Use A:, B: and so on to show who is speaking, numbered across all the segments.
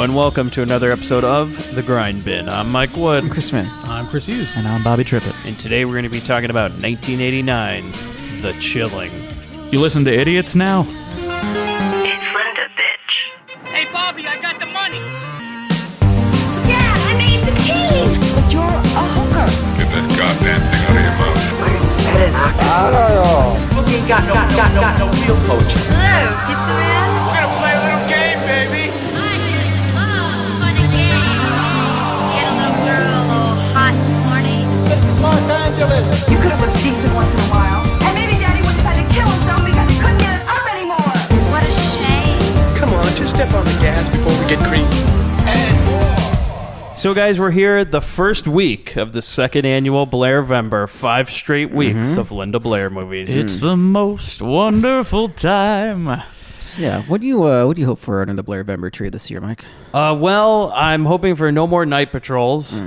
A: and welcome to another episode of The Grindbin. I'm Mike Wood.
B: I'm Chris Mann.
C: I'm Chris Hughes.
B: And I'm Bobby Trippett.
A: And today we're going to be talking about 1989's The Chilling.
B: You listen to idiots now?
D: It's Linda, bitch.
E: Hey, Bobby, I got the money.
D: Yeah, I made the team. But you're a hooker.
F: Get that goddamn thing out of your mouth.
E: Look, ain't got no real poetry.
D: Hello, pizza man.
E: We're gonna play a little game, baby.
G: I just love funny games. Get a little girl all hot and horny.
H: You could have been decent once in a while. And maybe Daddy would have had to kill himself because he couldn't get us up anymore.
G: What a shame.
E: Come on, just step on the gas before we get creepy.
A: So guys, we're here the first week of the second annual Blairvember, 5 straight weeks of Linda Blair movies.
B: It's the most wonderful time.
C: Yeah, what do you hope for under the Blairvember tree this year, Mike?
A: Well, I'm hoping for no more night patrols.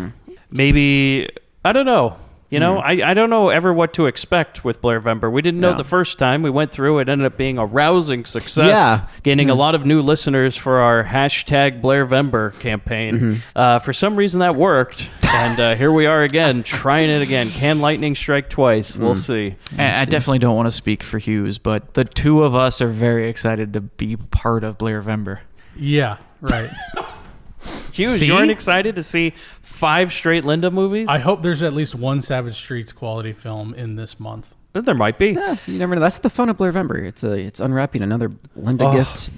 A: Maybe, I don't know. You know, I don't know ever what to expect with Blairvember. We didn't know the first time we went through. It ended up being a rousing success, gaining a lot of new listeners for our hashtag Blairvember campaign. For some reason that worked, and here we are again, trying it again. Can lightning strike twice? We'll see.
B: I definitely don't want to speak for Hughes, but the two of us are very excited to be part of Blairvember.
C: Yeah, right.
A: Hughes,
B: See?
A: you aren't excited to see 5 straight Linda movies?
C: I hope there's at least one Savage Streets quality film in this month.
A: There might be.
I: Yeah, you never know. That's the fun of Blairvember. It's unwrapping another Linda gift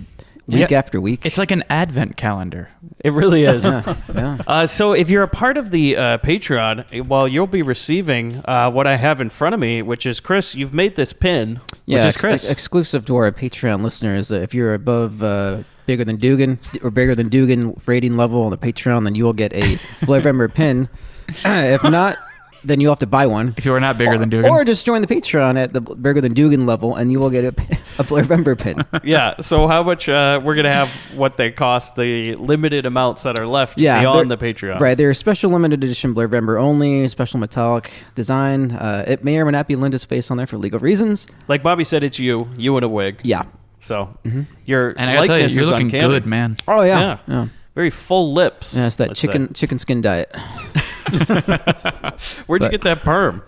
I: week after week.
B: It's like an advent calendar.
A: It really is.
I: Yeah.
A: So if you're a part of the Patreon, well, you'll be receiving what I have in front of me, which is, Chris, you've made this pin.
I: Yeah,
B: which is Chris.
I: Exclusive to our Patreon listeners. If you're above bigger than Dugan or bigger than Dugan rating level on the Patreon, then you will get a Blairvember pin. If not, then you'll have to buy one.
B: If you are not bigger than Dugan.
I: Or just join the Patreon at the bigger than Dugan level, and you will get a Blairvember pin.
A: Yeah, so how much we're going to have what they cost, the limited amounts that are left beyond the Patreon.
I: Right, they're special limited edition Blairvember only, special metallic design. It may or may not be Linda's face on there for legal reasons.
A: Like Bobby said, it's you in a wig.
I: Yeah.
A: So your
B: And I gotta tell you,
A: likeness
B: you're
A: is
B: looking
A: uncanny.
B: good, man.
I: Oh, yeah.
A: Very full lips.
I: Yeah, it's that
A: let's
I: chicken skin diet.
A: say. Where'd you get that perm?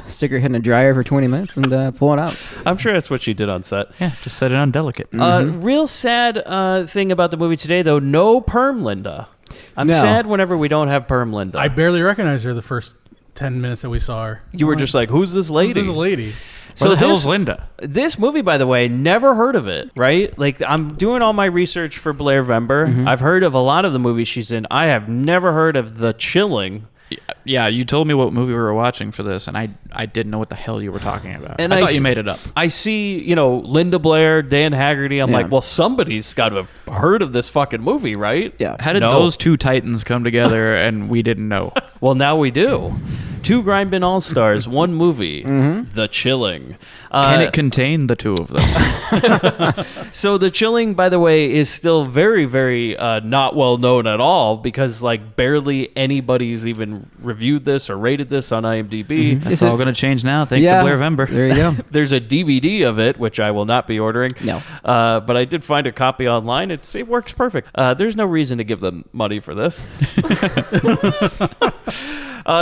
I: Stick your head in a dryer for 20 minutes and pull it out.
A: I'm sure that's what she did on set.
B: Yeah, just set it on delicate.
A: Real sad thing about the movie today, though, no perm Linda. I'm
I: No.
A: sad whenever we don't have perm Linda.
C: I barely recognized her the first 10 minutes that we saw her.
A: You were just like, who's this lady?
C: This is a lady.
B: So the hell
A: this-
B: is Linda?
A: This movie, by the way, never heard of it, right? Like, I'm doing all my research for Blairvember. I've heard of a lot of the movies she's in. I have never heard of The Chilling.
B: Yeah, you told me what movie we were watching for this, and I didn't know what the hell you were talking about.
A: And
B: I thought
A: s-
B: you made it up.
A: I see, Linda Blair, Dan Haggerty. I'm
I: Yeah.
A: like, well, somebody's got to have heard of this fucking movie, right?
I: Yeah.
B: How did
A: No.
B: those two titans come together and we didn't know?
A: Well, now we do. 2 Grindbin All-Stars, 1 movie, The Chilling.
B: Can it contain the two of them?
A: So The Chilling, by the way, is still very, very not well known at all because, like, barely anybody's even reviewed this or rated this on IMDb.
B: That's all going to change now, thanks to Blairvember.
I: There you go.
A: There's a DVD of it, which I will not be ordering.
I: No.
A: But I did find a copy online. It works perfect. There's no reason to give them money for this.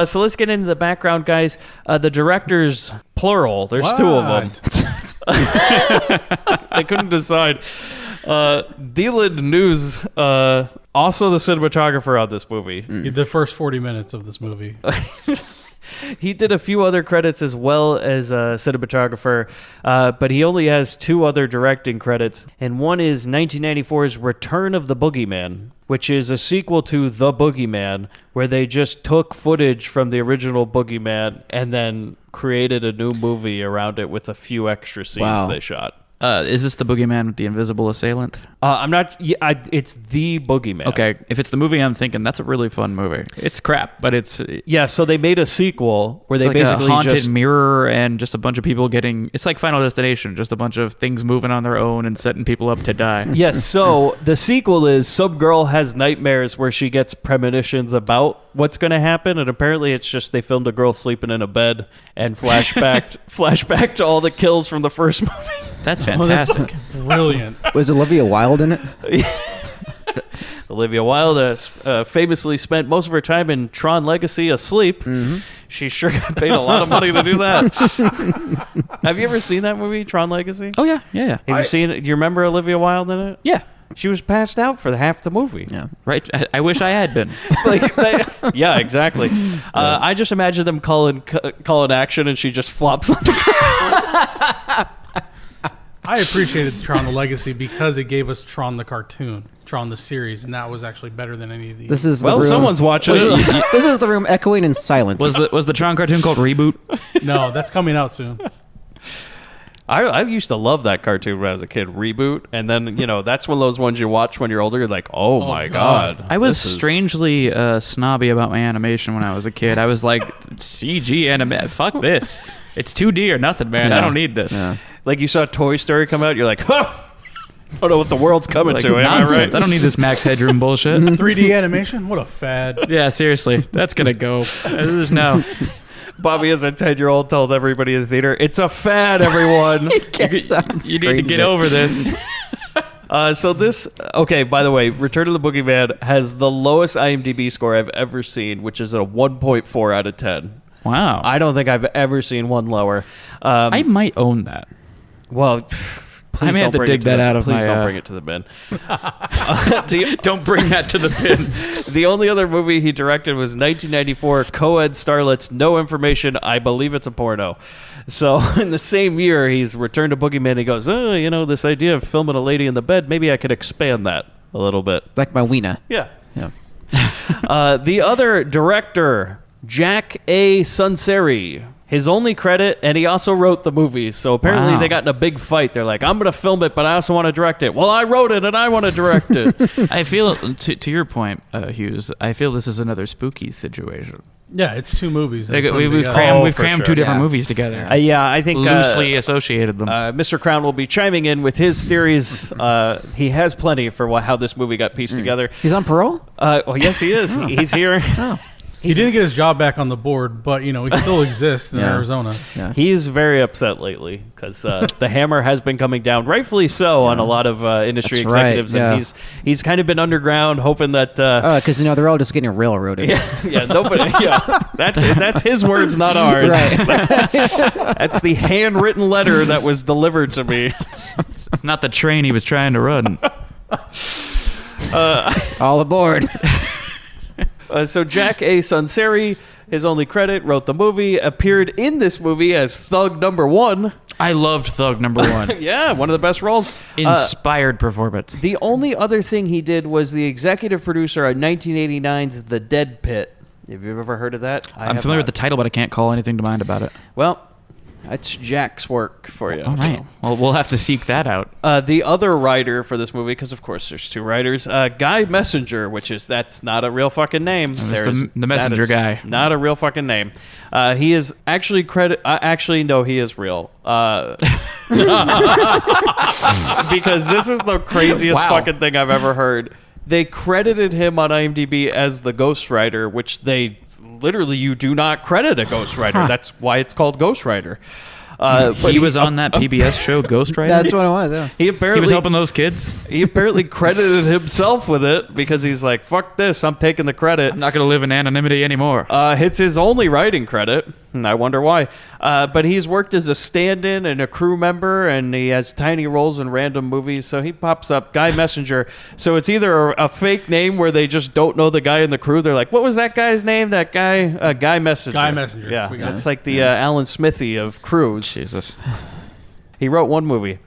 A: So let's get into the background, guys. The directors, plural. There's 2 of them. They couldn't decide. Dylan News, also the cinematographer on this movie.
C: The first 40 minutes of this movie.
A: He did a few other credits as well as a cinematographer, but he only has 2 other directing credits, and one is 1994's Return of the Boogeyman, which is a sequel to The Boogeyman, where they just took footage from the original Boogeyman and then created a new movie around it with a few extra scenes they shot.
B: Is this the boogeyman with the invisible assailant?
A: I'm not. It's The Boogeyman.
B: Okay, if it's the movie I'm thinking, that's a really fun movie. It's crap, but it's
A: Yeah. So they made a sequel where they
B: like
A: basically
B: a haunted
A: just
B: mirror and just a bunch of people getting. It's like Final Destination, just a bunch of things moving on their own and setting people up to die.
A: Yes, so the sequel is some girl has nightmares where she gets premonitions about what's going to happen, and apparently it's just they filmed a girl sleeping in a bed and flashback to all the kills from the first movie.
B: That's
C: Oh, that's
B: fantastic.
C: brilliant.
I: Was Olivia Wilde in it?
A: Olivia Wilde famously spent most of her time in Tron Legacy asleep.
I: Mm-hmm.
A: She sure got paid a lot of money to do that. Have you ever seen that movie, Tron Legacy?
B: Oh yeah.
A: Have you seen it? Do you remember Olivia Wilde in it?
B: Yeah.
A: She was passed out for half the movie.
I: Yeah.
B: Right. I wish I had been.
A: Yeah, exactly. I just imagine them calling action, and she just flops on the ground.
C: I appreciated Tron the Legacy because it gave us Tron the cartoon, Tron the series, and that was actually better than any of these.
I: This is the
A: Well,
I: room.
A: someone's watching it.
I: This is the room echoing in silence.
B: Was the Tron cartoon called Reboot?
C: No, that's coming out soon.
A: I used to love that cartoon when I was a kid, Reboot, and then, that's one of those ones you watch when you're older, you're like, oh my God.
B: I was
A: this is-
B: strangely snobby about my animation when I was a kid. I was like, CG anime, fuck this. It's 2D or nothing, man. I don't need this.
I: Yeah.
A: Like you saw Toy Story come out, you're like, oh, I don't know what the world's coming
B: Like,
A: to, am I
B: nonsense.
A: right?
B: I don't need this max headroom bullshit.
C: 3D animation? What a fad.
B: Yeah, seriously. That's going to go. There's no.
A: Bobby, as a 10-year-old, told everybody in the theater, it's a fad, everyone.
B: You need to get over this.
A: So this, okay, by the way, Return of the Boogeyman has the lowest IMDb score I've ever seen, which is a 1.4 out of 10.
B: Wow.
A: I don't think I've ever seen one lower.
B: I might own that.
A: Well, please
B: may have
A: don't
B: to
A: bring
B: dig
A: it to
B: that
A: the,
B: out of
A: please
B: my,
A: don't bring it to the bin.
B: Don't bring that to the bin.
A: The only other movie he directed was 1994 Co-ed Starlets, No Information, I Believe It's a Porno. So in the same year, he's returned to Boogeyman. He goes, this idea of filming a lady in the bed, maybe I could expand that a little bit.
I: Like my wiener.
A: Yeah.
I: Yeah.
A: The other director, Jack A. Sunseri. His only credit, and he also wrote the movie. So apparently
B: Wow.
A: they got in a big fight. They're like, I'm going to film it, but I also want to direct it. Well, I wrote it, and I want to direct it.
B: I feel, to your point, Hughes, I feel this is another spooky situation.
C: Yeah, it's two movies.
B: Like,
C: They put them
B: we've
C: together.
B: crammed,
A: Oh,
B: we've
A: for
B: crammed
A: sure.
B: two different
I: Yeah.
B: movies together.
A: Yeah, I think
B: Loosely associated them.
A: Mr. Crown will be chiming in with his theories. He has plenty for how this movie got pieced together.
I: He's on parole?
A: Well, yes, he is. He's here.
C: He didn't get his job back on the board, but he still exists in
I: Yeah.
C: Arizona.
I: Yeah.
A: He's very upset lately because the hammer has been coming down, rightfully so, on a lot of industry
I: That's right,
A: executives,
I: yeah.
A: and he's kind of been underground, hoping that.
I: Because they're all just getting railroaded.
A: Nobody. Yeah, that's his words, not ours.
I: Right.
A: That's the handwritten letter that was delivered to me.
B: It's not the train he was trying to run.
I: All aboard.
A: So Jack A. Sunseri, his only credit, wrote the movie, appeared in this movie as Thug Number 1.
B: I loved Thug Number 1.
A: Yeah, one of the best roles.
B: Inspired performance.
A: The only other thing he did was the executive producer on 1989's The Dead Pit. Have you ever heard of that?
B: I'm familiar with the title, but I can't call anything to mind about it.
A: Well, that's Jack's work for you.
B: All right. Well, we'll have to seek that out.
A: The other writer for this movie, because of course there's two writers, Guy Messenger, that's not a real fucking name.
B: It's the messenger
A: that
B: guy.
A: is not a real fucking name. He is actually actually, no, he is real. Because this is the craziest
B: Wow.
A: fucking thing I've ever heard. They credited him on IMDb as the ghostwriter, which literally, you do not credit a ghostwriter. That's why it's called ghostwriter. But
B: he was on that PBS show, Ghostwriter?
I: That's what it was, yeah.
A: He apparently
B: He was helping those kids?
A: He apparently credited himself with it because he's like, fuck this, I'm taking the credit.
B: I'm not going to live in anonymity anymore.
A: It's his only writing credit, and I wonder why. But he's worked as a stand-in and a crew member, and he has tiny roles in random movies, so he pops up, Guy Messenger. So it's either a fake name where they just don't know the guy in the crew. They're like, what was that guy's name? That guy? Guy Messenger.
C: Guy Messenger.
A: Yeah,
C: We got
A: it's
C: it.
A: like the Alan Smithy of crews.
B: Jesus.
A: He wrote one movie.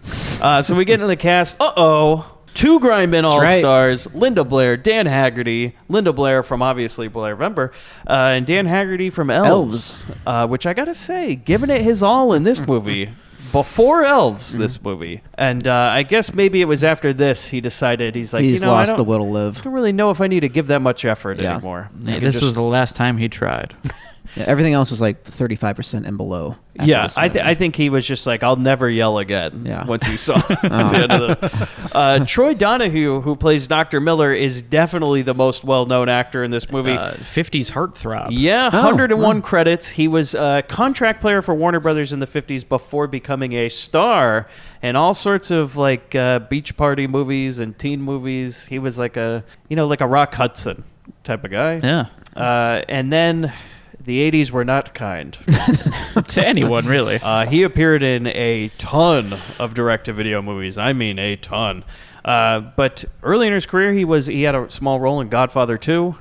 A: So we get into the cast. Two Grindbin
I: right.
A: All-Stars, Linda Blair, Dan Haggerty. Linda Blair from, obviously, Blair Vember, and Dan Haggerty from Elves. Which I gotta say, giving it his all in this movie. Before Elves, this movie. And I guess maybe it was after this he decided, he's like,
I: He's
A: I
I: lost
A: don't,
I: the will to live.
A: don't really know if I need to give that much effort
I: Yeah.
A: anymore. I
B: Yeah,
A: can
B: this
A: just-
B: was the last time he tried.
I: Yeah, everything else was like 35% and below. after
A: Yeah,
I: this movie.
A: I think he was just like, I'll never yell again.
I: Yeah.
A: Once he saw the end of this. Troy Donahue, who plays Dr. Miller, is definitely the most well-known actor in this movie.
B: 50s heartthrob.
A: Yeah, 101 credits. He was a contract player for Warner Brothers in the 50s before becoming a star in all sorts of like beach party movies and teen movies. He was like a Rock Hudson type of guy.
B: Yeah.
A: And then the 80s were not kind.
B: To anyone, really.
A: He appeared in a ton of direct-to-video movies. I mean, a ton. But early in his career, he had a small role in Godfather 2.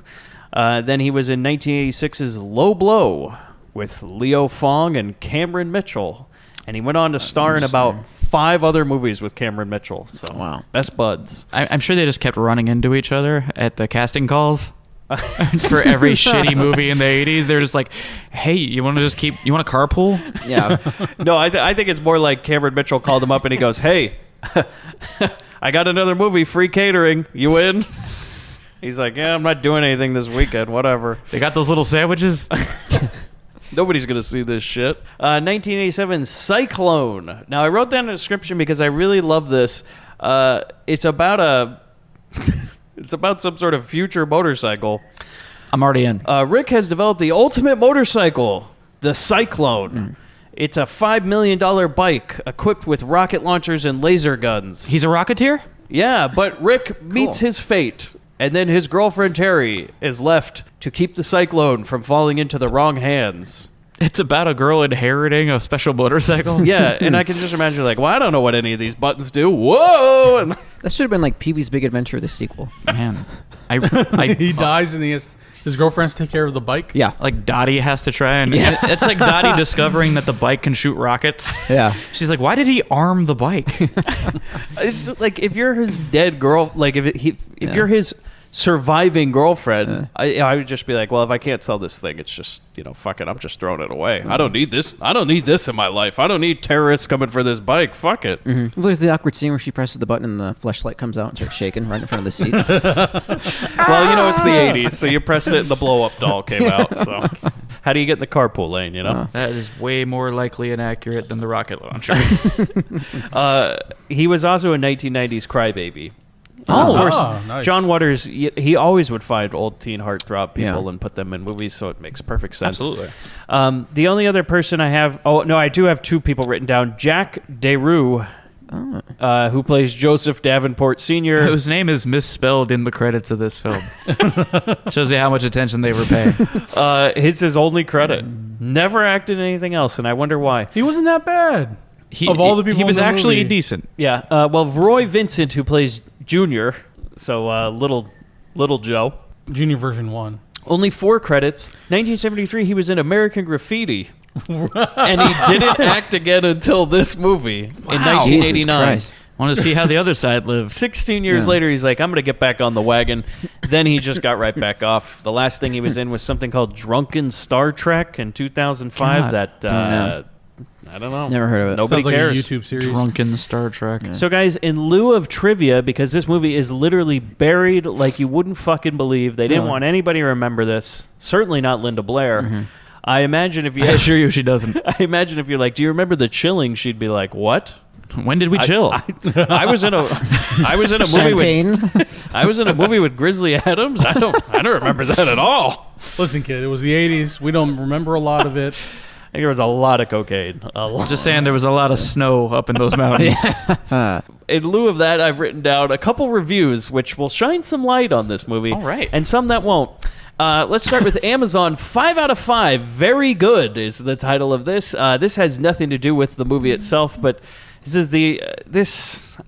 A: Then he was in 1986's Low Blow with Leo Fong and Cameron Mitchell. And he went on to star in about 5 other movies with Cameron Mitchell. So,
I: Wow.
A: Best buds.
B: I'm sure they just kept running into each other at the casting calls. For every shitty movie in the 80s, they're just like, hey, you want to carpool?
I: Yeah.
A: No, I think it's more like Cameron Mitchell called him up and he goes, hey, I got another movie, free catering. You in? He's like, yeah, I'm not doing anything this weekend. Whatever.
B: They got those little sandwiches?
A: Nobody's going to see this shit. 1987 Cyclone. Now, I wrote down a description because I really love this. It's about it's about some sort of future motorcycle.
B: I'm already in.
A: Rick has developed the ultimate motorcycle, the Cyclone. It's a $5 million bike equipped with rocket launchers and laser guns.
B: He's a Rocketeer?
A: Yeah, but Rick meets his fate, and then his girlfriend Terry is left to keep the Cyclone from falling into the wrong hands.
B: It's about a girl inheriting a special motorcycle?
A: Yeah, and I can just imagine like, well, I don't know what any of these buttons do. Whoa! And
I: That should have been like Pee-wee's Big Adventure, the sequel.
B: Man.
C: He dies and his girlfriend has to take care of the bike.
I: Yeah.
B: Like Dottie has to try and it's like Dottie discovering that the bike can shoot rockets.
I: Yeah.
B: She's like, why did he arm the bike?
A: it's like if you're his dead girl, like if you're his surviving girlfriend, I would just be like, well, if I can't sell this thing, it's just, fuck it, I'm just throwing it away. I don't need this. I don't need this in my life. I don't need terrorists coming for this bike. Fuck it.
I: Well, there's the awkward scene where she presses the button and the fleshlight comes out and starts shaking right in front of the seat.
A: Well, it's the 80s, so you press it and the blow-up doll came out. So how do you get in the carpool lane,
B: That is way more likely inaccurate than the rocket launcher.
A: He was also a 1990s Crybaby.
I: Oh,
A: Of course,
C: nice.
A: John Waters, he always would find old teen heartthrob people
I: Yeah.
A: and put them in movies, so it makes perfect sense.
B: Absolutely.
A: The only other person I have... Oh, no, I do have 2 people written down. Jack DeRue, who plays Joseph Davenport Sr.
B: Whose name is misspelled in the credits of this film. Shows you how much attention they were paying.
A: It's his only credit. Never acted in anything else, and I wonder why.
C: He wasn't that bad.
B: Of all the people he was
C: in the
B: actually
C: movie.
B: decent.
A: Yeah, well, Roy Vincent, who plays Junior, so little Joe,
C: Junior version 1.
A: only 4 credits. 1973, he was in American Graffiti. And he didn't act again until this movie in
I: Jesus
A: 1989.
I: Christ.
B: Want to see how the other side lives.
A: 16 years later, he's like, I'm going to get back on the wagon. Then he just got right back off. The last thing he was in was something called Drunken Star Trek in 2005.
I: God,
A: I don't know.
I: Never heard of it.
A: Nobody
C: Sounds like
A: cares.
C: a YouTube series.
B: Drunken Star Trek.
A: So, guys, in lieu of trivia, because this movie is literally buried like you wouldn't fucking believe, they didn't want anybody to remember this. Certainly not Linda Blair. I imagine if you...
B: I assure you she doesn't.
A: I imagine if you're like, do you remember The Chilling? She'd be like, what?
B: When did we chill?
A: I was in a movie
I: Champagne.
A: I was in a movie with Grizzly Adams. I don't remember that at all.
C: Listen, kid, it was the 80s. We don't remember a lot of it.
A: I think there was a lot of cocaine. A lot.
B: Just saying there was a lot of snow up in those mountains.
A: In lieu of that, I've written down a couple reviews which will shine some light on this movie.
B: All right.
A: And some that won't. Let's start with Amazon. 5 out of 5. Very good is the title of this. This has nothing to do with the movie itself, but this is this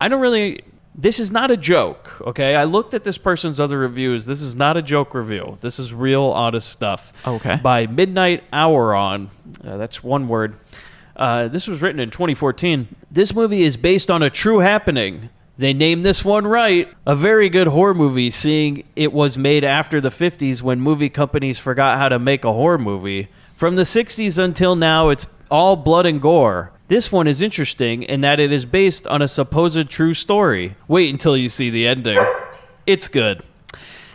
A: is not a joke, okay? I looked at this person's other reviews. This is not a joke review. This is real, honest stuff.
B: Okay.
A: By Midnight Hour on. That's one word. This was written in 2014. This movie is based on a true happening. They named this one right. A very good horror movie, seeing it was made after the 50s when movie companies forgot how to make a horror movie. From the 60s until now, it's all blood and gore. This one is interesting in that it is based on a supposed true story. Wait until you see the ending. It's good.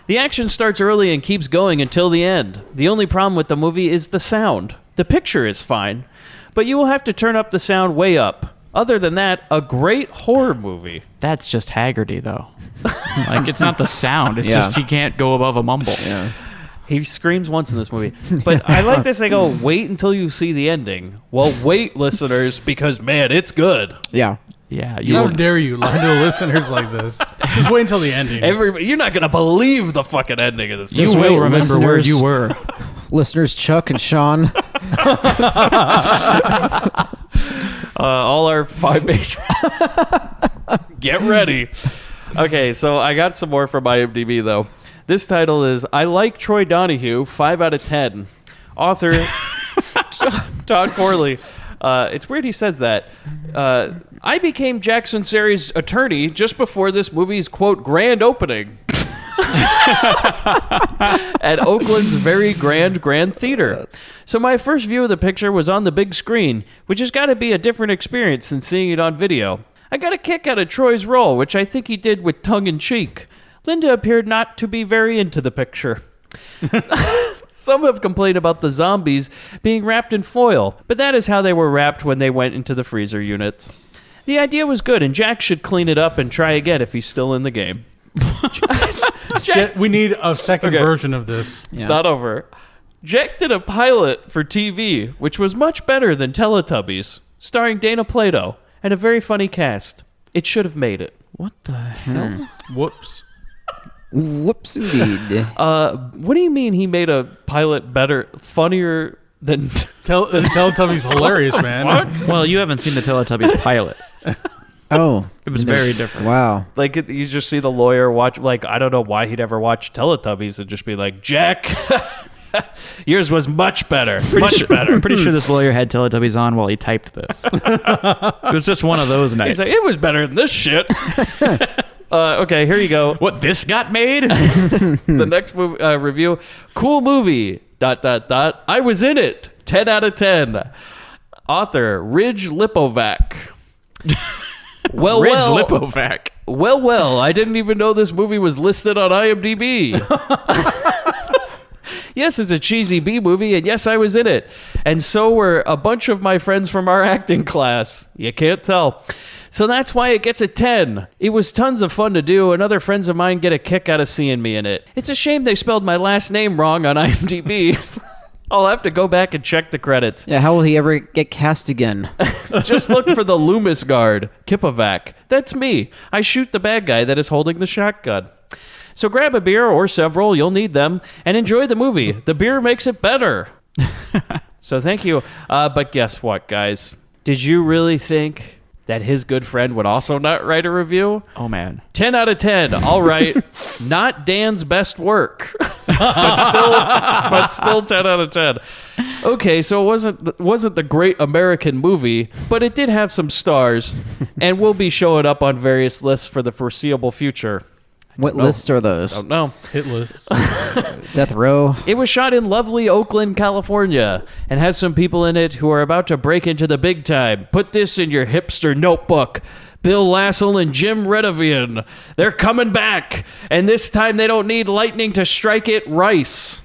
A: The action starts early and keeps going until the end. The only problem with the movie is the sound. The picture is fine, but you will have to turn up the sound way up. Other than that, a great horror movie.
B: That's just Haggerty, though. Like, it's not the sound. It's just he can't go above a mumble.
I: Yeah.
A: He screams once in this movie. But I like this. They go, wait until you see the ending. Well, wait, listeners, because, man, it's good.
I: Yeah.
B: Yeah.
C: How dare you lie to listeners like this? Just wait until the ending.
A: You're not going to believe the fucking ending of this movie.
B: You will remember where
I: listeners.
B: you were.
I: Listeners Chuck and Sean.
A: All our 5 patrons. Get ready. Okay, so I got some more from IMDb, though. This title is I Like Troy Donahue, 5 out of 10. Author Todd Corley. It's weird he says that. I became Jackson Sari's attorney just before this movie's, quote, grand opening. At Oakland's very grand theater. So my first view of the picture was on the big screen, which has got to be a different experience than seeing it on video. I got a kick out of Troy's role, which I think he did with tongue-in-cheek. Linda appeared not to be very into the picture. Some have complained about the zombies being wrapped in foil, but that is how they were wrapped when they went into the freezer units. The idea was good, and Jack should clean it up and try again if he's still in the game.
C: Yeah, we need a second version of this.
A: It's not over. Jack did a pilot for TV, which was much better than Teletubbies, starring Dana Plato, and a very funny cast. It should have made it.
B: What the hell?
C: Whoops.
I: Whoops, indeed.
A: What do you mean he made a pilot better, funnier than...
C: Teletubbies hilarious, man.
B: Well, you haven't seen the Teletubbies pilot.
I: Oh.
B: It was very different.
I: Wow.
A: Like, you just see the lawyer watch... Like, I don't know why he'd ever watch Teletubbies and just be like, Jack... Yours was much better.
B: I'm pretty sure this lawyer had Teletubbies on while he typed this. It was just one of those nights.
A: He's like, it was better than this shit. Okay, here you go.
B: What, this got made?
A: The next review. Cool movie. ... I was in it. 10 out of 10. Author, Ridge Lipovac.
B: Ridge Lipovac.
A: Well, I didn't even know this movie was listed on IMDb. Yes, it's a cheesy B movie, and yes, I was in it. And so were a bunch of my friends from our acting class. You can't tell. So that's why it gets a 10. It was tons of fun to do, and other friends of mine get a kick out of seeing me in it. It's a shame they spelled my last name wrong on IMDb. I'll have to go back and check the credits.
I: Yeah, how will he ever get cast again?
A: Just look for the Loomis guard, Kipovac. That's me. I shoot the bad guy that is holding the shotgun. So grab a beer or several, you'll need them, and enjoy the movie. The beer makes it better. So thank you. But guess what, guys? Did you really think that his good friend would also not write a review?
B: Oh, man.
A: 10 out of 10. All right. Not Dan's best work, but still 10 out of 10. Okay, so it wasn't the great American movie, but it did have some stars, and will be showing up on various lists for the foreseeable future.
I: What lists are those?
A: Don't know.
C: Hit lists.
I: Death Row?
A: It was shot in lovely Oakland, California, and has some people in it who are about to break into the big time. Put this in your hipster notebook. Bill Lassell and Jim Redavian. They're coming back, and this time they don't need lightning to strike it rice.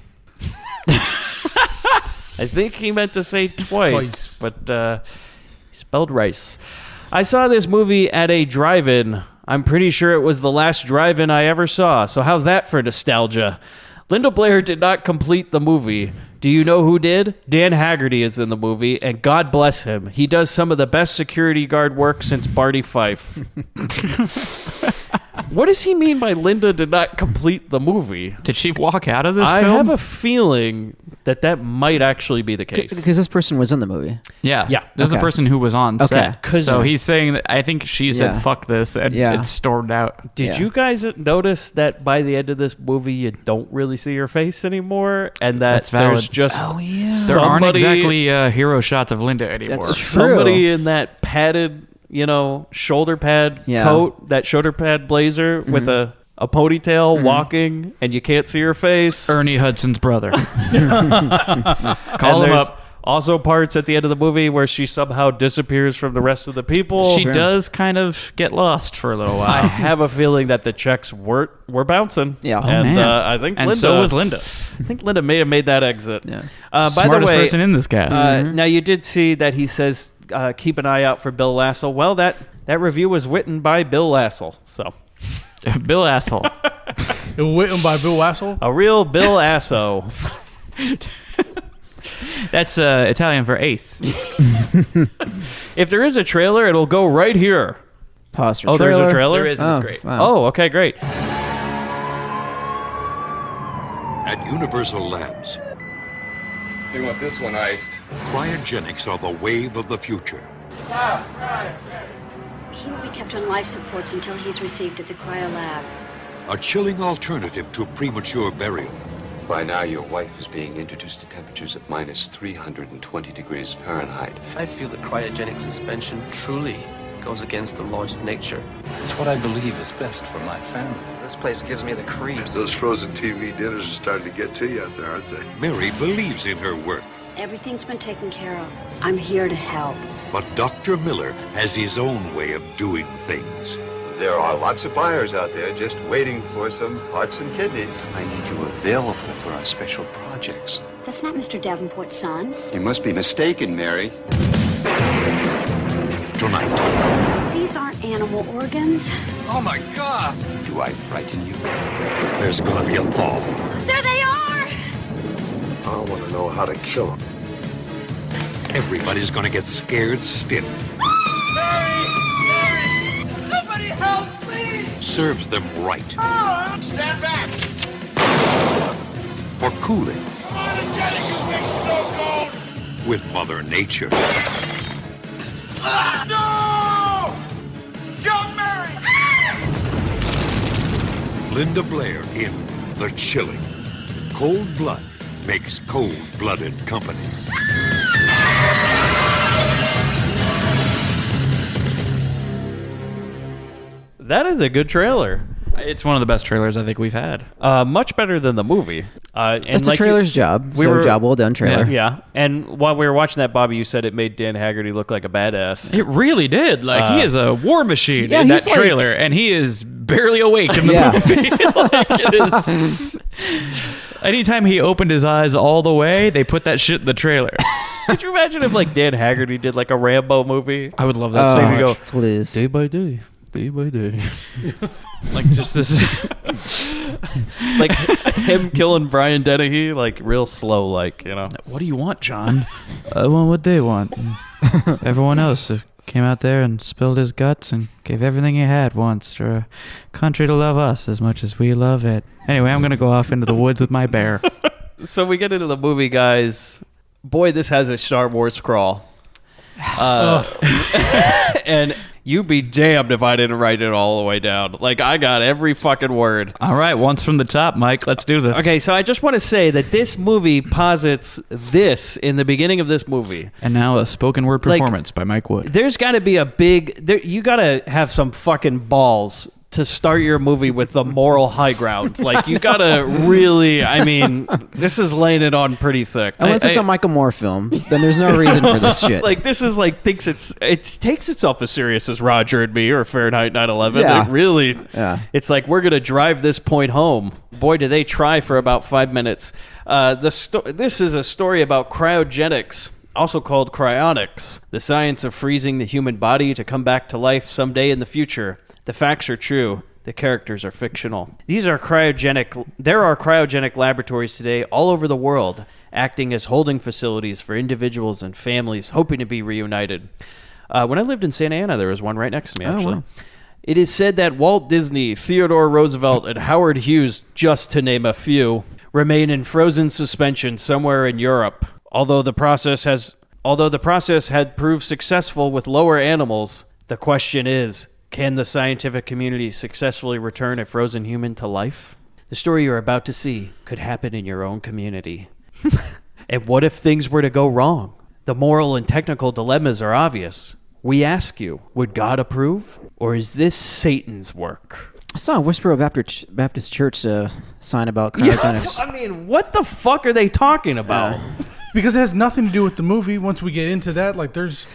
A: I think he meant to say twice. But he spelled rice. I saw this movie at a drive-in. I'm pretty sure it was the last drive-in I ever saw, so how's that for nostalgia? Linda Blair did not complete the movie. Do you know who did? Dan Haggerty is in the movie, and God bless him. He does some of the best security guard work since Barney Fife. What does he mean by Linda did not complete the movie?
B: Did she walk out of this
A: I
B: film?
A: have a feeling that might actually be the case.
I: Because this person was in the movie.
B: Yeah.
A: Yeah.
B: This is the
I: Okay.
B: person who was on set.
A: Okay.
B: So he's saying that I think she said,
I: Yeah.
B: fuck this, and
I: Yeah.
B: it stormed out.
A: Did
I: Yeah.
A: you guys notice that by the end of this movie, you don't really see her face anymore? And that
B: That's valid.
A: there's just
B: There aren't
A: somebody,
B: exactly hero shots of Linda anymore.
I: That's
A: somebody
I: True.
A: in that padded, shoulder pad
I: Yeah.
A: coat, that shoulder pad blazer with a ponytail walking, and you can't see her face.
B: Ernie Hudson's brother. Call
A: And
B: him
A: there's
B: up.
A: Also, parts at the end of the movie where she somehow disappears from the rest of the people.
B: She does kind of get lost for a little while.
A: I have a feeling that the checks were bouncing.
I: Yeah. Oh,
A: and
B: man.
A: I think
B: and
A: Linda,
B: so was Linda.
A: I think Linda may have made that exit.
I: Yeah.
A: By the
B: Smartest
A: way,
B: person in this cast.
A: now you did see that he says keep an eye out for Bill Lassell. Well, that review was written by Bill Lassell. So
B: Bill asshole.
C: It was written by Bill Wassel.
A: a real Bill Asso.
B: That's Italian for ace.
A: If there is a trailer, it'll go right here.
I: Pause for
A: Oh,
I: trailer.
A: there's a trailer?
B: There is, and
I: Oh,
B: it's great.
I: wow.
A: Oh, okay, great.
F: At Universal Labs,
J: You want this one iced?
F: cryogenics are the wave of the future.
G: He will be kept on life supports until he's received at the cryo lab.
F: A chilling alternative to premature burial.
J: By now, your wife is being introduced to temperatures of minus 320 degrees Fahrenheit.
K: I feel that cryogenic suspension truly goes against the laws of nature.
J: It's what I believe is best for my family.
K: This place gives me the creeps.
L: Those frozen TV dinners are starting to get to you out there, aren't they?
F: Mary believes in her work,
G: Everything's been taken care of. I'm here to help.
F: but Dr. Miller has his own way of doing things.
L: There are lots of buyers out there just waiting for some hearts and kidneys.
J: I need you available for our special projects.
G: That's not Mr. Davenport's son.
L: You must be mistaken, Mary.
F: Tonight,
G: These aren't animal organs.
J: Oh my God! Do I frighten you?
F: there's gonna be a thaw.
G: There they are!
L: I want to know how to kill them.
F: Everybody's gonna get scared stiff.
E: Somebody help, please!
F: Serves them right
E: Stand back!
F: for cooling
E: Come on and get it, you big snow cone!
F: with Mother Nature.
E: No! Jump, Mary!
F: Linda Blair in The Chilling. Cold blood makes cold-blooded company.
A: That is a good trailer.
B: It's one of the best trailers I think we've had.
A: Much better than the movie. And
I: That's a trailer's job. Job well done, trailer.
A: Yeah. And while we were watching that, Bobby, you said it made Dan Haggerty look like a badass.
B: It really did. Like, he is a war machine
I: Yeah,
B: in that
I: he's like-
B: trailer, and he is barely awake in the
I: Yeah.
B: movie. Like, it is. Anytime he opened his eyes all the way, they put that shit in the trailer.
A: Could you imagine if like Dan Haggerty did like a Rambo movie?
B: I would love that
I: Oh,
B: so much.
A: go,
I: please.
A: Day by day. Day by day.
B: Like, just this.
A: Like him killing Brian Dennehy, like real slow, like, you know.
B: What do you want, John? I want what they want. Everyone else came out there and spilled his guts and gave everything he had once for a country to love us as much as we love it. Anyway, I'm going to go off into the woods with my bear.
A: So we get into the movie, guys. Boy, this has a Star Wars crawl. And you be damned if I didn't write it all the way down. Like, I got every fucking word.
B: All right, once from the top, Mike. Let's do this.
A: Okay, so I just want to say that this movie posits this in the beginning of this movie.
B: And now a spoken word performance by Mike Wood.
A: There's got to be a big... you got to have some fucking balls to start your movie with the moral high ground. Like, you got to really... I mean, this is laying it on pretty thick.
I: Unless it's a Michael Moore film, then there's no reason for this shit.
A: Like, this is like... It takes itself as serious as Roger and Me or Fahrenheit 9/11.
I: Yeah.
A: It really...
I: Yeah.
A: It's like, we're going to drive this point home. Boy, do they try for about 5 minutes. This is a story about cryogenics, also called cryonics, the science of freezing the human body to come back to life someday in the future. The facts are true. The characters are fictional. There are cryogenic laboratories today all over the world, acting as holding facilities for individuals and families hoping to be reunited. When I lived in Santa Ana, there was one right next to me, actually.
I: Wow.
A: It is said that Walt Disney, Theodore Roosevelt, and Howard Hughes, just to name a few, remain in frozen suspension somewhere in Europe. Although the process had proved successful with lower animals, the question is, can the scientific community successfully return a frozen human to life? The story you're about to see could happen in your own community. And what if things were to go wrong? The moral and technical dilemmas are obvious. We ask you, would God approve? Or is this Satan's work?
I: I saw a Whisper of Baptist Church sign about cryogenics.
A: I mean, what the fuck are they talking about?
C: Because it has nothing to do with the movie. Once we get into that, like there's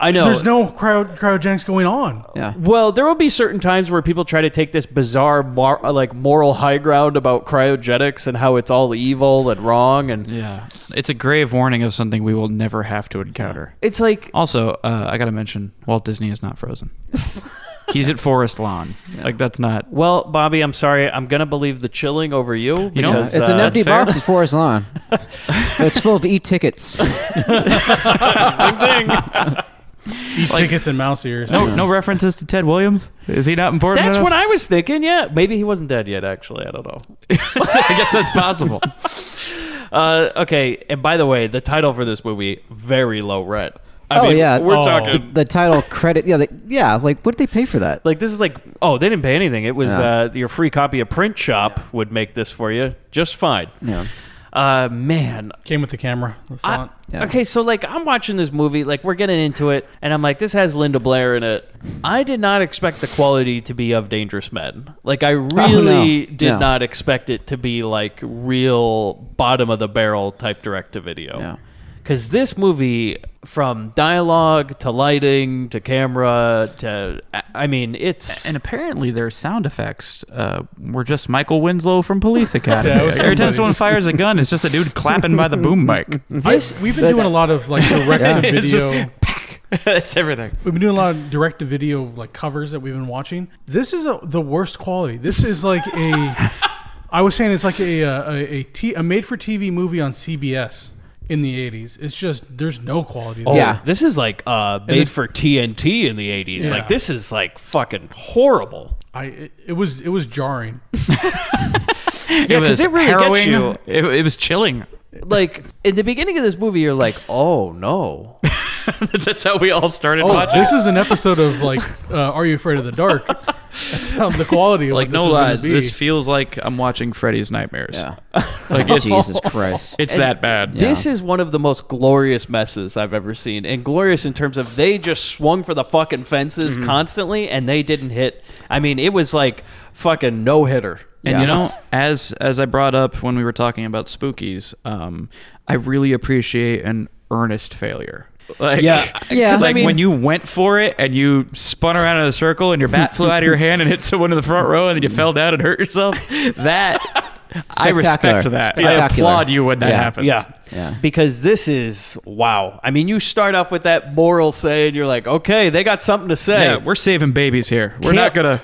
A: I know.
C: There's no cryogenics going on.
I: Yeah.
A: Well, there will be certain times where people try to take this bizarre, moral high ground about cryogenics and how it's all evil and wrong. And
B: yeah, it's a grave warning of something we will never have to encounter.
A: It's like
B: also, I got to mention, Walt Disney is not frozen. He's at Forest Lawn. Yeah. Like that's not.
A: Well, Bobby, I'm sorry. I'm gonna believe the chilling over you. Because,
I: it's an empty box at Forest Lawn. It's full of e-tickets.
A: Zing zing.
C: Tickets and mouse ears.
B: No references to Ted Williams? Is he not important
A: That's
B: enough?
A: what I was thinking, yeah. Maybe he wasn't dead yet, actually. I don't know.
B: I guess that's possible.
A: Okay, and by the way, the title for this movie, very low rent. I mean,
I: yeah.
A: We're talking...
I: The title credit, like, what did they pay for that?
A: Like, this is like, they didn't pay anything. It was your free copy of Print Shop would make this for you just fine.
I: Yeah.
A: Man.
C: Came with the camera. The font.
A: Okay, so like I'm watching this movie, like we're getting into it, and I'm like, this has Linda Blair in it. I did not expect the quality to be of Dangerous Men. Like I really did not expect it to be like real bottom of the barrel type direct-to-video.
I: Yeah.
A: Because this movie, from dialogue to lighting to camera to, I mean, it's...
B: And apparently their sound effects were just Michael Winslow from Police Academy. Every time someone fires a gun, it's just a dude clapping by the boom mic.
C: We've been doing a lot of like direct-to-video...
B: It's everything.
C: We've been doing a lot of direct-to-video like covers that we've been watching. This is the worst quality. This is like a... I was saying it's like a made-for-TV movie on CBS. In the 80s, it's just there's no quality.
A: Yeah, this is like made for TNT in the 80s. Yeah. Like this is like fucking horrible.
C: It was jarring.
A: Because it really gets you.
B: It was chilling.
A: Like in the beginning of this movie, you're like, oh no.
B: That's how we all started watching.
C: This is an episode of like, Are You Afraid of the Dark? That's how the quality of
B: like
C: this
B: no
C: is
B: lies.
C: Be.
B: This feels like I'm watching Freddy's Nightmares.
I: Yeah.
B: Like
I: Jesus Christ.
B: It's that bad.
A: This is one of the most glorious messes I've ever seen, and glorious in terms of they just swung for the fucking fences constantly, and they didn't hit. I mean, it was like fucking no hitter.
B: And you know, as I brought up when we were talking about spookies, I really appreciate an earnest failure. Like,
I: yeah.
B: Like when you went for it and you spun around in a circle and your bat flew out of your hand and hit someone in the front row and then you fell down and hurt yourself. That I respect that. I applaud you when that happens.
A: Yeah. Because this is wow. I mean, you start off with that moral say and you're like, okay, they got something to say.
B: Yeah, we're saving babies here. We're not gonna.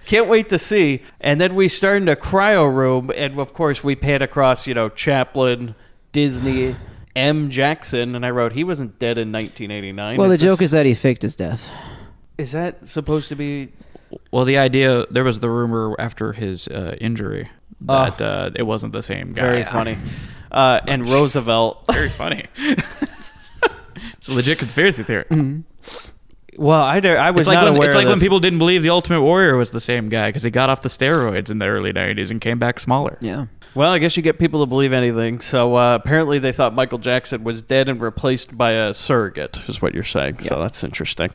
A: Can't wait to see. And then we start in the cryo room, and of course we pan across, Chaplin, Disney, M. Jackson, and I wrote he wasn't dead in 1989.
I: Well, the joke is that he faked his death.
A: Is that supposed to be?
B: Well, the idea, there was the rumor after his injury that it wasn't the same guy.
A: Very funny. And Roosevelt.
B: Very funny. It's a legit conspiracy theory.
I: Mm-hmm.
A: Well, I was not aware.
B: It's like
A: of
B: when people didn't believe the Ultimate Warrior was the same guy because he got off the steroids in the early 90s and came back smaller.
I: Yeah.
A: Well, I guess you get people to believe anything. So apparently they thought Michael Jackson was dead and replaced by a surrogate, is what you're saying. Yeah. So that's interesting.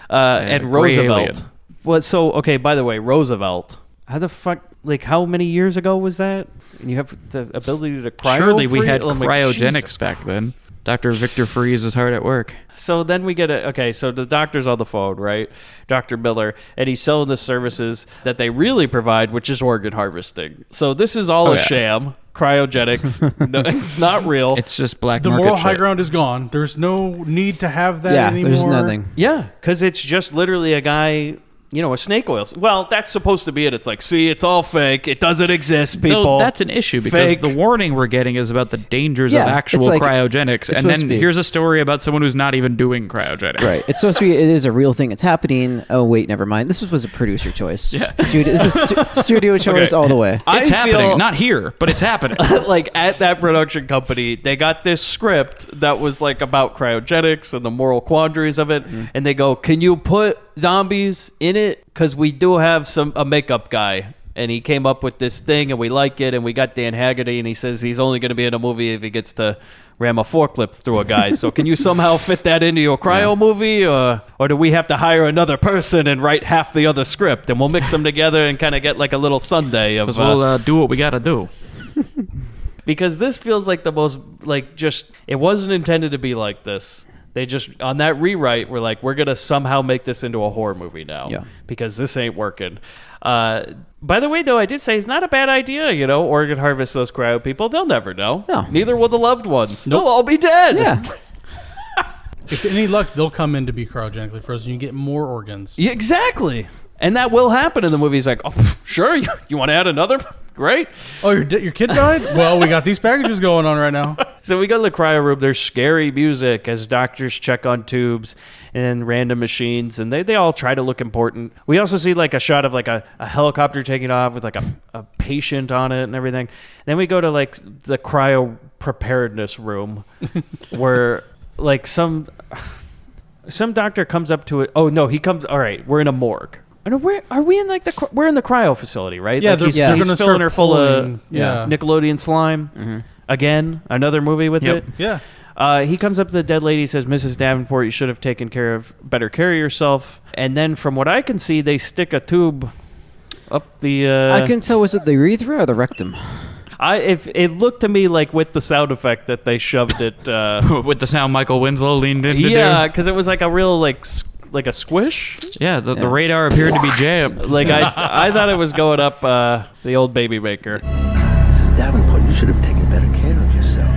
A: And Roosevelt. Well, so, okay, by the way, Roosevelt. How the fuck, like, how many years ago was that? And you have the ability to cryo.
B: Surely we had cryogenics back then. Dr. Victor Freeze was hard at work.
A: So then we get so the doctor's on the phone, right? Dr. Miller, and he's selling the services that they really provide, which is organ harvesting. So this is all a sham. Cryogenics. No, it's not real.
B: It's just black
C: the
B: market
C: moral
B: shit.
C: high ground is gone. There's no need to have that anymore.
I: There's nothing.
A: Yeah, because it's just literally a guy... a snake oil. Well, that's supposed to be it. It's like, see, it's all fake. It doesn't exist, people.
B: No, that's an issue because
A: fake.
B: The warning we're getting is about the dangers of actual cryogenics. And then here's a story about someone who's not even doing cryogenics.
I: Right. It's supposed to be, it is a real thing. It's happening. Oh, wait, never mind. This was a producer choice.
B: Yeah.
I: This is studio choice all the way.
B: It's happening. Not here, but it's happening.
A: Like at that production company, they got this script that was like about cryogenics and the moral quandaries of it. Mm-hmm. And they go, can you put zombies in it? Because we do have a makeup guy, and he came up with this thing, and we like it, and we got Dan Haggerty, and he says he's only going to be in a movie if he gets to ram a forklift through a guy. So can you somehow fit that into your cryo movie, or do we have to hire another person and write half the other script, and we'll mix them together and kind of get like a little sundae of...
B: Because we'll do what we got to do.
A: because this feels like the most like just it wasn't intended to be like this. They just on that rewrite were like, we're gonna somehow make this into a horror movie now because this ain't working. By the way, though, I did say it's not a bad idea. You know, Oregon harvest those cryo people. They'll never know. No. Neither will the loved ones. They'll all be dead.
I: Yeah.
C: If any luck, they'll come in to be cryogenically frozen. You get more organs.
A: Yeah, exactly. And that will happen in the movie. He's like, oh, sure. You want to add another? Great.
C: Oh, your kid died? Well, we got these packages going on right now.
A: So we go to the cryo room. There's scary music as doctors check on tubes and random machines, and they all try to look important. We also see like a shot of like a helicopter taking off with like a patient on it and everything. Then we go to like the cryo preparedness room where like some doctor comes up to it. Oh no, he comes. All right, we're in a morgue. Where are we in like we're in the cryo facility, right?
C: Yeah,
A: like
C: they're
A: he's
C: gonna
A: filling her full of
C: yeah.
A: Nickelodeon slime. Again, another movie with it.
C: Yeah.
A: He comes up to the dead lady, says, "Mrs. Davenport, you should have taken better care of yourself." And then, from what I can see, they stick a tube up the.
I: I can tell. Was it the urethra or the rectum?
A: If it looked to me like with the sound effect that they shoved it
B: with the sound Michael Winslow leaned in to
A: yeah, because it was like a real like a squish.
B: Yeah, the radar appeared to be jammed.
A: Like I thought it was going up the old baby maker.
M: Mrs. Davenport, you should have taken better care of yourself.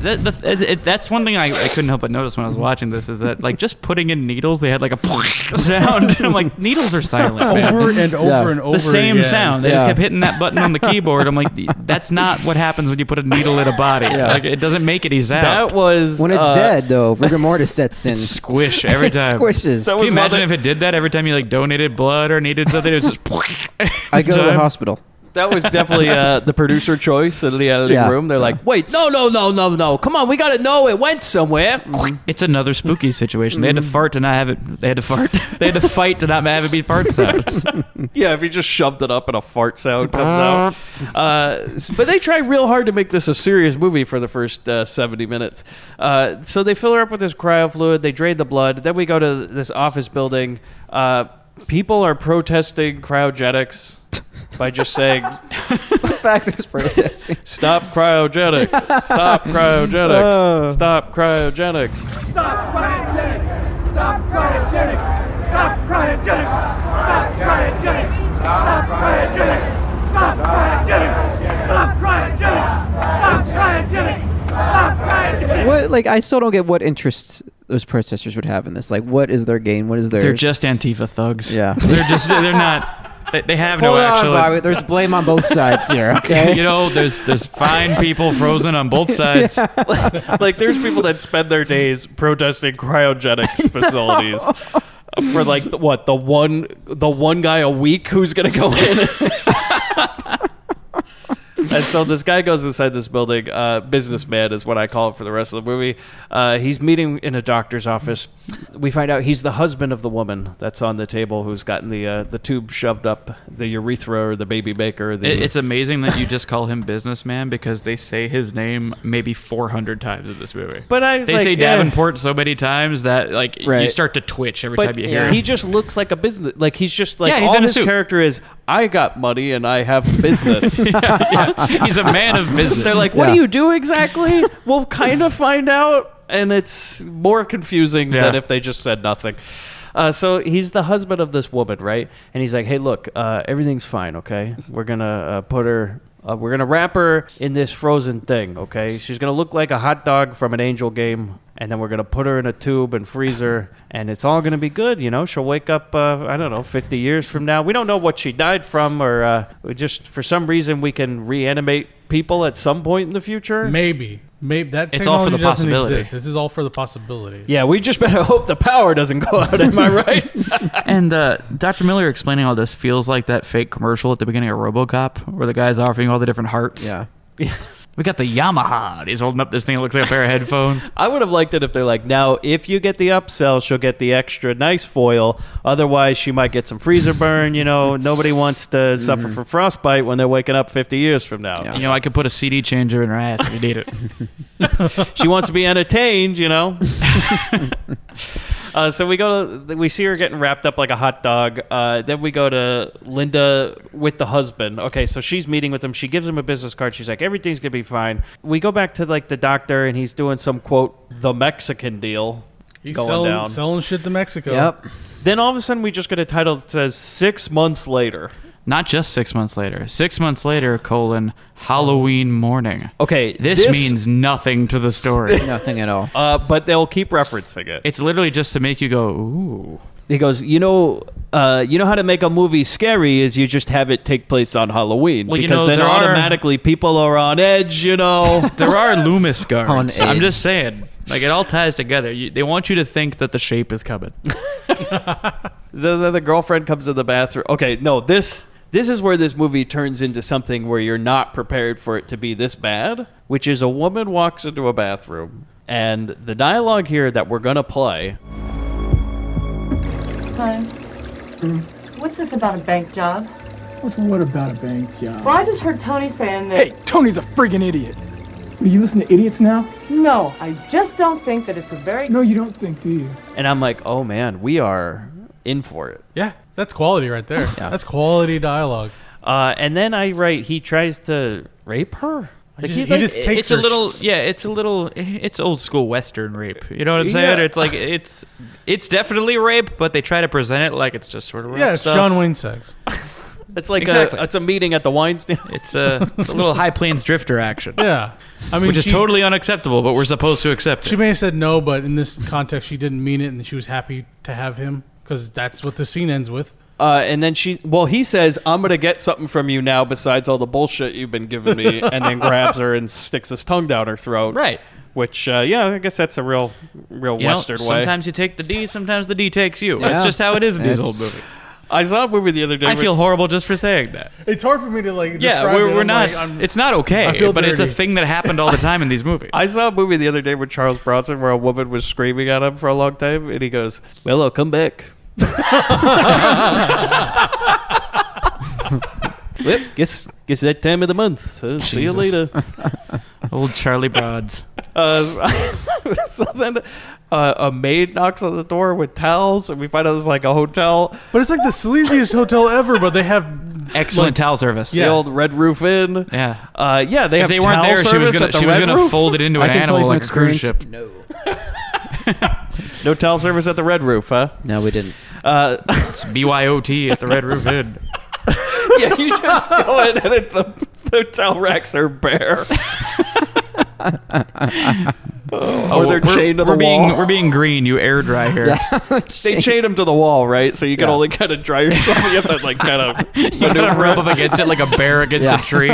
B: That's one thing I couldn't help but notice when I was watching this is that like just putting in needles, they had like a sound. I'm like, needles are silent, man.
C: Over and over and over.
B: The same
C: again.
B: sound. They just kept hitting that button on the keyboard. I'm like, that's not what happens when you put a needle in a body. Like it doesn't make any sound.
A: That was
I: when it's dead though. Rigor mortis sets in.
B: Squish every time.
I: It squishes.
B: Can you imagine if it did that every time you like donated blood or needed something? It was just.
I: I go to the hospital.
A: That was definitely the producer choice in the editing room. They're like, wait, no. Come on, we got to know it went somewhere.
B: It's another spooky situation. They had to fart to not have it. They had to fart. They had to fight to not have it be fart sounds.
A: Yeah, if you just shoved it up and a fart sound comes out. But they try real hard to make this a serious movie for the first 70 minutes. So they fill her up with this cryo fluid. They drain the blood. Then we go to this office building. People are protesting cryogenics. By just saying,
I: the fact there's protesting.
A: Stop cryogenics. Stop cryogenics. Stop cryogenics.
E: Stop cryogenics. Stop cryogenics. Stop cryogenics. Stop cryogenics. Stop cryogenics. Stop cryogenics. Stop cryogenics. Stop cryogenics. Stop cryogenics.
I: What? Like, I still don't get what interest those protesters would have in this. Like, what is their gain? What is their?
B: They're just Antifa thugs.
I: Yeah.
B: They're not. They have
I: Hold
B: no
I: on,
B: actual.
I: Bobby. There's blame on both sides here. Okay.
B: You know, there's fine people frozen on both sides.
A: Like there's people that spend their days protesting cryogenics facilities for like what the one guy a week who's gonna go in. And so this guy goes inside this building. Businessman is what I call it for the rest of the movie. He's meeting in a doctor's office. We find out he's the husband of the woman that's on the table who's gotten the tube shoved up the urethra or the baby maker.
B: It's amazing that you just call him businessman because they say his name maybe 400 times in this movie.
A: But they
B: say Davenport so many times that like
I: Right.
B: you start to twitch every time you hear him.
A: He just looks like a business. Like he's just like
B: he's
A: all
B: in a
A: his
B: suit.
A: character is. I got money and I have business.
B: He's a man of business.
A: They're like, what do you do exactly? We'll kind of find out. And it's more confusing than if they just said nothing. So he's the husband of this woman, right? And he's like, hey, look, everything's fine, okay? We're going to put her... we're going to wrap her in this frozen thing, okay? She's going to look like a hot dog from an Angel game, and then we're going to put her in a tube and freeze her, and it's all going to be good, you know? She'll wake up, 50 years from now. We don't know what she died from, or we just, for some reason, we can reanimate people at some point in the future.
C: Maybe that
B: It's all for
C: technology
B: the
C: doesn't
B: possibility.
C: exist. This is all for the possibility.
A: Yeah, we just better hope the power doesn't go out, am I right?
B: And Dr. Miller explaining all this feels like that fake commercial at the beginning of RoboCop where the guy's offering all the different hearts.
I: Yeah.
B: We got the Yamaha. And he's holding up this thing that looks like a pair of headphones.
A: I would have liked it if they're like, now, if you get the upsell, she'll get the extra nice foil. Otherwise, she might get some freezer burn. You know, nobody wants to suffer from frostbite when they're waking up 50 years from now.
B: You know, I could put a CD changer in her ass if you need it.
A: She wants to be entertained, you know. So we see her getting wrapped up like a hot dog. Then we go to Linda with the husband. Okay, so she's meeting with him. She gives him a business card. She's like, everything's going to be fine. We go back to like the doctor, and he's doing some, quote, the Mexican deal.
C: He's
A: going down.
C: selling shit to Mexico.
I: Yep.
A: Then all of a sudden we just get a title that says 6 months later.
B: Not just 6 months later. 6 months later, Halloween morning.
A: Okay,
B: this means nothing to the story.
I: Nothing at all.
A: But they'll keep referencing it.
B: It's literally just to make you go, ooh.
A: He goes, you know how to make a movie scary is you just have it take place on Halloween.
B: Well,
A: because then automatically people are on edge, There
B: are Loomis guards.
I: On
B: I'm
I: edge.
B: just saying. Like, it all ties together. They want you to think that the shape is coming.
A: So then the girlfriend comes in the bathroom. Okay, no, this is where this movie turns into something where you're not prepared for it to be this bad, which is a woman walks into a bathroom, and the dialogue here that we're going to play...
H: Hi. What's this about a bank job?
N: What about a bank job?
H: Well, I just heard Tony saying that...
N: Hey, Tony's a friggin' idiot. Do you listen to idiots now?
H: No, I just don't think that it's a very...
N: No, you don't think, do you?
A: And I'm like, oh man, we are in for it.
C: Yeah, that's quality right there.
A: Yeah.
C: That's quality dialogue.
A: And then I write, he tries to rape her. Like,
C: He just takes her.
B: It's old school Western rape. You know what I'm saying?
A: Yeah.
B: It's like, it's definitely rape, but they try to present it like it's just sort of rough
C: Yeah, it's
B: stuff.
C: John Wayne sex.
A: It's like
B: Exactly.
A: it's a meeting at the wine stand.
B: It's a little High Plains Drifter action.
C: Yeah. I mean,
B: which is totally unacceptable, but we're supposed to accept
C: She
B: it.
C: may have said no, but in this context, she didn't mean it, and she was happy to have him because that's what the scene ends with.
A: And then he says, I'm going to get something from you now besides all the bullshit you've been giving me, and then grabs her and sticks his tongue down her throat.
B: Right.
A: Which, I guess that's a real Western way.
B: Sometimes you take the D, sometimes the D takes you.
I: Yeah.
B: That's just how it is in these old movies.
A: I saw a movie the other day.
B: I feel horrible just for saying that.
C: It's hard for me to
B: Yeah,
C: describe
B: we're
C: it.
B: not. It's not okay,
C: I feel
B: but it's a
C: dirty.
B: thing that happened all the time in these movies.
A: I saw a movie the other day with Charles Bronson where a woman was screaming at him for a long time, and he goes, well, I'll come back. Well, guess that time of the month. So see you later.
B: Old Charlie Broads.
A: So then a maid knocks on the door with towels, and we find out it's like a hotel.
C: But it's like the sleaziest hotel ever, but they have
B: Excellent towel service.
A: The old Red Roof Inn.
B: Yeah.
A: They have
B: if they weren't
A: towel
B: there, she was
A: service
B: gonna
A: at the
B: she was
A: Red
B: gonna
A: Roof?
B: fold it into
I: I
B: an
I: can tell you
B: animal
I: from
B: like a cruise
I: experience.
B: ship.
I: No.
A: No towel service at the Red Roof, huh?
I: No, we didn't.
B: It's BYOT at the Red Roof Inn.
A: Yeah, you just go in and the towel racks are bare. Or they're chained to the wall.
B: We're being green. You air dry here.
A: They chain them to the wall, right? So you can only kind of dry yourself. You have to kind of
B: You gotta rub up against it like a bear against a tree.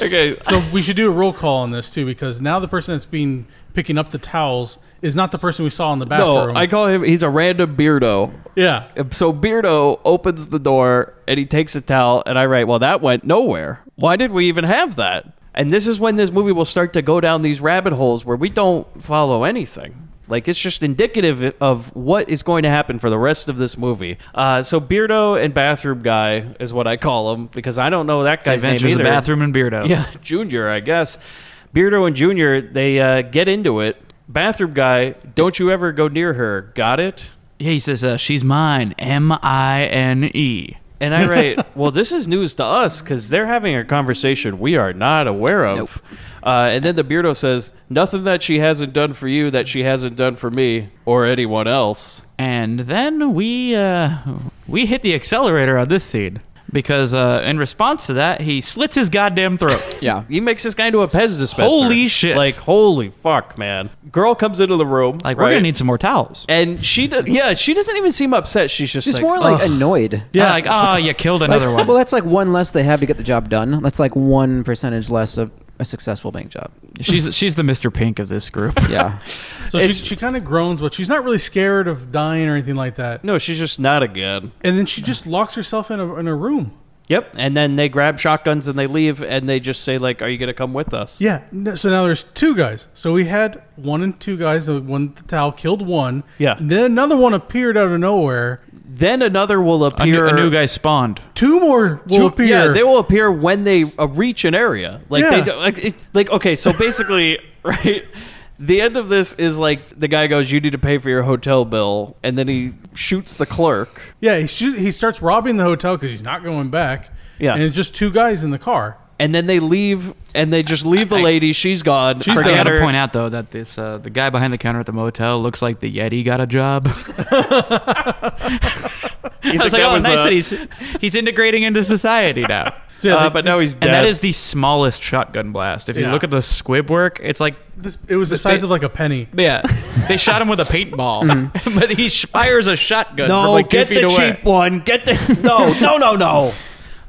A: Okay,
C: So we should do a roll call on this too, because now the person that's been picking up the towels is not the person we saw in the bathroom.
A: No, I call him. He's a random beardo.
C: Yeah.
A: So Beardo opens the door and he takes a towel, and I write, well, that went nowhere. Why did we even have that? And this is when this movie will start to go down these rabbit holes where we don't follow anything. Like, it's just indicative of what is going to happen for the rest of this movie. So Beardo and Bathroom Guy is what I call him, because I don't know that guy's name
B: Adventures
A: either.
B: of Bathroom and Beardo.
A: Yeah, Junior, I guess. Beardo and Junior, they get into it. Bathroom Guy, don't you ever go near her. Got it?
B: Yeah, he says, she's mine. M-I-N-E.
A: And I write, well, this is news to us because they're having a conversation we are not aware of.
I: Nope.
A: And then the Beardo says, nothing that she hasn't done for you that she hasn't done for me or anyone else.
B: And then we hit the accelerator on this scene. Because in response to that, he slits his goddamn throat.
A: Yeah. He makes this guy into a Pez dispenser.
B: Holy shit.
A: Like, holy fuck, man. Girl comes into the room.
B: Like, we're going to need some more towels.
A: And she doesn't even seem upset. She's just
I: She's
A: like,
I: more like
A: "Ugh."
I: annoyed.
B: Yeah, like, oh, you killed another one.
I: Well, that's like one less they have to get the job done. That's like 1% less of a successful bank job.
B: She's the Mr. Pink of this group.
I: Yeah.
C: So she kind of groans, but she's not really scared of dying or anything like that.
A: No, she's just not again.
C: And then she just locks herself in a room.
A: Yep. And then they grab shotguns and they leave, and they just say, like, are you going to come with us?
C: Yeah. So now there's two guys. So we had one and two guys. The one with the towel killed one.
A: Yeah.
C: And then another one appeared out of nowhere.
A: Then another will appear.
B: A new guy spawned.
C: Two more will appear.
A: Yeah, they will appear when they reach an area. Like
C: Yeah.
A: they do, okay. So basically, right? The end of this is like the guy goes, "You need to pay for your hotel bill," and then he shoots the clerk.
C: Yeah, he starts robbing the hotel because he's not going back.
A: Yeah,
C: and it's just two guys in the car.
A: And then they leave, and they just leave the lady. She's gone.
B: I gotta point out though that this the guy behind the counter at the motel looks like the Yeti got a job. I was like, oh, nice that he's integrating into society now.
A: So but now he's dead.
B: And that is the smallest shotgun blast. If you look at the squib work, it's like
C: it was the size of like a penny.
B: Yeah, they shot him with a paintball, but he fires a shotgun from like 2 feet away.
A: Get the cheap one. Get the no.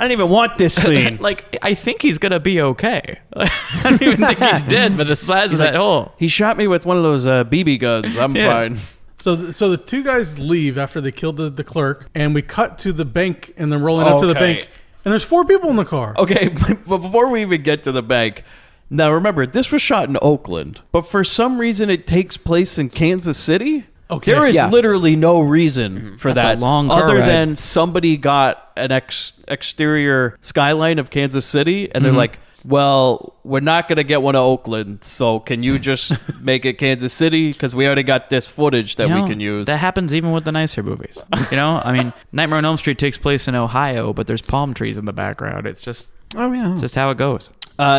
A: I don't even want this scene.
B: Like, I think he's gonna be okay. I don't even think he's dead, but the size of that hole.
A: He shot me with one of those BB guns. I'm fine.
C: So the two guys leave after they killed the clerk, and we cut to the bank, and they're rolling up to the bank, and there's 4 people in the car.
A: Okay, but before we even get to the bank, now remember, this was shot in Oakland, but for some reason it takes place in Kansas City. Okay. There is literally no reason for that other than somebody got an exterior skyline of Kansas City, and they're like, well, we're not going to get one of Oakland, so can you just make it Kansas City? Because we already got this footage that we can use.
B: That happens even with the nicer movies. I mean, Nightmare on Elm Street takes place in Ohio, but there's palm trees in the background. It's just, it's just how it goes.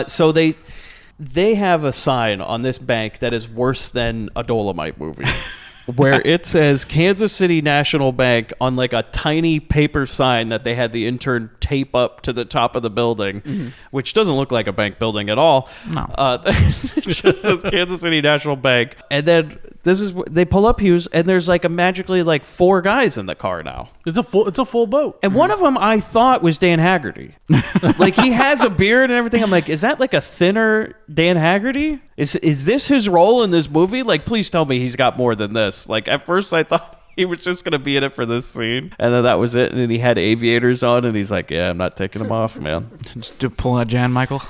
A: So they have a sign on this bank that is worse than a Dolomite movie. Where it says Kansas City National Bank on like a tiny paper sign that they had the intern tape up to the top of the building, which doesn't look like a bank building at all.
B: No.
A: It just says Kansas City National Bank. And then they pull up Hughes, and there's like magically like 4 guys in the car now.
C: It's a full boat.
A: And one of them I thought was Dan Haggerty. Like he has a beard and everything. I'm like, is that like a thinner Dan Haggerty? Is this his role in this movie? Like, please tell me he's got more than this. Like, at first I thought he was just going to be in it for this scene. And then that was it. And then he had aviators on, and he's like, yeah, I'm not taking them off, man.
B: Just to pull out Jan Michael.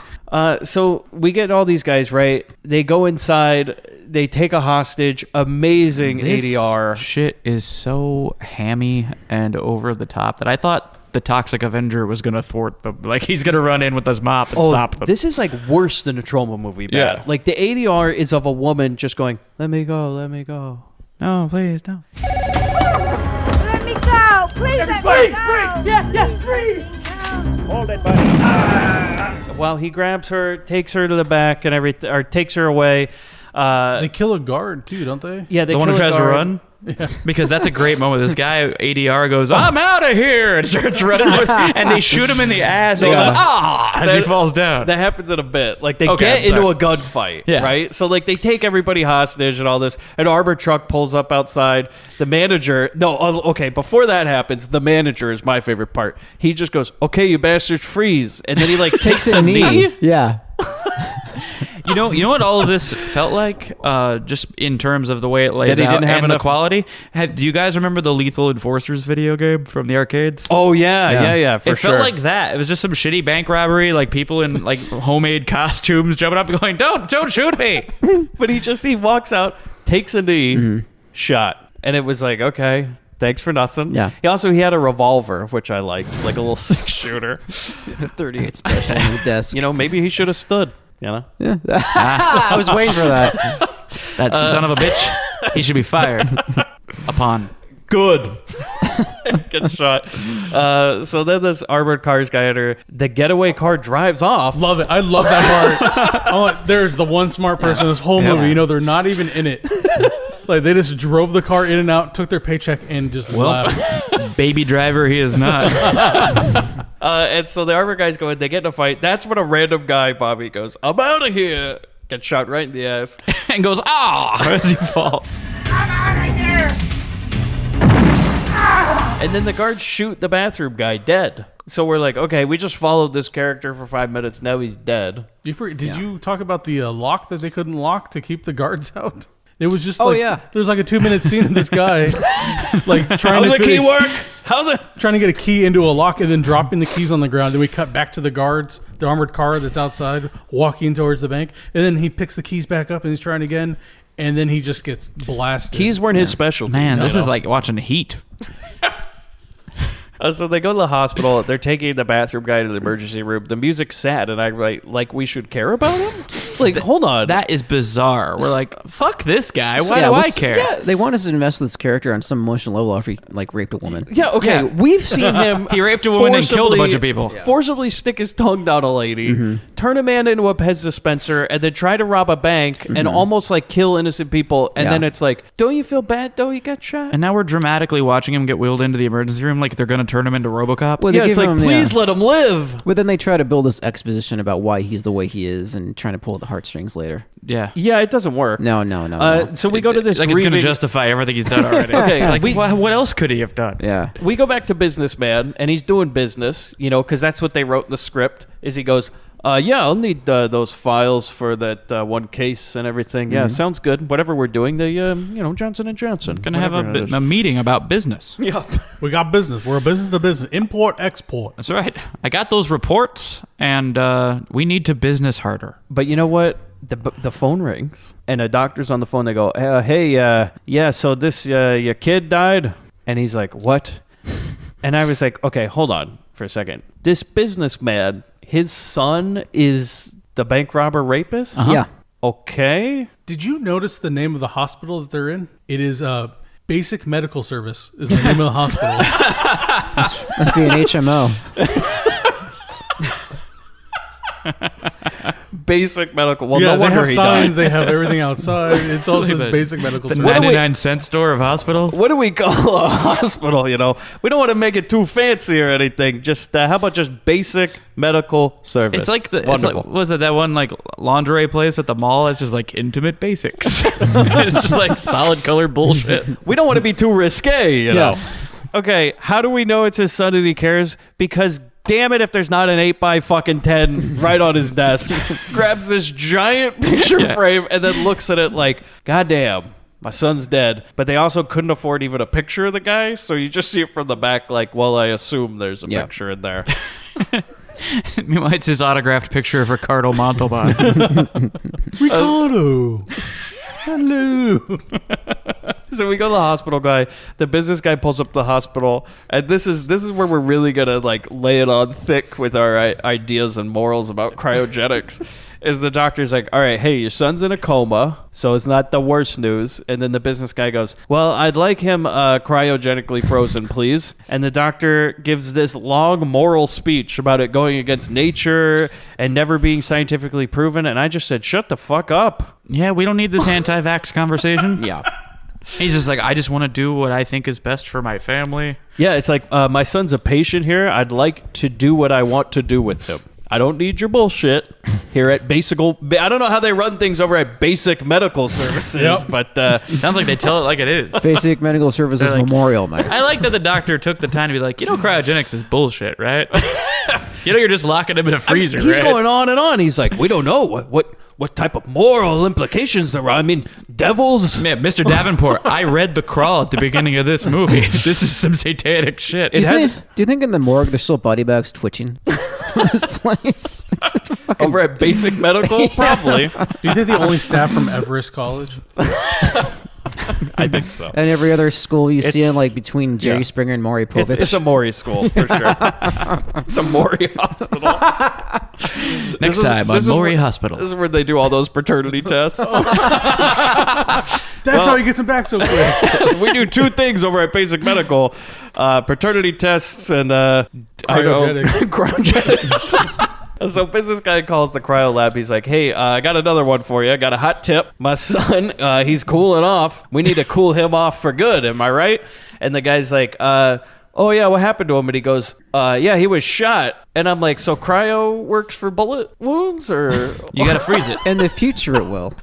A: So we get all these guys, right? They go inside. They take a hostage. Amazing ADR.
B: Shit is so hammy and over the top that I thought the Toxic Avenger was going to thwart them. Like, he's going to run in with his mop and stop them.
A: This is like worse than a trauma movie. Bad. Yeah. Like the ADR is of a woman just going, let me go, let me go.
B: No, please, no.
D: Let me go. Please let me go.
E: Yeah, freeze. Hold it, buddy.
A: Well, he grabs her, takes her to the back and everything, or takes her away.
C: They kill a guard too, don't they?
A: Yeah, they
B: the
A: kill
B: one who tries
A: a guard.
B: to run. Yeah. Because that's a great moment. This guy ADR goes, "I'm out of here," and starts running, and they shoot him in the ass. And he goes, as he falls down.
A: That happens in a bit. Like they get into a gunfight, right? So like they take everybody hostage and all this. An armored truck pulls up outside. The manager, before that happens, the manager is my favorite part. He just goes, "Okay, you bastards, freeze," and then he like takes a knee.
I: Yeah.
B: You know what all of this felt like, just in terms of the way it lays
A: That he
B: out
A: didn't have
B: and
A: enough
B: the quality. Do you guys remember the Lethal Enforcers video game from the arcades?
A: Oh yeah, for
B: it
A: sure.
B: It felt like that. It was just some shitty bank robbery, like people in like homemade costumes jumping up and going, "Don't shoot me!"
A: But he walks out, takes a knee, shot, and it was like, okay. Thanks for nothing.
I: Yeah.
A: He had a revolver, which I liked, like a little 6-shooter.
I: 38 special on his desk.
A: Maybe he should have stood. Yeah.
I: I was waiting for that.
B: That son of a bitch. He should be fired. Upon.
A: Good. Get shot. So then this armored cars guy the getaway car drives off.
C: Love it. I love that part. There's the one smart person in this whole movie. They're not even in it. Like they just drove the car in and out, took their paycheck, and just left.
B: Baby driver, he is not.
A: And so the armor guys go in, they get in a fight. That's when a random guy, Bobby, goes, "I'm out of here." Gets shot right in the ass.
B: And goes, as he falls.
D: I'm out of here.
A: And then the guards shoot the bathroom guy dead. So we're like, okay, we just followed this character for 5 minutes. Now he's dead.
C: Did you talk about the lock that they couldn't lock to keep the guards out? It was just there's like a 2-minute scene of this guy like trying
A: How's the key work? How's it?
C: Trying to get a key into a lock and then dropping the keys on the ground. Then we cut back to the guards, the armored car that's outside, walking towards the bank. And then he picks the keys back up and he's trying again. And then he just gets blasted.
A: Keys weren't his specialty.
B: Man, this is like watching Heat.
A: So they go to the hospital. They're taking the bathroom guy to the emergency room. The music's sad, and I'm like, we should care about him? Like, hold on.
B: That is bizarre. We're like, fuck this guy. Why
I: Yeah,
B: do I
I: what's-
B: care?
A: Yeah.
I: They want us to invest with this character on some emotional level after he like raped a woman.
A: Yeah, okay.
B: Yeah.
A: We've seen him.
B: He raped a woman and killed a bunch of people.
A: Forcibly stick his tongue down a lady, turn a man into a Pez dispenser, and then try to rob a bank and almost like kill innocent people. And then it's like, don't you feel bad though? He got shot.
B: And now we're dramatically watching him get wheeled into the emergency room like they're going to turn him into RoboCop.
I: Well, they
A: Yeah, it's
I: give
A: like,
I: him-
A: please let him live.
I: But then they try to build this exposition about why he's the way he is and trying to pull the heartstrings later.
B: Yeah.
A: Yeah, it doesn't work.
I: No.
A: So we go to this
B: Like it's going to
A: grieving-
B: justify everything he's done already.
A: Okay,
B: Like,
A: we-
B: what else could he have done?
I: Yeah.
A: We go back to businessman, and he's doing business, because that's what they wrote in the script. Is he goes, yeah, I'll need those files for that one case and everything. Yeah, sounds good. Whatever we're doing, the Johnson & Johnson.
B: Going to have
A: whatever it is.
B: a meeting about business.
A: Yeah.
C: We got business. We're a business to business. Import, export.
B: That's right. I got those reports, and we need to business harder.
A: But you know what? The phone rings, and a doctor's on the phone. They go, hey, yeah, so this, your kid died? And he's like, what? And I was like, okay, hold on for a second. This businessman, his son is the bank robber rapist?
I: Yeah.
A: Okay.
C: Did you notice the name of the hospital that they're in? It is Basic Medical Service is the name of the hospital.
I: Must be an HMO.
A: Basic medical. Well,
C: yeah,
A: no
C: they
A: wonder
C: have
A: he
C: signs.
A: died.
C: They have everything outside. It's all says Basic Medical
B: The
C: Service.
B: 99-cent store of hospitals?
A: What do we call a hospital, We don't want to make it too fancy or anything. Just, how about just basic medical service?
B: It's like
A: Wonderful.
B: was it that one like lingerie place at the mall? It's just like intimate basics. It's just like solid colored bullshit.
A: We don't want to be too risque, you know.
I: Yeah.
A: Okay, how do we know it's his son and he cares? Because damn it if there's not an 8x10 right on his desk. Grabs this giant picture frame and then looks at it like, goddamn, my son's dead. But they also couldn't afford even a picture of the guy, so you just see it from the back like, well, I assume there's a picture in there.
B: Meanwhile, it's his autographed picture of Ricardo Montalban.
C: Ricardo. Hello.
A: So we go to the hospital guy. The business guy pulls up the hospital, and this is where we're really gonna like lay it on thick with our ideas and morals about cryogenics. Is the doctor's like, all right, hey, your son's in a coma, so it's not the worst news. And then the business guy goes, well, I'd like him cryogenically frozen, please. And the doctor gives this long moral speech about it going against nature and never being scientifically proven. And I just said, shut the fuck up.
B: Yeah, we don't need this anti-vax conversation.
I: Yeah.
B: He's just like, I just want to do what I think is best for my family.
A: Yeah, it's like, my son's a patient here. I'd like to do what I want to do with him. I don't need your bullshit here at Basic. I don't know how they run things over at Basic Medical Services, but
B: sounds like they tell it like it is.
I: Basic Medical Services
B: Like,
I: Memorial, man.
B: I like that the doctor took the time to be like, cryogenics is bullshit, right? You're just locking him in a freezer,
A: he's
B: right?
A: going on and on. He's like, we don't know what type of moral implications there are. I mean, devils.
B: Man, Mr. Davenport, I read the crawl at the beginning of this movie. This is some satanic shit.
I: Do you think in the morgue there's still body bags twitching? This place.
A: Over at Basic Medical, probably.
C: Do you think the only staff from Everest College?
A: I think so.
I: And every other school you see
A: It's-
I: in like between Jerry Springer and Maury Povich.
A: It's a Maury school for sure. It's a Maury hospital.
B: Next time on Maury Hospital.
A: This is where they do all those paternity tests.
C: That's how he gets him back so quick.
A: We do two things over at Basic Medical: paternity tests and
C: Cryogenics.
A: cryogenics. So business guy calls the cryo lab. He's like, hey, I got another one for you. I got a hot tip. My son, he's cooling off. We need to cool him off for good. Am I right? And the guy's like, oh, yeah, what happened to him? And he goes, yeah, he was shot. And I'm like, so cryo works for bullet wounds? Or
B: You got to freeze it.
I: In the future it will.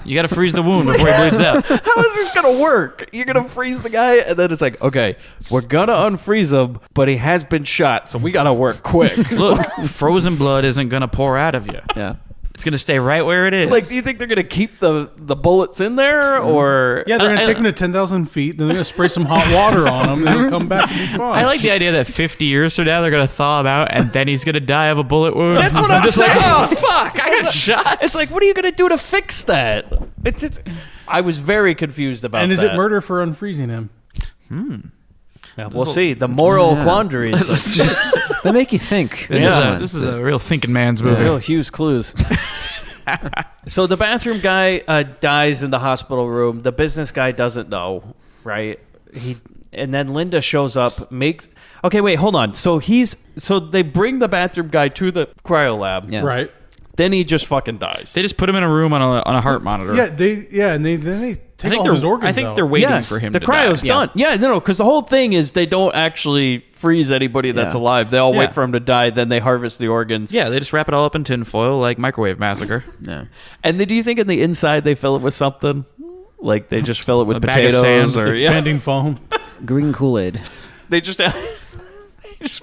B: You got to freeze the wound before he bleeds out.
A: How is this going to work? You're going to freeze the guy, and then it's like, okay, we're going to unfreeze him, but he has been shot, so we got to work quick.
B: Look, frozen blood isn't going to pour out of you.
I: Yeah.
B: It's going to stay right where it is.
A: Like, do you think they're going to keep the bullets in there, or...
C: Yeah, they're going to take him to 10,000 feet, then they're going to spray some hot water on him, and then come back and be fine.
B: I like the idea that 50 years from now, they're going to thaw him out, and then he's going to die of a bullet wound.
A: That's what I'm
B: just
A: saying.
B: like, oh, fuck, I got shot.
A: It's like, what are you going to do to fix that? It's. I was very confused about that.
C: And is it murder for unfreezing him?
A: Yeah, we'll see. The moral quandaries.
I: They make you think.
B: This is a real thinking man's movie.
A: Real Hughes Clues. So the bathroom guy dies in the hospital room. The business guy doesn't know, right? And then Linda shows up, okay, wait, hold on. So they bring the bathroom guy to the cryo lab.
I: Yeah.
C: Right.
A: Then he just fucking dies.
B: They just put him in a room on a heart monitor.
C: And they take all his organs
B: I think
C: out.
B: they're waiting for him
A: the
B: to
A: cryo's
B: die.
A: done. Yeah, no, because the whole thing is they don't actually freeze anybody that's alive. They all wait for him to die, then they harvest the organs.
B: Yeah, they just wrap it all up in tinfoil like Microwave Massacre.
I: Yeah.
A: And then do you think in the inside they fill it with something? Like they just fill it with
B: A bag of
A: potatoes
B: sand,
A: or
C: expanding foam.
I: Green Kool-Aid.
A: They just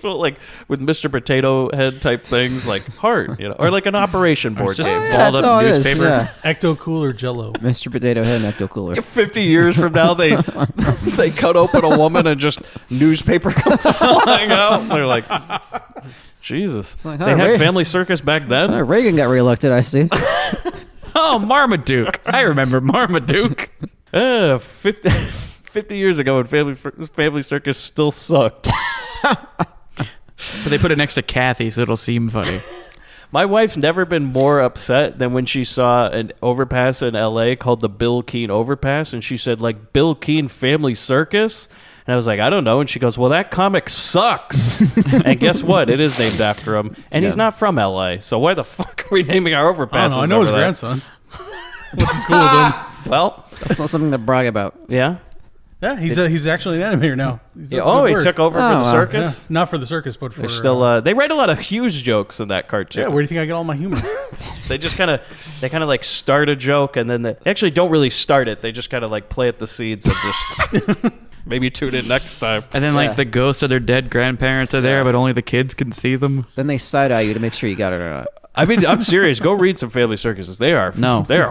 A: fill it like with Mr. Potato Head type things, like heart, or like an operation board
B: just
A: game.
B: balled up newspaper.
C: Ecto Cooler Jello.
I: Mr. Potato Head and Ecto Cooler.
A: 50 years from now, they cut open a woman and just newspaper comes flying out. They're like, Jesus.
I: Like,
A: they had Family Circus back then?
I: Reagan got reelected, I see.
B: Oh, Marmaduke. I remember Marmaduke.
A: 50 years ago when Family Circus still sucked.
B: But they put it next to Kathy, so it'll seem funny.
A: My wife's never been more upset than when she saw an overpass in L.A. called the Bill Keane Overpass, and she said, like, Bill Keane Family Circus? And I was like, I don't know. And she goes, well, that comic sucks. And guess what? It is named after him. And he's not from L.A., so why the fuck are we naming our overpasses?
C: I know his grandson. Went to school with him.
A: Well,
I: that's not something to brag about.
A: Yeah?
C: Yeah, he's actually an animator now.
A: He took over for the circus?
C: Yeah, not for the circus, but for...
A: They're still, they write a lot of Hughes jokes in that cartoon.
C: Yeah, where do you think I get all my humor?
A: They kind of like start a joke, and then they actually don't really start it. They just kind of like plant the seeds and just maybe tune in next time.
B: And then like the ghosts of their dead grandparents are there, but only the kids can see them.
I: Then they side-eye you to make sure you got it or not.
A: I mean, I'm serious. Go read some Family Circuses. They are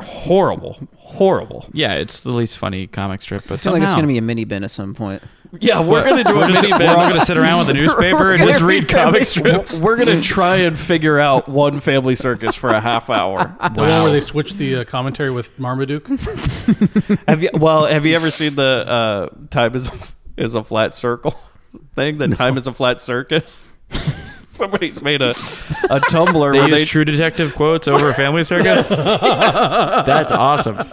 A: horrible. Horrible.
B: Yeah, it's the least funny comic strip, but
I: I feel like it's going to be a mini bin at some point.
A: Yeah, we're going to do a mini bin.
B: We're all going to sit around with a newspaper and just read comic strips.
A: We're going to try and figure out one Family Circus for a half hour.
C: The one where they switch the commentary with Marmaduke?
A: Have you ever seen the Time is a Flat Circle thing? The Time is a Flat Circus? Somebody's made a Tumblr
B: they
A: where
B: use True Detective quotes over Family Circus.
A: Yes.
B: That's awesome.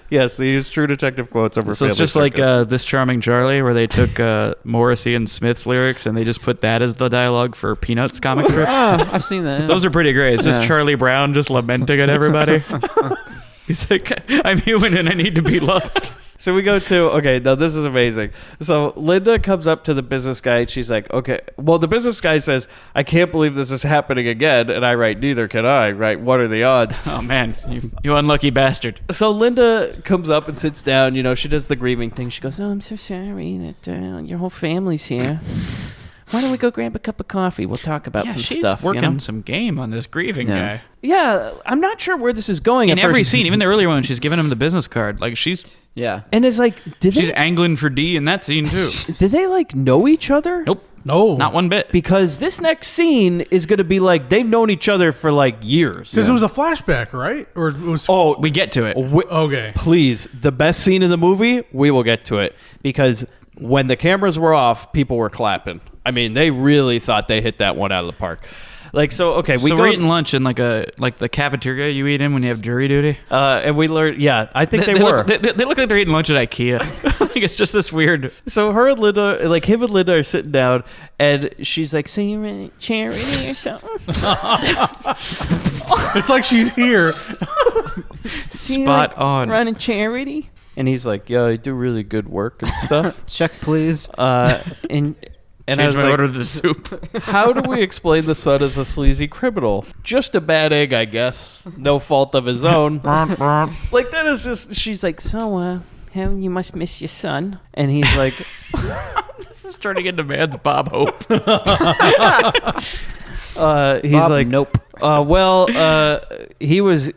A: Yes, they use True Detective quotes over.
B: So
A: Family
B: it's just
A: Circus.
B: like This Charming Charlie, where they took Morrissey and Smith's lyrics and they just put that as the dialogue for Peanuts comic strips.
I: Oh, I've seen that. Yeah.
B: Those are pretty great. It's just Charlie Brown just lamenting at everybody. He's like, I'm human and I need to be loved.
A: So we go to, now this is amazing. So Linda comes up to the business guy and she's like, okay. Well, the business guy says, I can't believe this is happening again. And I write, neither can I, right? What are the odds?
B: Oh, man, you unlucky bastard.
A: So Linda comes up and sits down. She does the grieving thing. She goes, oh, I'm so sorry that your whole family's here. Why don't we go grab a cup of coffee? We'll talk about some stuff.
B: She's working some game on this grieving guy.
A: Yeah, I'm not sure where this is going.
B: In every scene, even the earlier one, she's giving him the business card. Like she's
A: and it's like,
B: she's angling for D in that scene too.
A: Did they like know each other?
B: Nope.
C: No,
B: not one bit.
A: Because this next scene is going to be like they've known each other for like years.
C: Because it was a flashback, right? Or it was.
B: Oh, we get to it.
C: Okay.
A: Please, the best scene in the movie. We will get to it because when the cameras were off, people were clapping. I mean, they really thought they hit that one out of the park. Like, so, okay.
B: We're eating lunch in like the cafeteria you eat in when you have jury duty.
A: And we learned, I think they were.
B: They look like they're eating lunch at IKEA. Like it's just this weird.
A: So him and Linda are sitting down, and she's like, so you run a charity or something?
C: It's like she's here.
B: Spot on.
A: Run a charity? And he's like, yeah, I do really good work and stuff.
I: Check, please.
A: And
B: I was like, order the soup.
A: How do we explain the son as a sleazy criminal? Just a bad egg, I guess. No fault of his own. Like, that is just... She's like, so, you must miss your son. And he's like...
B: This is turning into man's Bob Hope.
A: He's
I: Bob,
A: like...
I: Nope.
A: He was,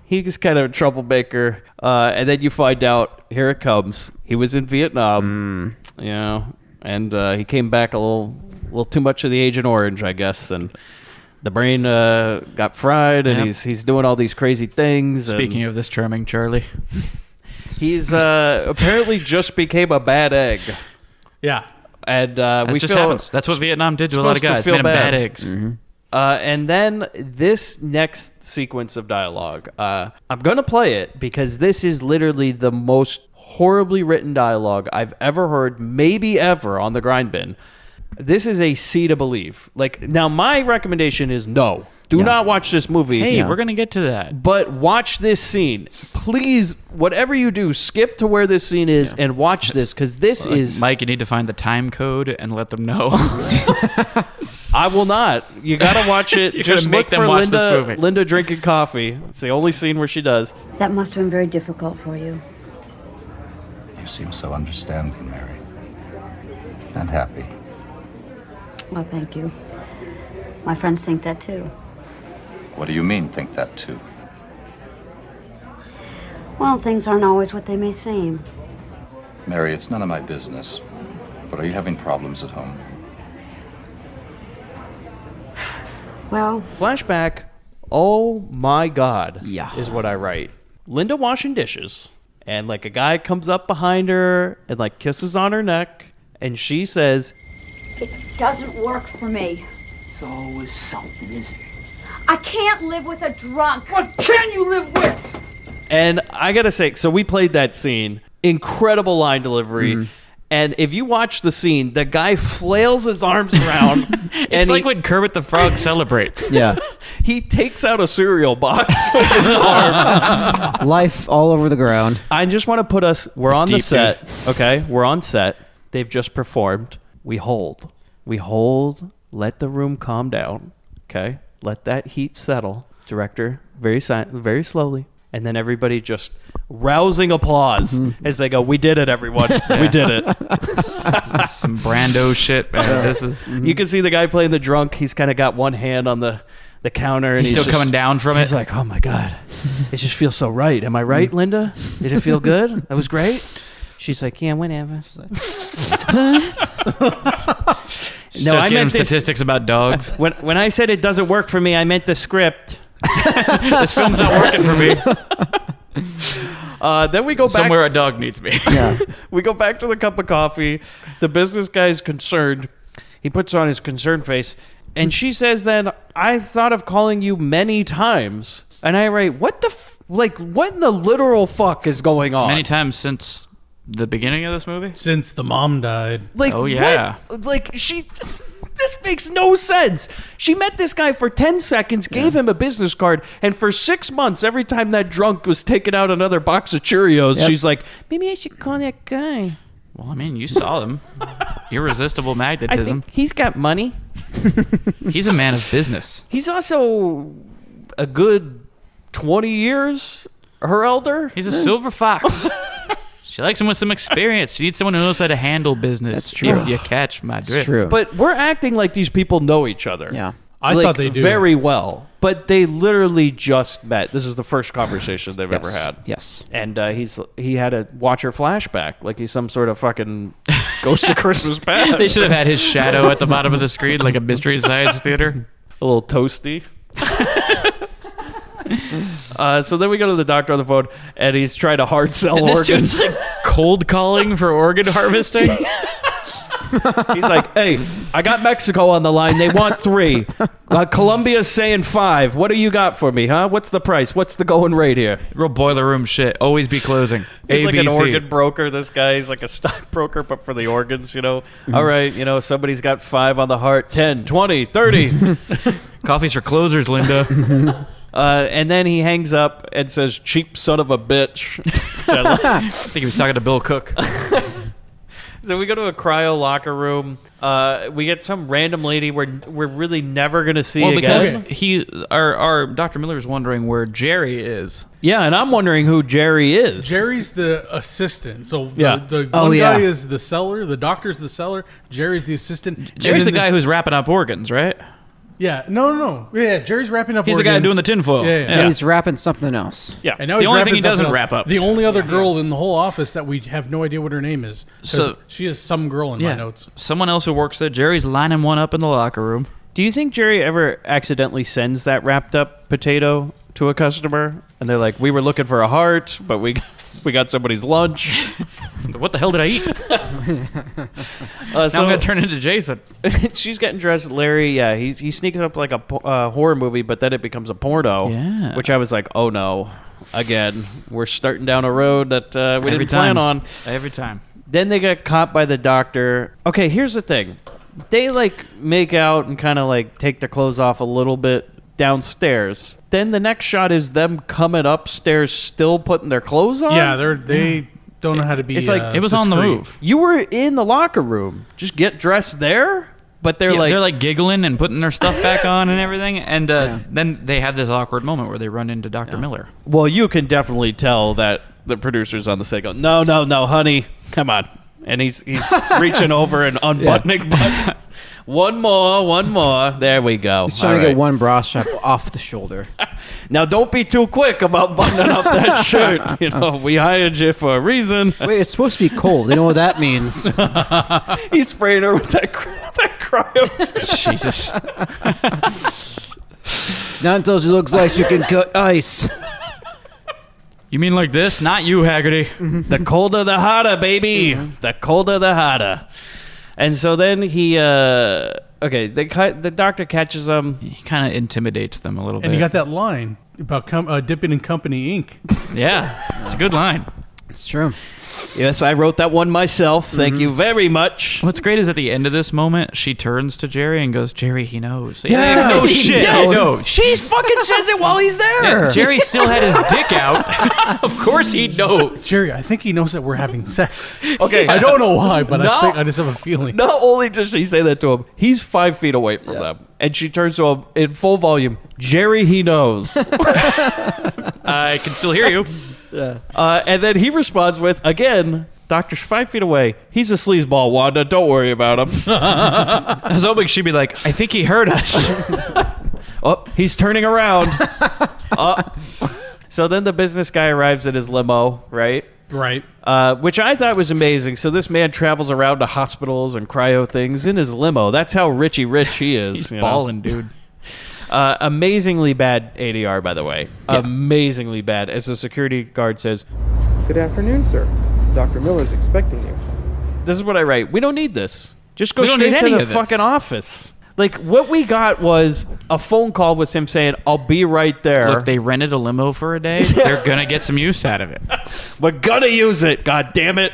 A: he's kind of a troublemaker. And then you find out, here it comes. He was in Vietnam. And he came back a little too much of the Agent Orange, I guess, and the brain got fried, and he's doing all these crazy things.
B: Speaking of This Charming Charlie,
A: he's apparently just became a bad egg.
C: Yeah.
A: And
B: That
A: we
B: just
A: feel
B: happens. That's what Vietnam did to a lot of
A: supposed to
B: guys.
A: feel
B: Made them
A: bad.
B: bad eggs.
A: And then this next sequence of dialogue, I'm going to play it because this is literally the most horribly written dialogue I've ever heard, maybe ever, on the Grindbin. This is a C to believe. Like, now my recommendation is no. Do not watch this movie.
B: Hey, we're going to get to that.
A: But watch this scene. Please, whatever you do, skip to where this scene is and watch this, because this is...
B: Mike, you need to find the time code and let them know.
A: I will not. You got to watch it. Just
B: make
A: look
B: them
A: for
B: watch this movie.
A: Linda drinking coffee. It's the only scene where she does.
O: That must have been very difficult for you.
P: You seem so understanding, Mary. And happy.
O: Well, thank you. My friends think that too.
P: What do you mean, think that too?
O: Well, things aren't always what they may seem.
P: Mary, it's none of my business. But are you having problems at home?
O: Well...
A: Flashback, oh my God,
I: Yeah.
A: is what I write. Linda washing dishes, and like a guy comes up behind her and like kisses on her neck, and she says,
O: It doesn't work for me.
M: It's always something, isn't it?
O: I can't live with a drunk.
M: What can you live with?
A: and I gotta say, so we played that scene, incredible line delivery. And if you watch the scene, the guy flails his arms around.
B: It's like when Kermit the Frog celebrates.
I: Yeah.
A: He takes out a cereal box with his arms.
I: Life all over the ground.
A: I just want to put us, we're on the
B: deep,
A: set, okay? We're on set. They've just performed. We hold, let the room calm down, okay? Let that heat settle. Director, very slowly. And then everybody just rousing applause as they go, we did it, everyone. We did it.
B: Some Brando shit, man. This is...
A: You can see the guy playing the drunk. He's kind of got one hand on the counter. And
B: He's still coming down from it.
A: He's like, oh my God. It just feels so right. Am I right, Linda? Did it feel good? That was great? She's like, yeah, whatever. She's like,
B: No, I meant statistics about dogs.
A: When I said it doesn't work for me, I meant the script.
B: This film's not working for me.
A: Then we go back.
B: Somewhere a dog needs me.
I: Yeah.
A: We go back to the cup of coffee. The business guy's concerned. He puts on his concerned face. And she says then, I thought of calling you many times. And I write, what in the literal fuck is going on?
B: Many times since the beginning of this movie?
C: Since the mom died.
A: Like,
B: oh, yeah.
A: What? Like, this makes no sense. She met this guy for 10 seconds, gave him a business card, and for 6 months, every time that drunk was taking out another box of Cheerios, she's like, maybe I should call that guy.
B: Well, I mean, you saw them. Irresistible
A: I
B: magnetism.
A: think he's got money.
B: He's a man of business.
A: He's also a good 20 years her elder.
B: He's a silver fox. She likes him with some experience. She needs someone who knows how to handle business.
I: That's true.
B: You catch my drift.
I: It's true.
A: But we're acting like these people know each other.
I: Yeah.
C: I thought they do.
A: Very well. But they literally just met. This is the first conversation they've ever had.
I: Yes.
A: And he had to watch her flashback like he's some sort of fucking Ghost of Christmas Past.
B: They should have had his shadow at the bottom of the screen like a Mystery Science Theater.
A: A little toasty. So then we go to the doctor on the phone, and he's trying to hard sell
B: And this
A: organs.
B: dude's like cold calling for organ harvesting.
A: He's like, hey, I got Mexico on the line. They want 3. Colombia's saying 5. What do you got for me, huh? What's the price? What's the going rate here?
B: Real boiler room shit. Always be closing.
A: He's like an
B: ABC.
A: organ broker, this guy. He's like a stockbroker, but for the organs, All right, somebody's got 5 on the heart, 10, 20, 30.
B: Coffee's for closers, Linda.
A: And then he hangs up and says, cheap son of a bitch.
B: I think he was talking to Bill Cook.
A: So we go to a cryo locker room. We get some random lady we're really never going to see again.
B: Because our Dr. Miller is wondering where Jerry is.
A: Yeah, and I'm wondering who Jerry is.
C: Jerry's the assistant. So
A: Yeah.
C: the one guy is the seller. The doctor's the seller. Jerry's the assistant.
B: Jerry's the guy who's wrapping up organs, right?
C: Yeah, no. Yeah, Jerry's wrapping up
B: He's
C: organs.
B: the guy doing the tinfoil.
C: Yeah.
I: He's wrapping something else.
A: Yeah,
C: And
B: it's
C: now
B: the
C: he's
B: only
C: wrapping
B: thing he doesn't
C: something
B: wrap
C: else.
B: up.
C: The only other girl in the whole office that we have no idea what her name is.
B: So
C: she is some girl in my notes.
B: Someone else who works there. Jerry's lining one up in the locker room.
A: Do you think Jerry ever accidentally sends that wrapped up potato to a customer? And they're like, we were looking for a heart, but we got somebody's lunch.
B: What the hell did I eat? Now I'm gonna turn into Jason.
A: She's getting dressed. Larry, yeah, he sneaks up like a horror movie, but then it becomes a porno.
B: Yeah.
A: Which I was like, oh no, again, we're starting down a road that we didn't plan on.
B: Every time.
A: Then they get caught by the doctor. Okay, here's the thing. They like make out and kind of like take their clothes off a little bit downstairs. Then the next shot is them coming upstairs still putting their clothes on.
C: Yeah, they don't know how to be.
A: It's like
B: it was on the move.
A: You were in the locker room. Just get dressed there. But they're
B: like giggling and putting their stuff back on and everything, and then they have this awkward moment where they run into Dr. Miller.
A: Well, you can definitely tell that the producers on the set go, no, honey, come on. And he's reaching over and unbuttoning buttons. One more. There we go.
I: He's trying to get one bra strap off the shoulder.
A: Now, don't be too quick about buttoning up that shirt. You know, we hired you for a reason.
I: Wait, it's supposed to be cold. You know what that means?
A: He's spraying her with that cryo.
B: Jesus.
I: Not until she looks like she can cut ice.
B: You mean like this? Not you, Haggerty.
A: The colder the hotter, baby. The colder the hotter. And so then he, the doctor catches him.
B: He kind of intimidates them a little bit.
C: And you got that line about Dippin' and Company Inc.
B: Yeah, it's a good line.
I: It's true.
A: Yes, I wrote that one myself. Thank you very much.
B: What's great is at the end of this moment, she turns to Jerry and goes, "Jerry, he knows."
A: Yeah,
B: no shit.
A: He
B: knows.
A: She fucking says it while he's there.
B: Yeah, Jerry still had his dick out. Of course he knows.
C: Jerry, I think he knows that we're having sex.
A: Okay.
C: I don't know why, but I just have a feeling.
A: Not only does she say that to him, he's 5 feet away from them. And she turns to him in full volume, "Jerry, he knows."
B: I can still hear you.
I: Yeah.
A: And then he responds with, again, "Doctor's 5 feet away. He's a sleazeball, Wanda. Don't worry about him."
B: I was hoping she'd be like, "I think he heard us."
A: Oh, he's turning around. So then the business guy arrives at his limo, right?
C: Right.
A: Which I thought was amazing. So this man travels around to hospitals and cryo things in his limo. That's how rich he is.
B: He's balling, dude.
A: Amazingly bad ADR, by the way. Yeah. Amazingly bad. As the security guard says,
Q: "Good afternoon, sir. Dr. Miller's expecting you."
A: This is what I write. We don't need this. Just go straight
B: need
A: to
B: any
A: the
B: of this.
A: fucking office. Like, what we got was a phone call with him saying, "I'll be right there."
B: Look, they rented a limo for a day. They're going to get some use out of it.
A: We're going to use it, god damn it.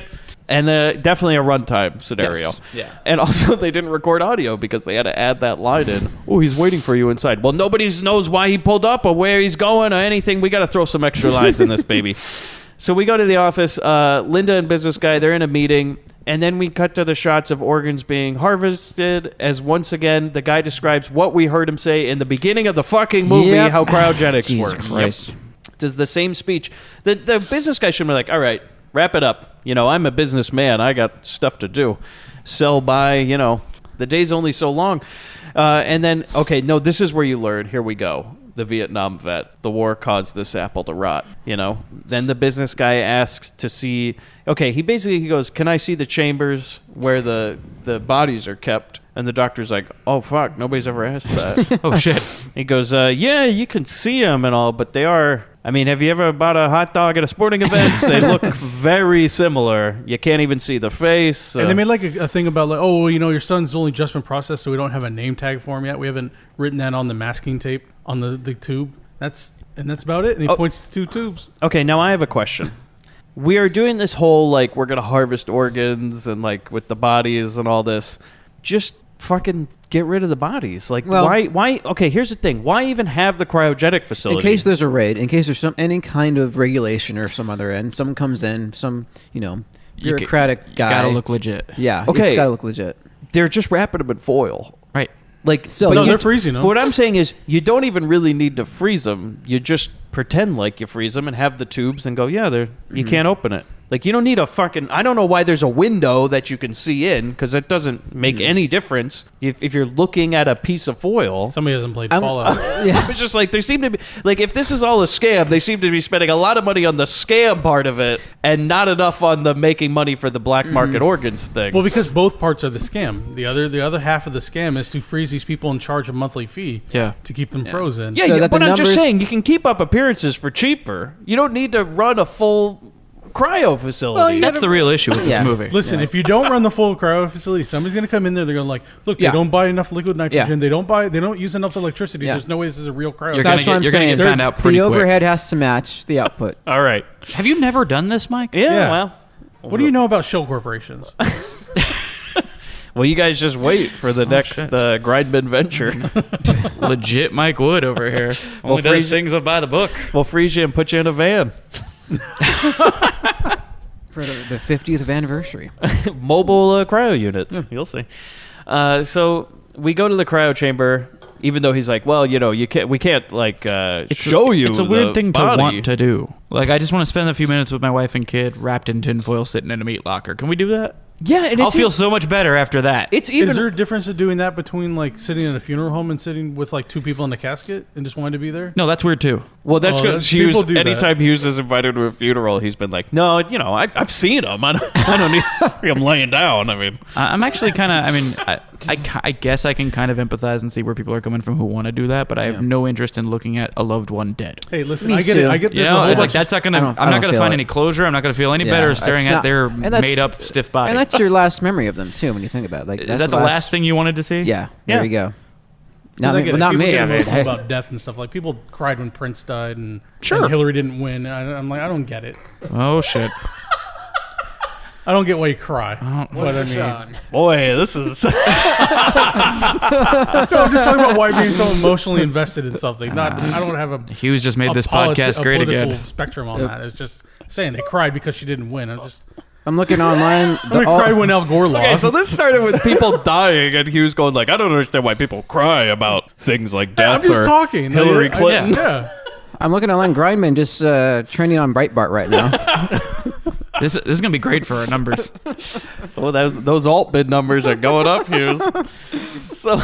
A: And definitely a runtime scenario.
B: Yes. Yeah.
A: And also, they didn't record audio because they had to add that line in. "Oh, he's waiting for you inside." Well, nobody knows why he pulled up or where he's going or anything. We got to throw some extra lines in this, baby. So we go to the office. Linda and business guy, they're in a meeting. And then we cut to the shots of organs being harvested as once again the guy describes what we heard him say in the beginning of the fucking movie, how cryogenics work.
I: Christ.
A: Does the same speech. The business guy should be like, "All right, wrap it up. You know, I'm a businessman. I got stuff to do. Sell, buy, you know, the day's only so long." And then, okay, no, this is where you learn. Here we go. The Vietnam vet. The war caused this apple to rot, you know. Then the business guy asks to see, okay, he goes, "Can I see the chambers where the bodies are kept?" And the doctor's like, "Oh, fuck, nobody's ever asked that."
B: Oh, shit.
A: He goes, "Yeah, you can see them and all, but they are... I mean, have you ever bought a hot dog at a sporting event? They look very similar. You can't even see the face."
C: And they made like a thing about like, "Oh, well, you know, your son's only just been processed, so we don't have a name tag for him yet. We haven't written that on the masking tape on the tube." That's about it. And he points to 2 tubes.
A: Okay, now I have a question. We are doing this whole, like, we're going to harvest organs and, like, with the bodies and all this. Just fucking get rid of the bodies. Like,
I: well,
A: why? Okay, here's the thing. Why even have the cryogenic facility?
I: In case there's a raid, in case there's any kind of regulation or some other end, someone comes in, some, bureaucratic guy.
B: Gotta look legit.
I: Yeah,
A: okay.
I: It's gotta look legit.
A: They're just wrapping them in foil.
B: Right.
A: Like,
I: so
C: no, they're freezing them.
A: What I'm saying is, you don't even really need to freeze them. You just pretend like you freeze them and have the tubes and go, yeah, you can't open it. Like, you don't need a fucking... I don't know why there's a window that you can see in, because it doesn't make any difference if you're looking at a piece of foil.
C: Somebody hasn't played Fallout.
I: Yeah.
A: It's just like, there seem to be... Like, if this is all a scam, they seem to be spending a lot of money on the scam part of it and not enough on the making money for the black market organs thing.
C: Well, because both parts are the scam. The other half of the scam is to freeze these people and charge a monthly fee to keep them frozen.
A: Yeah,
I: So that
A: but
I: the
A: I'm just
I: numbers-
A: saying, you can keep up appearances for cheaper. You don't need to run a full cryo facility.
B: That's the real issue with this movie.
C: Listen, if you don't run the full cryo facility, somebody's going to come in there. They're going to like, look, they don't buy enough liquid nitrogen. They don't use enough electricity. There's no way this is a real cryo.
I: That's what I'm saying.
B: Get found out pretty
I: the
B: quick.
I: overhead has to match the output.
A: All right.
B: Have you never done this, Mike?
A: Yeah. Well,
C: what do you know about shell corporations?
A: Well, you guys just wait for the next Grindbin venture.
B: Legit Mike Wood over here. Only does things by the book.
A: We'll freeze you and put you in a van.
I: For the 50th anniversary.
A: Mobile cryo units. Yeah. You'll see. So we go to the cryo chamber, even though he's like, well, we can't like show you.
B: It's a weird thing
A: body.
B: to want to do. Like, I just want to spend a few minutes with my wife and kid wrapped in tinfoil sitting in a meat locker. Can we do that?
A: Yeah, and
B: I'll feel so much better after that.
C: Is there a difference to doing that between like sitting in a funeral home and sitting with like two people in a casket and just wanting to be there?
B: No, that's weird too.
A: Well, that's good. Anytime Hughes is invited to a funeral, he's been like, no, I've seen him. I don't need to see him laying down. I mean,
B: I'm actually kind of. I guess I can kind of empathize and see where people are coming from who want to do that, but I have no interest in looking at a loved one dead.
C: Hey, listen, I get it. I get there's a whole
B: it's
C: bunch
B: like that's not gonna. I'm not gonna find any closure. I'm not gonna feel any better staring at their made up stiff body.
I: And that's your last memory of them too, when you think about it. Like,
B: is that the last thing you wanted to see?
I: Yeah. There you go.
C: Not me.
I: Not me.
C: Get emotional about death and stuff. Like people cried when Prince died and Hillary didn't win. And I'm like, I don't get it.
B: Oh shit.
C: I don't get why you cry. But I mean,
A: boy, this is.
C: No, I'm just talking about why being so emotionally invested in something. I don't have a.
B: Hughes just made this podcast great again.
C: Spectrum on that. It's just saying they cried because she didn't win.
I: I'm looking online.
C: I cried when Al Gore lost.
A: Okay, so this started with people dying, and Hughes going like, I don't understand why people cry about things like death
C: I'm just
A: or
C: talking.
A: Hillary Clinton.
C: Yeah.
I: I'm looking online. Grindbin just trending on Breitbart right now.
B: This is gonna be great for our numbers.
A: Well, those alt bid numbers are going up, Hughes. So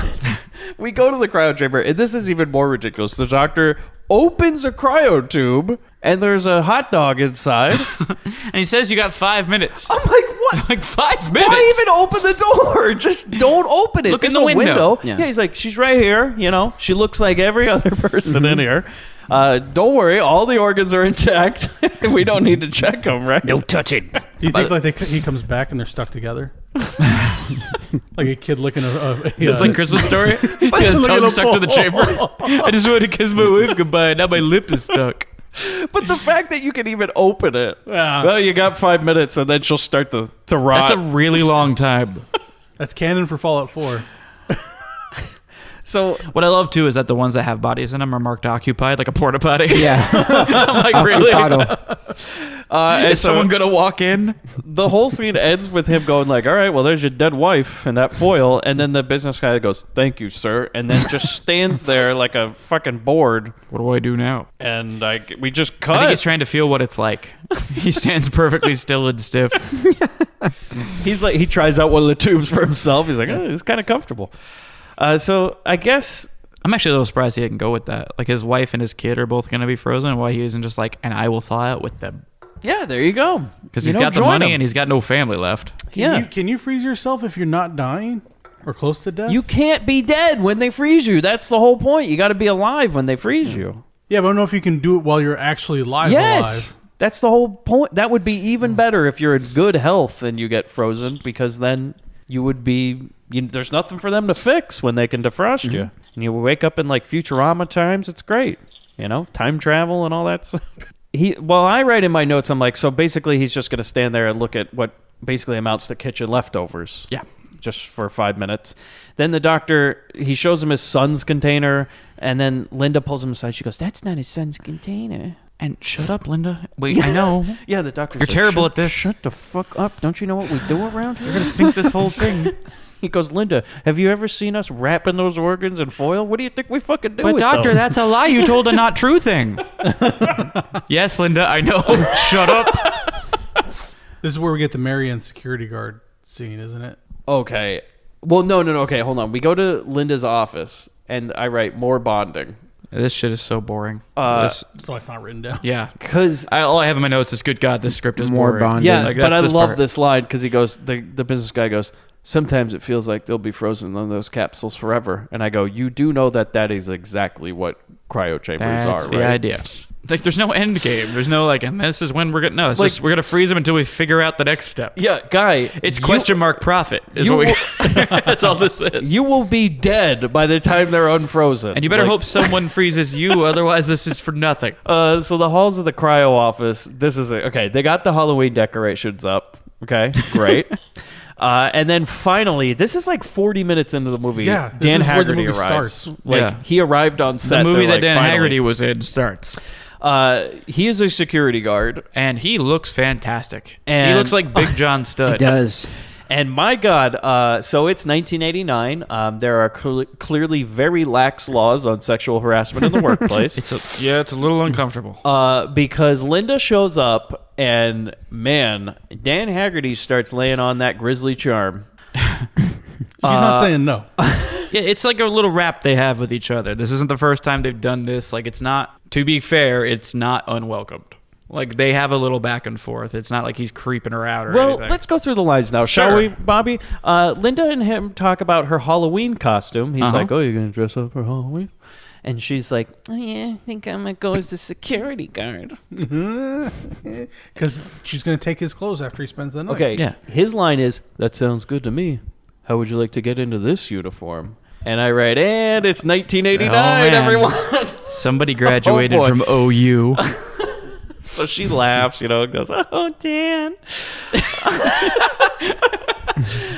A: we go to the cryo chamber, and this is even more ridiculous. The doctor opens a cryo tube, and there's a hot dog inside.
B: And he says you got 5 minutes.
A: I'm like, what?
B: Like 5 minutes?
A: Why even open the door? Just don't open it.
B: Look in
A: There's
B: the
A: a
B: window.
A: Yeah, he's like, she's right here. She looks like every other person in here. Don't worry, all the organs are intact. We don't need to check them, right?
B: No touching.
C: Do you think like he comes back and they're stuck together? Like a kid licking
B: It's like Christmas Story. He got his tongue stuck to the chamber. I just wanted to kiss my wife goodbye. Now my lip is stuck.
A: But the fact that you can even open it. Well, you got 5 minutes, and then she'll start to rot.
B: That's a really long time.
C: That's canon for Fallout 4.
A: So
B: what I love too is that the ones that have bodies in them are marked occupied, like a porta potty.
I: Yeah.
B: I'm like, really? Is someone gonna walk in?
A: The whole scene ends with him going like, all right, well, there's your dead wife and that foil. And then the business guy goes, thank you, sir. And then just stands there like a fucking board.
B: What do I do now?
A: And we just cut.
B: I think he's trying to feel what it's like. He stands perfectly still and stiff.
A: He's like, he tries out one of the tubes for himself. He's like, oh, it's kind of comfortable. So I guess
B: I'm actually a little surprised he can go with that. Like his wife and his kid are both going to be frozen. Why he isn't just like, and I will thaw out with them.
A: Yeah, there you go.
B: Because he's got the money and he's got no family left.
C: Can you freeze yourself if you're not dying or close to death?
A: You can't be dead when they freeze you. That's the whole point. You got to be alive when they freeze you.
C: Yeah, but I don't know if you can do it while you're actually alive.
A: Yes. That's the whole point. That would be even better if you're in good health and you get frozen, because then you would be... there's nothing for them to fix when they can defrost you. And you wake up in like Futurama times. It's great. Time travel and all that stuff. I write in my notes, I'm like, so basically he's just going to stand there and look at what basically amounts to kitchen leftovers.
B: Yeah.
A: Just for 5 minutes. Then the doctor, he shows him his son's container, and then Linda pulls him aside. She goes, that's not his son's container.
B: And shut up, Linda. Wait, I know.
A: Yeah, the doctor's
B: You're terrible at this.
A: Shut the fuck up. Don't you know what we do around here?
B: You're going to sink this whole thing.
A: He goes, Linda, have you ever seen us wrapping those organs in foil? What do you think we fucking do
B: But
A: with
B: doctor,
A: them?
B: that's a lie. You told a not true thing. Yes, Linda, I know. Shut up.
C: This is where we get the Marianne security guard scene, isn't it?
A: Okay. Well, no. Okay, hold on. We go to Linda's office, and I write more bonding.
B: This shit is so boring.
C: That's why it's not written down.
B: Yeah.
A: Because
B: all I have in my notes is, good God, this script is
I: more
B: boring.
I: bonding.
A: Yeah, but I love this line because he goes, the business guy goes, sometimes it feels like they'll be frozen in those capsules forever. And I go, you do know that is exactly what cryo chambers are, right?
B: That's the idea. Like, there's no end game. There's no, like, and this is when we're gonna... No, it's just, we're gonna freeze him until we figure out the next step.
A: Yeah, guy.
B: It's question mark profit. That's all this is.
A: You will be dead by the time they're unfrozen.
B: And you better hope someone freezes you, otherwise this is for nothing.
A: So the halls of the cryo office, this is it. Okay, they got the Halloween decorations up. Okay, great. And then finally, this is like 40 minutes into the movie.
C: Yeah,
A: Dan
C: is where the
A: Haggerty
C: movie
A: arrives.
C: starts.
A: Like he arrived on set.
B: The movie
A: They're
B: that
A: like,
B: Dan
A: finally.
B: Haggerty was in starts.
A: He is a security guard,
B: and he looks fantastic.
A: And
B: he looks like Big John Studd.
I: He does.
A: And my God, so it's 1989. There are clearly very lax laws on sexual harassment in the workplace.
B: It's a little uncomfortable.
A: Because Linda shows up, and man, Dan Haggerty starts laying on that grisly charm.
C: She's not saying no.
B: Yeah, it's like a little rap they have with each other. This isn't the first time they've done this. Like, it's not, to be fair, it's not unwelcomed. Like, they have a little back and forth. It's not like he's creeping her out or anything.
A: Let's go through the lines now, shall we, Bobby? Linda and him talk about her Halloween costume. He's like, oh, you're going to dress up for Halloween? And she's like, oh, yeah, I think I'm going to go as the security guard.
C: Because she's going to take his clothes after he spends the night.
A: Okay, yeah. His line is, that sounds good to me. How would you like to get into this uniform? And I write, and it's 1989, everyone.
B: Somebody graduated from OU.
A: So she laughs, and goes, oh, Dan.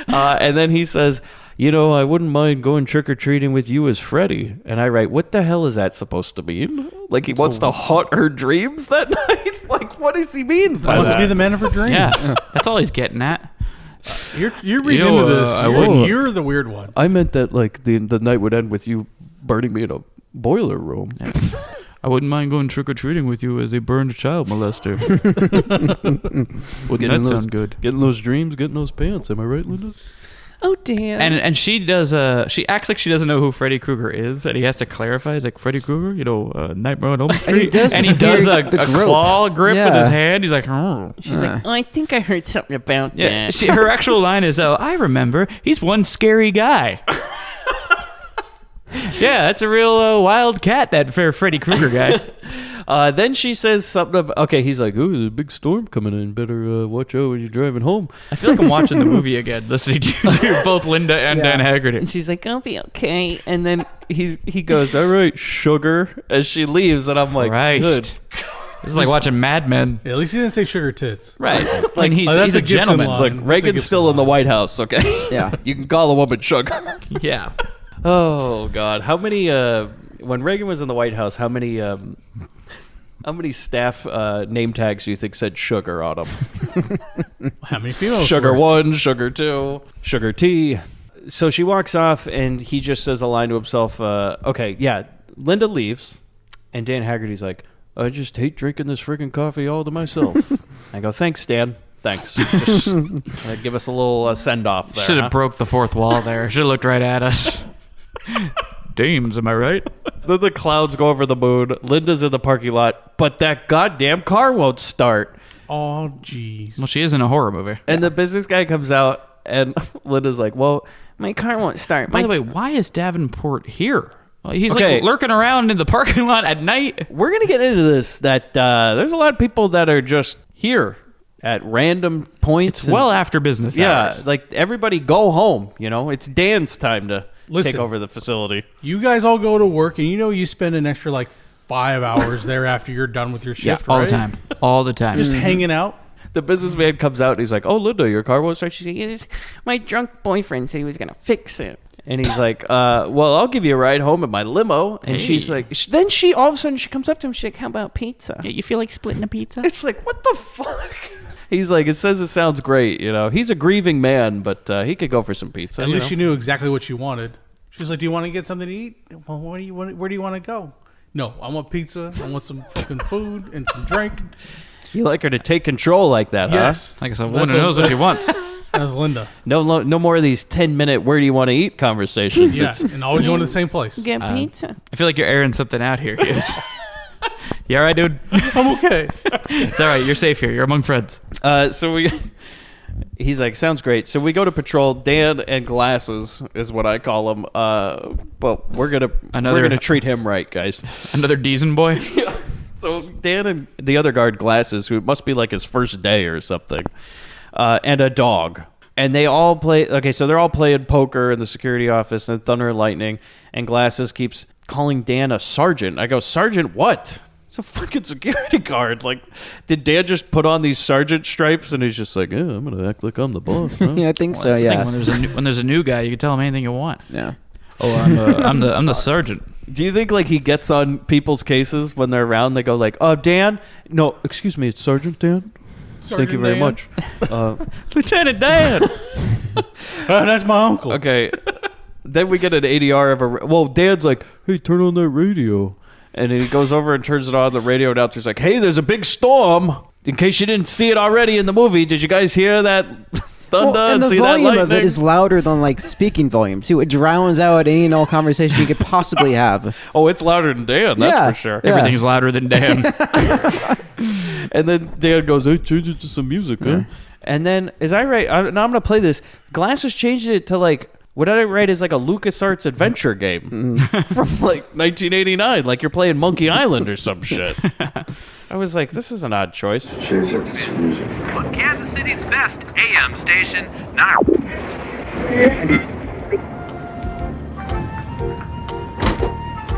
A: And then he says, I wouldn't mind going trick-or-treating with you as Freddy. And I write, what the hell is that supposed to mean? Like he wants to haunt her dreams that night? Like, what does he mean by that?
C: Wants to be the man of her dreams.
B: Yeah, that's all he's getting at.
C: You're reading into this. You're the weird one.
A: I meant that, like, the night would end with you burning me in a boiler room.
B: Yeah. I wouldn't mind going trick-or-treating with you as a burned child molester. Wouldn't that sound good?
A: Getting those dreams, getting those pants. Am I right, Linda? Oh, Dan.
B: And she does, she acts like she doesn't know who Freddy Krueger is, and he has to clarify. He's like, Freddy Krueger, Nightmare on Elm Street?
I: And he does
B: a claw grip with his hand. He's like, oh.
A: She's like, I think I heard something about that.
B: Her actual line is, I remember. He's one scary guy. Yeah, that's a real wild cat, that Freddy Krueger guy.
A: Then she says something about, okay, he's like, ooh, there's a big storm coming in. Better watch out when you're driving home.
B: I feel like I'm watching the movie again, listening to both Linda and Dan Haggerty.
A: And she's like, I'll be okay. And then he goes, all right, sugar, as she leaves. And I'm like, good.
B: This is like watching Mad Men.
C: Yeah, at least he didn't say sugar tits.
B: Right. Like he's a gentleman.
A: Look, Reagan's still in the White House, okay?
I: Yeah.
A: You can call a woman sugar.
B: Yeah.
A: Oh, God. How many, when Reagan was in the White House, how many staff name tags do you think said sugar on them?
C: How many females?
A: Sugar 1, Sugar 2, Sugar T. So she walks off, and he just says a line to himself, okay, yeah, Linda leaves, and Dan Haggerty's like, I just hate drinking this friggin' coffee all to myself. I go, thanks, Dan. Thanks. Just give us a little send-off there.
B: Should have broke the fourth wall there. Should have looked right at us. Dames, am I right?
A: Then the clouds go over the moon. Linda's in the parking lot, but that goddamn car won't start.
C: Oh, jeez.
B: Well, she is in a horror movie.
A: And the business guy comes out, and Linda's like, well, my car won't start.
B: By the way, why is Davenport here? He's like lurking around in the parking lot at night.
A: We're going to get into this, that there's a lot of people that are just here at random points.
B: It's well after business hours.
A: Yeah, like everybody go home. It's Dan's time to take over the facility.
C: You guys all go to work, and you spend an extra like 5 hours there after you're done with your shift,
B: all
C: right?
B: the time. All the time.
C: Just hanging out.
A: The businessman comes out, and he's like, oh, Linda, your car won't start. She's like,
R: Yes, my drunk boyfriend said he was going to fix it.
A: And he's like, well, I'll give you a ride home in my limo. And she's like, then she all of a sudden she comes up to him. She's like, how about pizza?
B: Yeah, you feel like splitting a pizza?
A: It's like, what the fuck? He's like, it says it sounds great. He's a grieving man, but he could go for some pizza.
C: At least she knew exactly what she wanted. She's like, do you want to get something to eat? Well, where do you want to go? No, I want pizza. I want some fucking food and some drink.
A: You like her to take control like that,
C: yes.
A: huh?
B: Like I said, Linda knows what she wants.
C: That was Linda.
A: No more of these 10-minute where do you want to eat conversations.
C: Yeah, and always going to the same place.
R: Get pizza.
B: I feel like you're airing something out here. You all right, dude?
C: I'm okay.
B: It's all right. You're safe here. You're among friends.
A: He's like, sounds great. So we go to patrol. Dan and Glasses is what I call him. But we're gonna treat him right, guys.
B: Another Deason boy.
A: So Dan and the other guard, Glasses, who must be like his first day or something, and a dog. And they all play... Okay, so they're all playing poker in the security office and Thunder and Lightning. And Glasses keeps calling Dan a sergeant. I go, sergeant what? It's a fucking security guard. Like, did Dan just put on these sergeant stripes and he's just like, yeah, I'm going to act like I'm the boss, huh?
I: Yeah, I think so, yeah.
B: When there's a new guy, you can tell him anything you want.
I: Yeah.
B: Oh, I'm the sergeant.
A: Do you think like he gets on people's cases when they're around? They go like, "Oh, Dan, no, excuse me, it's Sergeant Dan. Thank you very much,
B: Lieutenant Dan."
C: That's my uncle.
A: Okay, then we get an ADR of a. Well, Dan's like, "Hey, turn on that radio," and he goes over and turns it on. The radio announcer's like, "Hey, there's a big storm. In case you didn't see it already in the movie, did you guys hear that?" Thunder
I: and the
A: see
I: volume
A: that
I: of it is louder than like speaking volume. See, it drowns out any and all conversation you could possibly have.
A: Oh, it's louder than Dan, that's for sure.
I: Yeah.
B: Everything's louder than Dan.
A: And then Dan goes, "Hey, change it to some music, huh?" And then, is I right? Now I'm gonna play this. Glasses changed it to like what I write is like a LucasArts adventure game from like 1989, like you're playing Monkey Island or some shit. I was like, this is an odd choice.
M: Change it to some music.
S: On Kansas City's best AM station, now.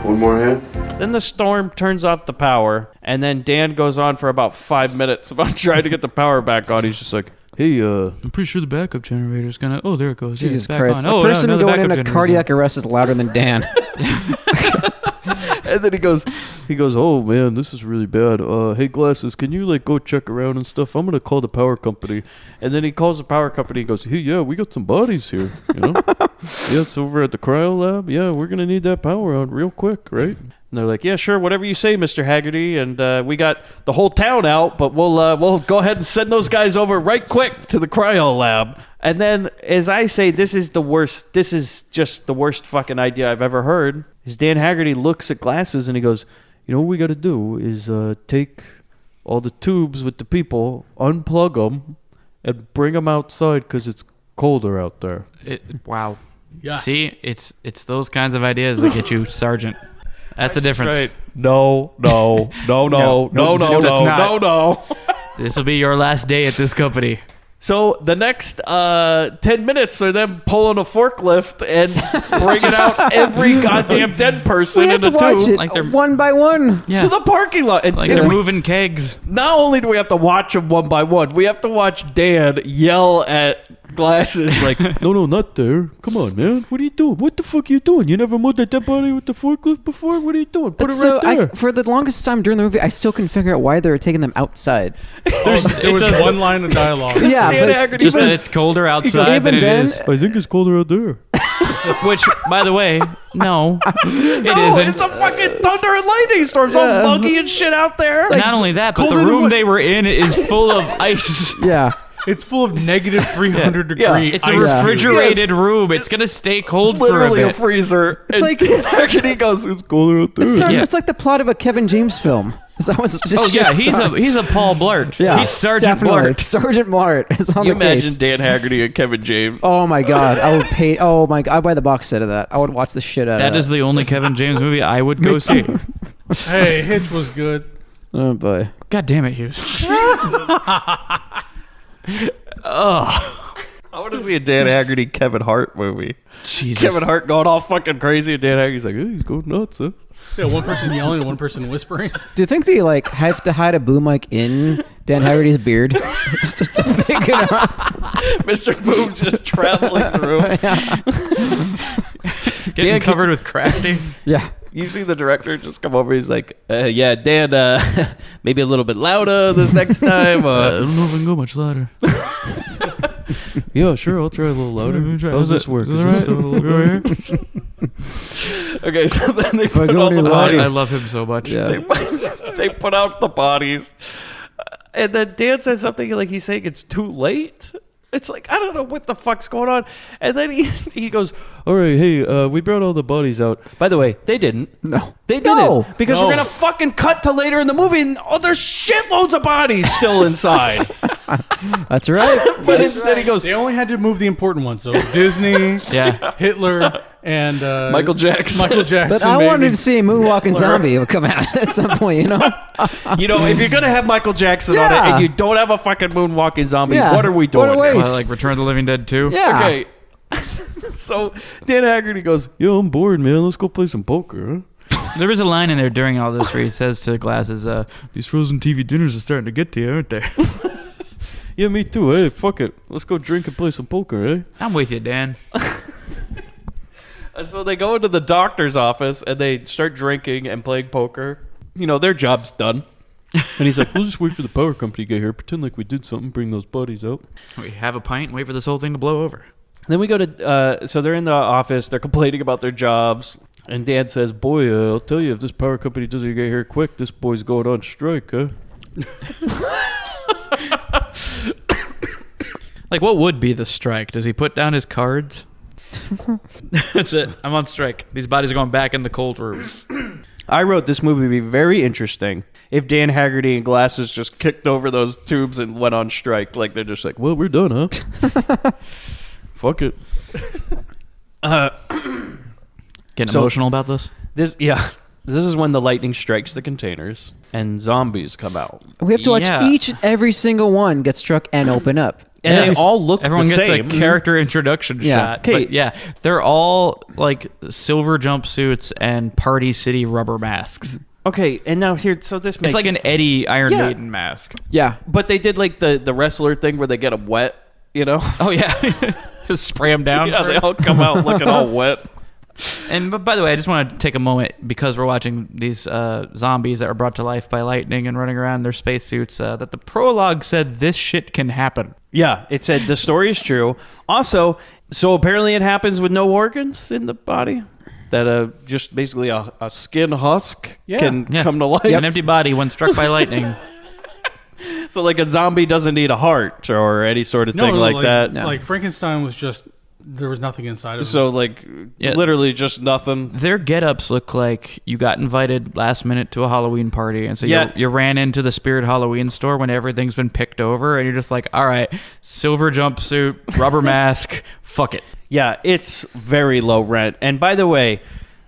J: One more hand?
A: Then the storm turns off the power, and then Dan goes on for about 5 minutes about trying to get the power back on. He's just like, hey,
B: I'm pretty sure the backup generator's gonna... Oh, there it goes.
I: Jesus
B: back
I: Christ.
B: on.
I: A person
B: no, the
I: going
B: backup
I: into
B: generator's
I: cardiac arrest is louder than Dan.
A: and then he goes, "Oh man, this is really bad. Hey Glasses, can you like go check around and stuff? I'm gonna call the power company." And then he calls the power company and goes, "Hey, yeah, we got some bodies here. You know, yeah, it's over at the cryo lab. Yeah, we're gonna need that power on real quick, right?" And they're like, "Yeah, sure, whatever you say, Mr. Haggerty." And we got the whole town out, but we'll go ahead and send those guys over right quick to the cryo lab. And then, as I say, this is the worst. This is just the worst fucking idea I've ever heard. Is Dan Haggerty looks at Glasses and he goes, "You know what we got to do is take all the tubes with the people, unplug them, and bring them outside because it's colder out there."
B: Wow.
C: Yeah.
B: See, it's those kinds of ideas that get you sergeant. That's the difference.
A: Right. No.
B: This will be your last day at this company.
A: So the next 10 minutes are them pulling a forklift and bringing out every goddamn dead person
I: We have
A: in
I: to
A: a
I: watch
A: tube
I: it
B: Like they're-
I: one by one.
B: Yeah.
A: to the parking lot. And,
B: Like
A: and
B: they're
A: we-
B: moving kegs.
A: not only do we have to watch them one by one, we have to watch Dan yell at Glasses like, no, not there. Come on, man. What are you doing? What the fuck are you doing? You never moved that dead body with the forklift before? What are you doing? Put it right there.
I: For the longest time during the movie, I still couldn't figure out why they were taking them outside.
C: There was one line of dialogue.
I: Yeah,
A: Dan
I: but
A: Haggerty
B: Just
A: even-
B: that it's colder outside
I: even
B: than it
I: then-
B: is.
A: I think it's colder out there.
B: Which, by the way, no, it
A: No,
B: isn't.
A: it's a fucking thunder and lightning storm. It's all muggy and shit out there.
B: And not only that, but the
C: colder than
B: room
C: what-
B: they were in is full of ice.
I: Yeah.
C: It's full of negative 300
A: Yeah.
C: degree
B: It's a
C: ice
B: refrigerated room. It's gonna stay cold for a
A: Literally a
B: bit.
A: freezer.
I: It's like-
A: Haggerty goes, it's colder out there.
I: It's like the plot of a Kevin James film. Someone's just
B: Oh yeah,
I: shit starts.
B: he's a Paul Blart.
I: Yeah,
B: He's Sergeant
I: definitely.
B: Blart.
I: Sergeant Blart is on
A: You
I: the
A: imagine
I: case.
A: Dan Haggerty and Kevin James.
I: Oh my god, I would pay. Oh my god, I'd buy the box set of that. I would watch the shit out of
B: That
I: that.
B: is the only Kevin James movie I would go see.
C: Hey, Hitch was good.
I: Oh boy.
B: God damn it, Hughes. Oh,
A: I want to see a Dan Haggerty Kevin Hart movie.
B: Jesus.
A: Kevin Hart going all fucking crazy, and Dan Haggerty's like, hey, he's going nuts, huh?
C: Yeah, one person yelling and one person whispering.
I: Do you think they like have to hide a boom mic in Dan Haggerty's beard? It's just to pick it up.
A: Mr. Boom's just traveling through.
B: Getting covered with crafty.
I: Yeah.
A: You see the director just come over. He's like, yeah, Dan, maybe a little bit louder this next time.
B: I don't know if I can go much louder.
A: Yeah, sure. I'll try a little louder. How's this work?
B: Is this
A: Okay, so then they
I: I
A: put
I: go
A: all
I: any
A: the
I: louder-
A: bodies.
B: I love him so much.
I: Yeah.
A: They put out the bodies. And then Dan says something like he's saying it's too late. It's like, I don't know what the fuck's going on. And then he goes, all right, hey, we brought all the bodies out. By the way, they didn't.
I: No.
A: They didn't.
I: No.
A: Because
C: No.
A: we're going to fucking cut to later in the movie and there's shitloads of bodies still inside.
I: That's right.
A: But instead he goes,
C: They only had to move the important ones. So Disney,
B: Yeah.
C: Hitler, and
A: Michael Jackson.
I: But I wanted to see a moonwalking zombie would come out at some point, you know?
A: If you're going to have Michael Jackson on it and you don't have a fucking moonwalking zombie, what are we doing?
I: What a waste.
B: Like Return of the Living Dead 2?
I: Yeah.
A: Okay. So Dan Haggerty goes, "Yo, I'm bored, man. Let's go play some poker." Huh?
B: There is a line in there during all this where he says to Glasses, these frozen TV dinners are starting to get to you, aren't they?
A: Yeah, me too. Hey, fuck it. Let's go drink and play some poker, eh?
B: I'm with you, Dan.
A: And so they go into the doctor's office and they start drinking and playing poker. Their job's done. And he's like, we'll just wait for the power company to get here, pretend like we did something, bring those buddies out.
B: We have a pint and wait for this whole thing to blow over.
A: Then we go to, so they're in the office, they're complaining about their jobs, and Dan says, boy, I'll tell you, if this power company doesn't get here quick, this boy's going on strike, huh?
B: Like, what would be the strike? Does he put down his cards? That's it. I'm on strike. These bodies are going back in the cold room.
A: I wrote this movie would be very interesting if Dan Haggerty and Glasses just kicked over those tubes and went on strike. Like, they're just like, well, we're done, huh? Fuck it.
B: Getting emotional about this?
A: This is when the lightning strikes the containers and zombies come out.
I: We have to watch each and every single one get struck and open up.
A: And they all look
B: Everyone
A: the
B: gets
A: same.
B: a character introduction shot.
A: Okay.
B: But they're all like silver jumpsuits and Party City rubber masks.
A: Okay, and now here, so this makes...
B: It's like an Eddie Iron Maiden mask.
I: Yeah.
A: But they did like the wrestler thing where they get them wet,
B: Oh, yeah. Just spray them down.
A: Yeah, they all come out looking all wet.
B: But by the way, I just want to take a moment because we're watching these zombies that were brought to life by lightning and running around in their spacesuits. That the prologue said this shit can happen.
A: Yeah, it said the story is true. Also, so apparently it happens with no organs in the body. That just basically a skin husk can come to life.
B: An empty body when struck by lightning.
A: So like a zombie doesn't need a heart or any sort of thing like that.
C: No. Like Frankenstein was just... There was nothing inside of it.
A: So, literally just nothing.
B: Their get-ups look like you got invited last minute to a Halloween party, and so you ran into the Spirit Halloween store when everything's been picked over, and you're just like, all right, silver jumpsuit, rubber mask, fuck it.
A: Yeah, it's very low rent. And by the way,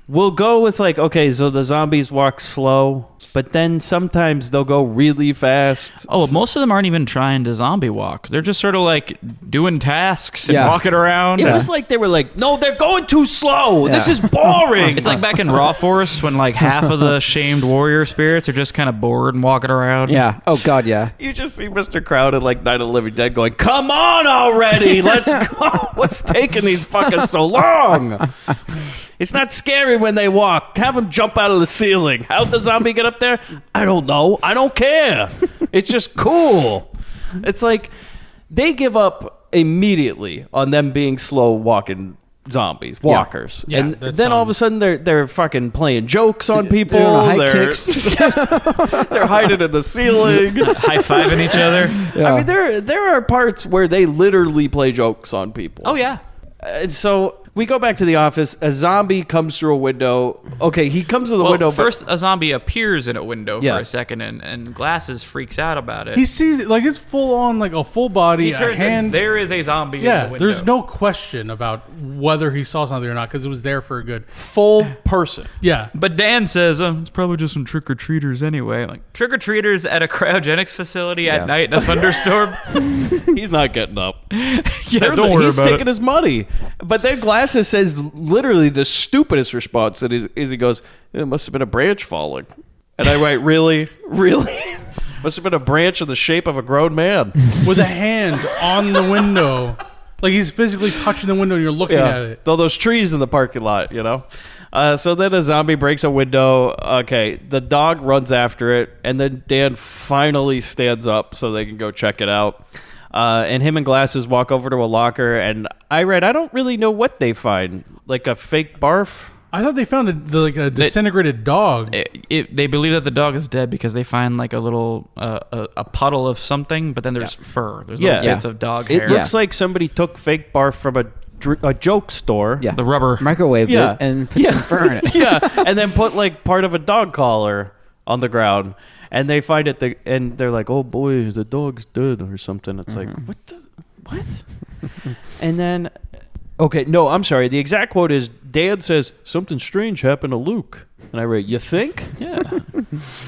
A: we'll go with okay, so the zombies walk slow, but then sometimes they'll go really fast.
B: Oh, most of them aren't even trying to zombie walk. They're just sort of like doing tasks and walking around.
A: It was like they were like, no, they're going too slow. This is boring.
B: It's like back in Raw Force when like half of the shamed warrior spirits are just kind of bored and walking around.
I: Yeah. Oh, God, yeah.
A: You just see Mr. Crowd in like Night of the Living Dead going, come on already. Let's go. What's taking these fuckers so long? It's not scary when they walk. Have them jump out of the ceiling. How'd the zombie get up there? I don't know. I don't care. It's just cool. It's like they give up immediately on them being slow walking zombies, walkers.
C: Yeah,
A: and then all of a sudden they're fucking playing jokes on people. They're hiding in the ceiling.
B: High-fiving each other.
A: Yeah. I mean, there are parts where they literally play jokes on people.
B: Oh, yeah.
A: And so we go back to the office. A zombie comes through a window. Okay, he comes to the window.
B: First, a zombie appears in a window for a second, and Glasses freaks out about it.
C: He sees it like it's full on, like a full body.
B: He turns and there is a zombie in the window.
C: There's no question about whether he saw something or not because it was there for a good
A: full person.
C: Yeah.
B: But Dan says, it's probably just some trick-or-treaters anyway. Like, trick-or-treaters at a cryogenics facility at night in a thunderstorm?
A: He's not getting up.
B: Don't worry about it.
A: He's taking his money. But then Glasses says literally the stupidest response that is he goes, it must have been a branch falling. And I write, really? Really? Must have been a branch in the shape of a grown man.
C: With a hand on the window. Like he's physically touching the window and you're looking at it.
A: All those trees in the parking lot, So then a zombie breaks a window. Okay, the dog runs after it. And then Dan finally stands up so they can go check it out. And him and Glasses walk over to a locker, and I don't really know what they find. Like a fake barf?
C: I thought they found a disintegrated dog.
B: They believe that the dog is dead because they find like a little a puddle of something, but then there's fur. There's little bits of dog hair.
A: It looks like somebody took fake barf from a joke store.
I: Yeah.
B: The rubber.
I: Microwaved it and put some fur in it.
A: And then put like part of a dog collar on the ground. And they find it, and they're like, "Oh boy, the dog's dead" or something. It's like, what? And then Okay, no, I'm sorry. The exact quote is, Dan says, something strange happened to Luke. And I write, you think?
B: Yeah.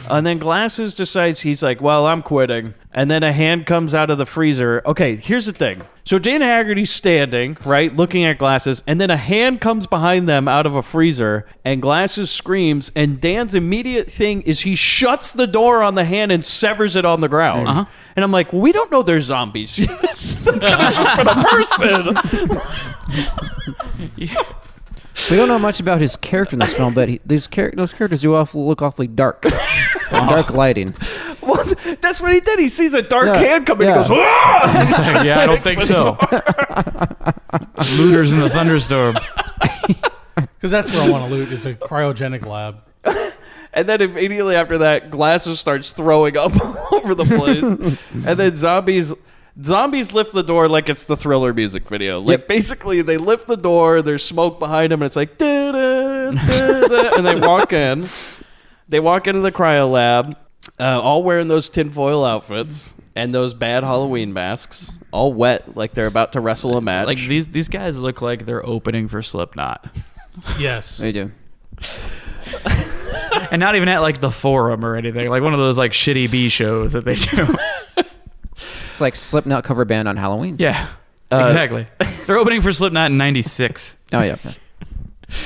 A: And then Glasses decides, he's like, well, I'm quitting. And then a hand comes out of the freezer. Okay, here's the thing. So Dan Haggerty's standing, right, looking at Glasses, and then a hand comes behind them out of a freezer, and Glasses screams, and Dan's immediate thing is he shuts the door on the hand and severs it on the ground.
B: Uh-huh.
A: And I'm like, well, we don't know they're zombies. That could have just been a person.
I: We don't know much about his character in this film, but those characters do look awfully dark. Dark lighting.
A: Well, that's what he did. He sees a dark hand coming. Yeah. He goes, "Ah!"
B: Yeah, I don't think so. Looters in the thunderstorm.
C: Because that's where I want to loot, is a cryogenic lab.
A: And then immediately after that, Glasses starts throwing up all over the place. And then zombies lift the door like it's the Thriller music video. Like, basically, they lift the door, there's smoke behind them, and it's like, da-da, da-da, and they walk in. They walk into the cryo lab, all wearing those tinfoil outfits and those bad Halloween masks, all wet, like they're about to wrestle a match.
B: Like, these guys look like they're opening for Slipknot.
C: Yes.
I: They do.
B: And not even at, like, the Forum or anything. Like, one of those, like, shitty B shows that they do.
I: It's like Slipknot cover band on Halloween.
B: Yeah, exactly. They're opening for Slipknot in '96.
I: Oh, yeah.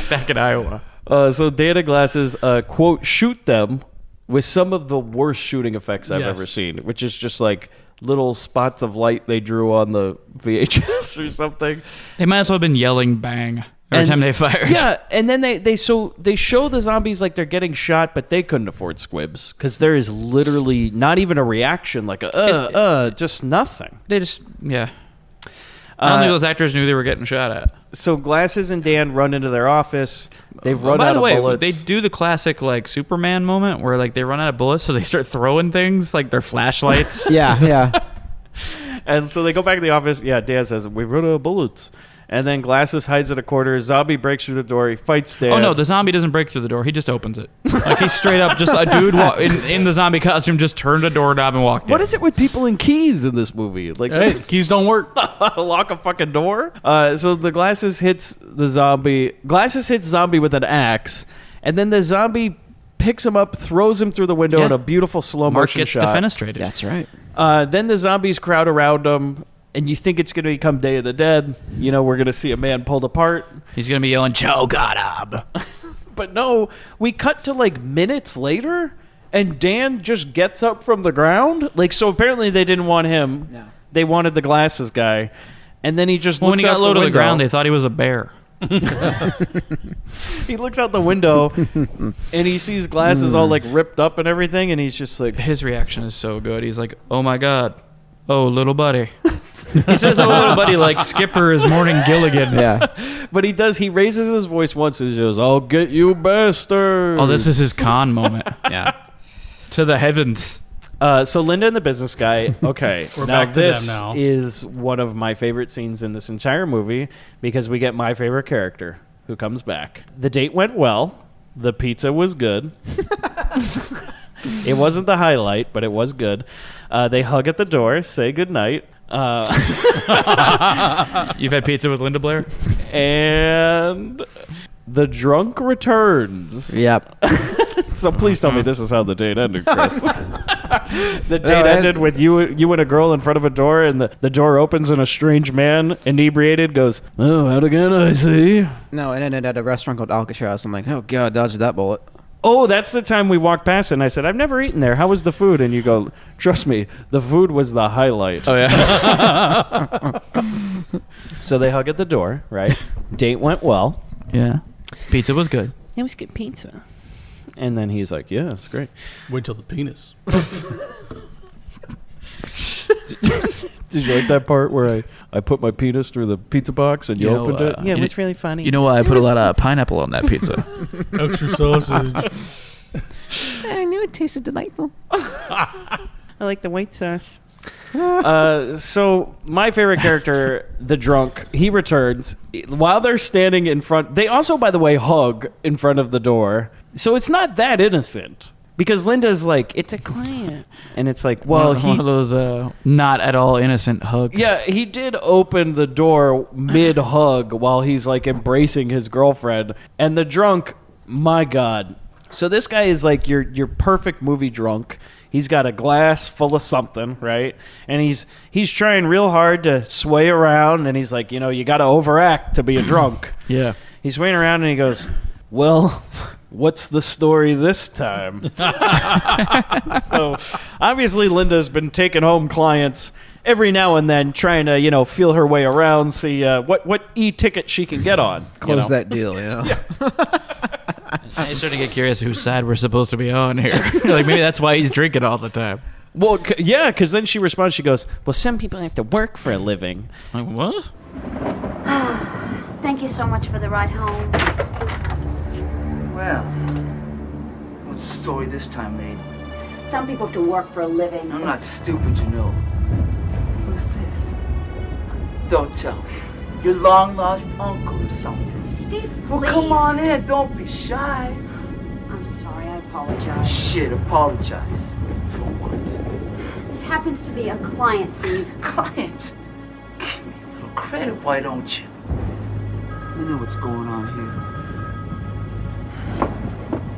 B: Back in Iowa.
A: So Data Glasses, quote, shoot them with some of the worst shooting effects I've ever seen, which is just like little spots of light they drew on the VHS or something.
B: They might as well have been yelling bang every time they fired.
A: Yeah, and then they show the zombies like they're getting shot, but they couldn't afford squibs because there is literally not even a reaction, like just nothing.
B: They just, yeah. I don't think those actors knew they were getting shot at.
A: So Glasses and Dan run into their office. They've run out of bullets.
B: They do the classic like Superman moment where like they run out of bullets, so they start throwing things like their flashlights.
I: Yeah.
A: And so they go back to the office. Yeah, Dan says, we've run out of bullets. And then Glasses hides in a corner. Zombie breaks through the door. He fights Dan.
B: Oh, no, the zombie doesn't break through the door. He just opens it. Like, he's straight up just a dude in the zombie costume just turned a doorknob and walked in.
A: What is it with people in keys in this movie? Like,
C: hey, keys don't work.
A: Lock a fucking door? So the Glasses hits the zombie. Glasses hits zombie with an axe. And then the zombie picks him up, throws him through the window in a beautiful slow motion shot.
B: Mark gets defenestrated.
I: That's right.
A: Then the zombies crowd around him. And you think it's going to become Day of the Dead. You know, we're going to see a man pulled apart.
B: He's going to be yelling, Joe got him.
A: But no, we cut to like minutes later, and Dan just gets up from the ground. Like, so apparently they didn't want him. No. They wanted the Glasses guy. And then he just looks out the window.
B: When he got low to the ground, they thought he was a bear.
A: He looks out the window, and he sees Glasses all like ripped up and everything, and he's just like...
B: His reaction is so good. He's like, oh my God. Oh, little buddy. He says, oh, little buddy, like Skipper is Morning Gilligan.
I: Yeah.
A: But he raises his voice once and he goes, I'll get you bastard.
B: Oh, this is his con moment. Yeah. To the heavens.
A: So Linda and the business guy, okay.
C: We're
A: now
C: back to them now.
A: Is one of my favorite scenes in this entire movie because we get my favorite character who comes back. The date went well. The pizza was good. It wasn't the highlight, but it was good. They hug at the door, say goodnight.
B: You've had pizza with Linda Blair?
A: And the drunk returns.
I: Yep.
A: So please tell me this is how the date ended, Chris. The date ended with you and a girl in front of a door, and the door opens and a strange man, inebriated, goes, oh, out again, I see.
I: No, and then at a restaurant called Alcatraz, I'm like, oh, God, dodged that bullet.
A: Oh, that's the time we walked past it, and I said, I've never eaten there. How was the food? And you go, trust me, the food was the highlight.
B: Oh, yeah.
A: So they hug at the door, right? Date went well.
B: Yeah. Pizza was good.
R: It was good pizza.
A: And then he's like, yeah, it's great.
C: Wait till the penis.
A: Did you like that part where I put my penis through the pizza box and you opened it?
R: Yeah, it was really funny.
B: You know why I put a lot of pineapple on that pizza?
C: Extra sausage.
I: I knew it tasted delightful.
R: I like the white sauce.
A: So my favorite character, the drunk, he returns. While they're standing in front, they also, by the way, hug in front of the door. So it's not that innocent. Because Linda's like, it's a client. And it's like, well,
B: one of those not at all innocent hugs.
A: Yeah, he did open the door mid-hug while he's like embracing his girlfriend. And the drunk, my God. So this guy is like your perfect movie drunk. He's got a glass full of something, right? And he's trying real hard to sway around, and he's like, you got to overact to be a drunk.
B: Yeah.
A: He's swaying around, and he goes, well, what's the story this time? So obviously Linda's been taking home clients every now and then, trying to, feel her way around, see what e-ticket she can get on.
I: Close that deal, Yeah.
B: I started to get curious whose side we're supposed to be on here. Like, maybe that's why he's drinking all the time.
A: Well, yeah, because then she responds, she goes, well, some people have to work for a living.
B: Like, what?
O: Thank you so much for the ride home.
M: Well, what's the story this time, mate?
O: Some people have to work for a living.
M: I'm not stupid, you know. Who's this? Don't tell me. Your long-lost uncle or something.
O: Steve,
M: Well,
O: please.
M: come on in. Don't be shy.
O: I'm sorry, I apologize.
M: Shit, apologize. For what?
O: This happens to be a client, Steve.
M: Client? Give me a little credit, why don't you? You know what's going on here.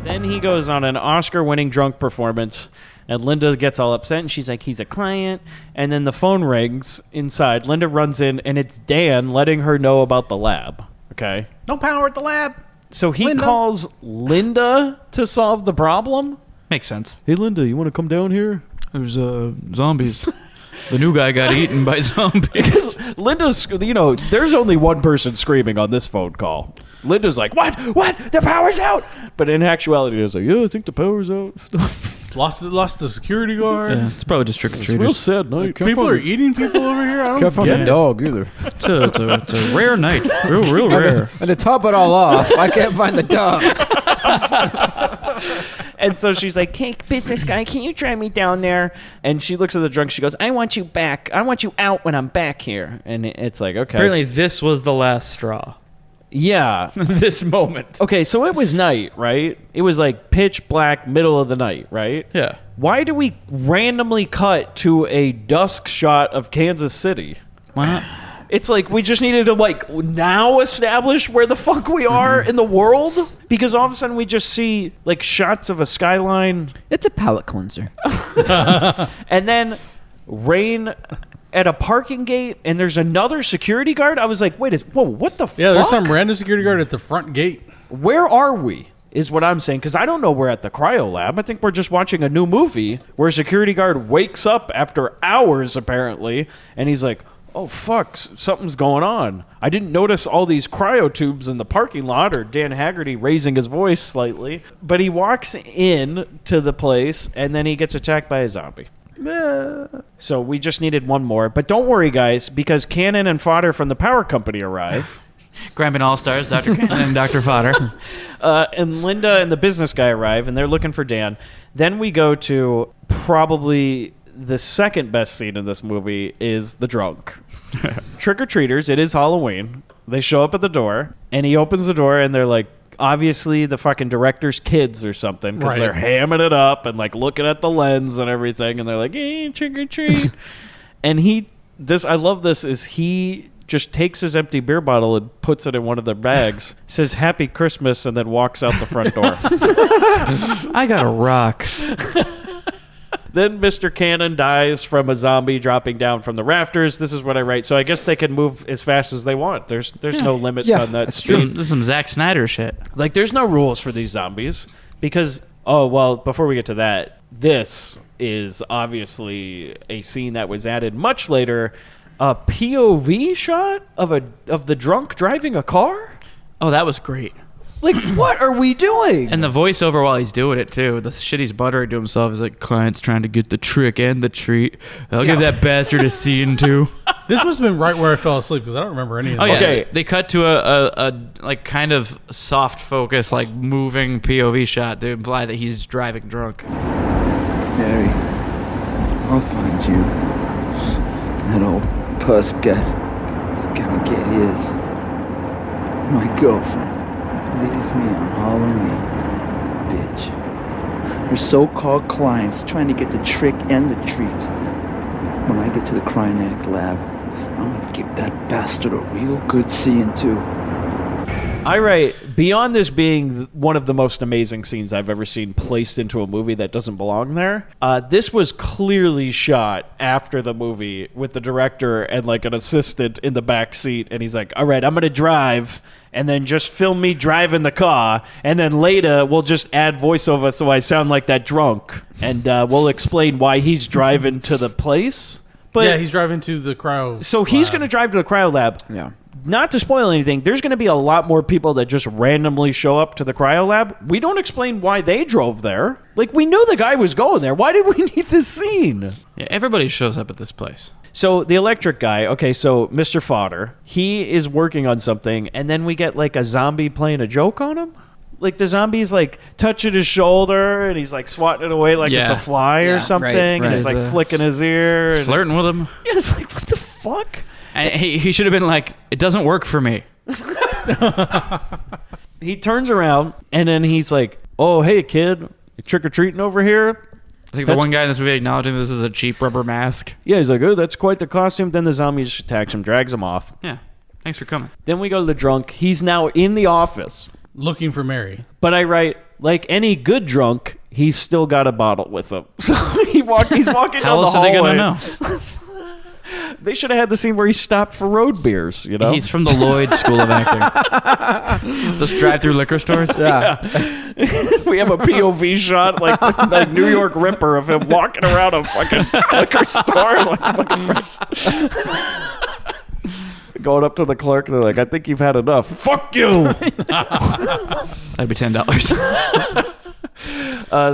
A: Then he goes on an Oscar-winning drunk performance, and Linda gets all upset, and she's like, he's a client. And then the phone rings inside. Linda runs in, and it's Dan letting her know about the lab. Okay?
C: No power at the lab.
A: So he
C: Linda.
A: calls Linda to solve the problem?
B: Makes sense.
A: Hey, Linda, you want to come down here?
B: There's zombies. The new guy got eaten by zombies.
A: Linda's, there's only one person screaming on this phone call. Linda's like, what? The power's out! But in actuality, it's like, yeah, I think the power's out. Stuff.
C: Lost the security guard.
B: Yeah, it's probably just trick-or-treaters.
A: It's a real sad night.
C: People are eating people over here. I don't
I: Can't find
C: get
I: a
C: it.
I: dog either.
B: It's a rare night. Real rare.
I: And to top it all off, I can't find the dog.
A: And so she's like, hey, business guy, can you drive me down there? And she looks at the drunk. She goes, I want you back. I want you out when I'm back here. And it's like, okay.
B: Apparently this was the last straw.
A: Yeah.
B: This moment.
A: Okay, so it was night, right? It was like pitch black, middle of the night, right?
B: Yeah.
A: Why do we randomly cut to a dusk shot of Kansas City?
B: Why not?
A: It's like we just needed to now establish where the fuck we are in the world, because all of a sudden we just see like shots of a skyline.
I: It's a palate cleanser.
A: And then rain at a parking gate, and there's another security guard. I was like, wait, what the fuck?
C: Yeah, there's some random security guard at the front gate.
A: Where are we? Is what I'm saying, because I don't know we're at the cryo lab. I think we're just watching a new movie where a security guard wakes up after hours, apparently, and he's like, oh, fuck, something's going on. I didn't notice all these cryo tubes in the parking lot, or Dan Haggerty raising his voice slightly. But he walks in to the place, and then he gets attacked by a zombie. So we just needed one more. But don't worry, guys, because Cannon and Fodder from the power company arrive.
B: Grindbin All-Stars, Dr. Cannon and Dr. Fodder.
A: And Linda and the business guy arrive, and they're looking for Dan. Then we go to probably the second best scene in this movie is the drunk. Trick-or-treaters, it is Halloween. They show up at the door, and he opens the door, and they're like, obviously the fucking director's kids or something, because they're hamming it up and like looking at the lens and everything, and they're like, hey, trick-or-treat. And I love this, is he just takes his empty beer bottle and puts it in one of their bags, says Happy Christmas, and then walks out the front door.
B: I got a rock.
A: Then Mr. Cannon dies from a zombie dropping down from the rafters. This is what I write. So I guess they can move as fast as they want. There's no limits on that.
B: This is some Zack Snyder shit.
A: Like, there's no rules for these zombies because, before we get to that, this is obviously a scene that was added much later. A POV shot of the drunk driving a car?
B: Oh, that was great.
A: Like, what are we doing?
B: And the voiceover while he's doing it, too. The shit he's buttering to himself is like, client's trying to get the trick and the treat. I'll give that bastard a scene, too.
C: This must have been right where I fell asleep, because I don't remember any of
B: Oh,
C: that.
B: yeah.
A: Okay.
B: They cut to a like kind of soft focus, like moving POV shot to imply that he's driving drunk.
M: Mary, I'll find you. That old puss gut is gonna get his. My girlfriend leaves me on Halloween, bitch. her so-called clients trying to get the trick and the treat. When I get to the crying egg lab, I'm gonna give that bastard a real good seeing to.
A: I write, beyond this being one of the most amazing scenes I've ever seen placed into a movie that doesn't belong there, this was clearly shot after the movie with the director and like an assistant in the back seat, and he's like, all right, I'm going to drive, and then just film me driving the car, and then later we'll just add voiceover so I sound like that drunk, and we'll explain why he's driving to the place. But
C: yeah, he's driving to the cryo.
A: So he's going to drive to the cryo lab.
I: Yeah.
A: Not to spoil anything, there's going to be a lot more people that just randomly show up to the cryo lab. We don't explain why they drove there. Like, we knew the guy was going there. Why did we need this scene?
B: Yeah, everybody shows up at this place.
A: So the electric guy, okay, so Mr. Fodder, he is working on something, and then we get like a zombie playing a joke on him. Like the zombie's like touching his shoulder, and he's like swatting it away like it's a fly or something, and he's like flicking his ear.
B: He's flirting with him.
A: Yeah, it's like, what the fuck?
B: And he should have been like, it doesn't work for me.
A: He turns around, and then he's like, oh, hey, kid, trick-or-treating over here?
B: I think the one guy in this movie acknowledging this is a cheap rubber mask.
A: Yeah, he's like, oh, that's quite the costume. Then the zombie just attacks him, drags him off.
B: Yeah, thanks for coming.
A: Then we go to the drunk. He's now in the office.
C: Looking for Mary.
A: But I write, like any good drunk, he's still got a bottle with him. So he's walking down the hallway.
B: How else are they going to know?
A: They should have had the scene where he stopped for road beers, you know?
B: He's from the Lloyd School of Acting. Those drive-through liquor stores?
A: Yeah. We have a POV shot, like New York Ripper, of him walking around a fucking liquor store. Going up to the clerk, they're like, I think you've had enough. Fuck you!
B: That'd be $10.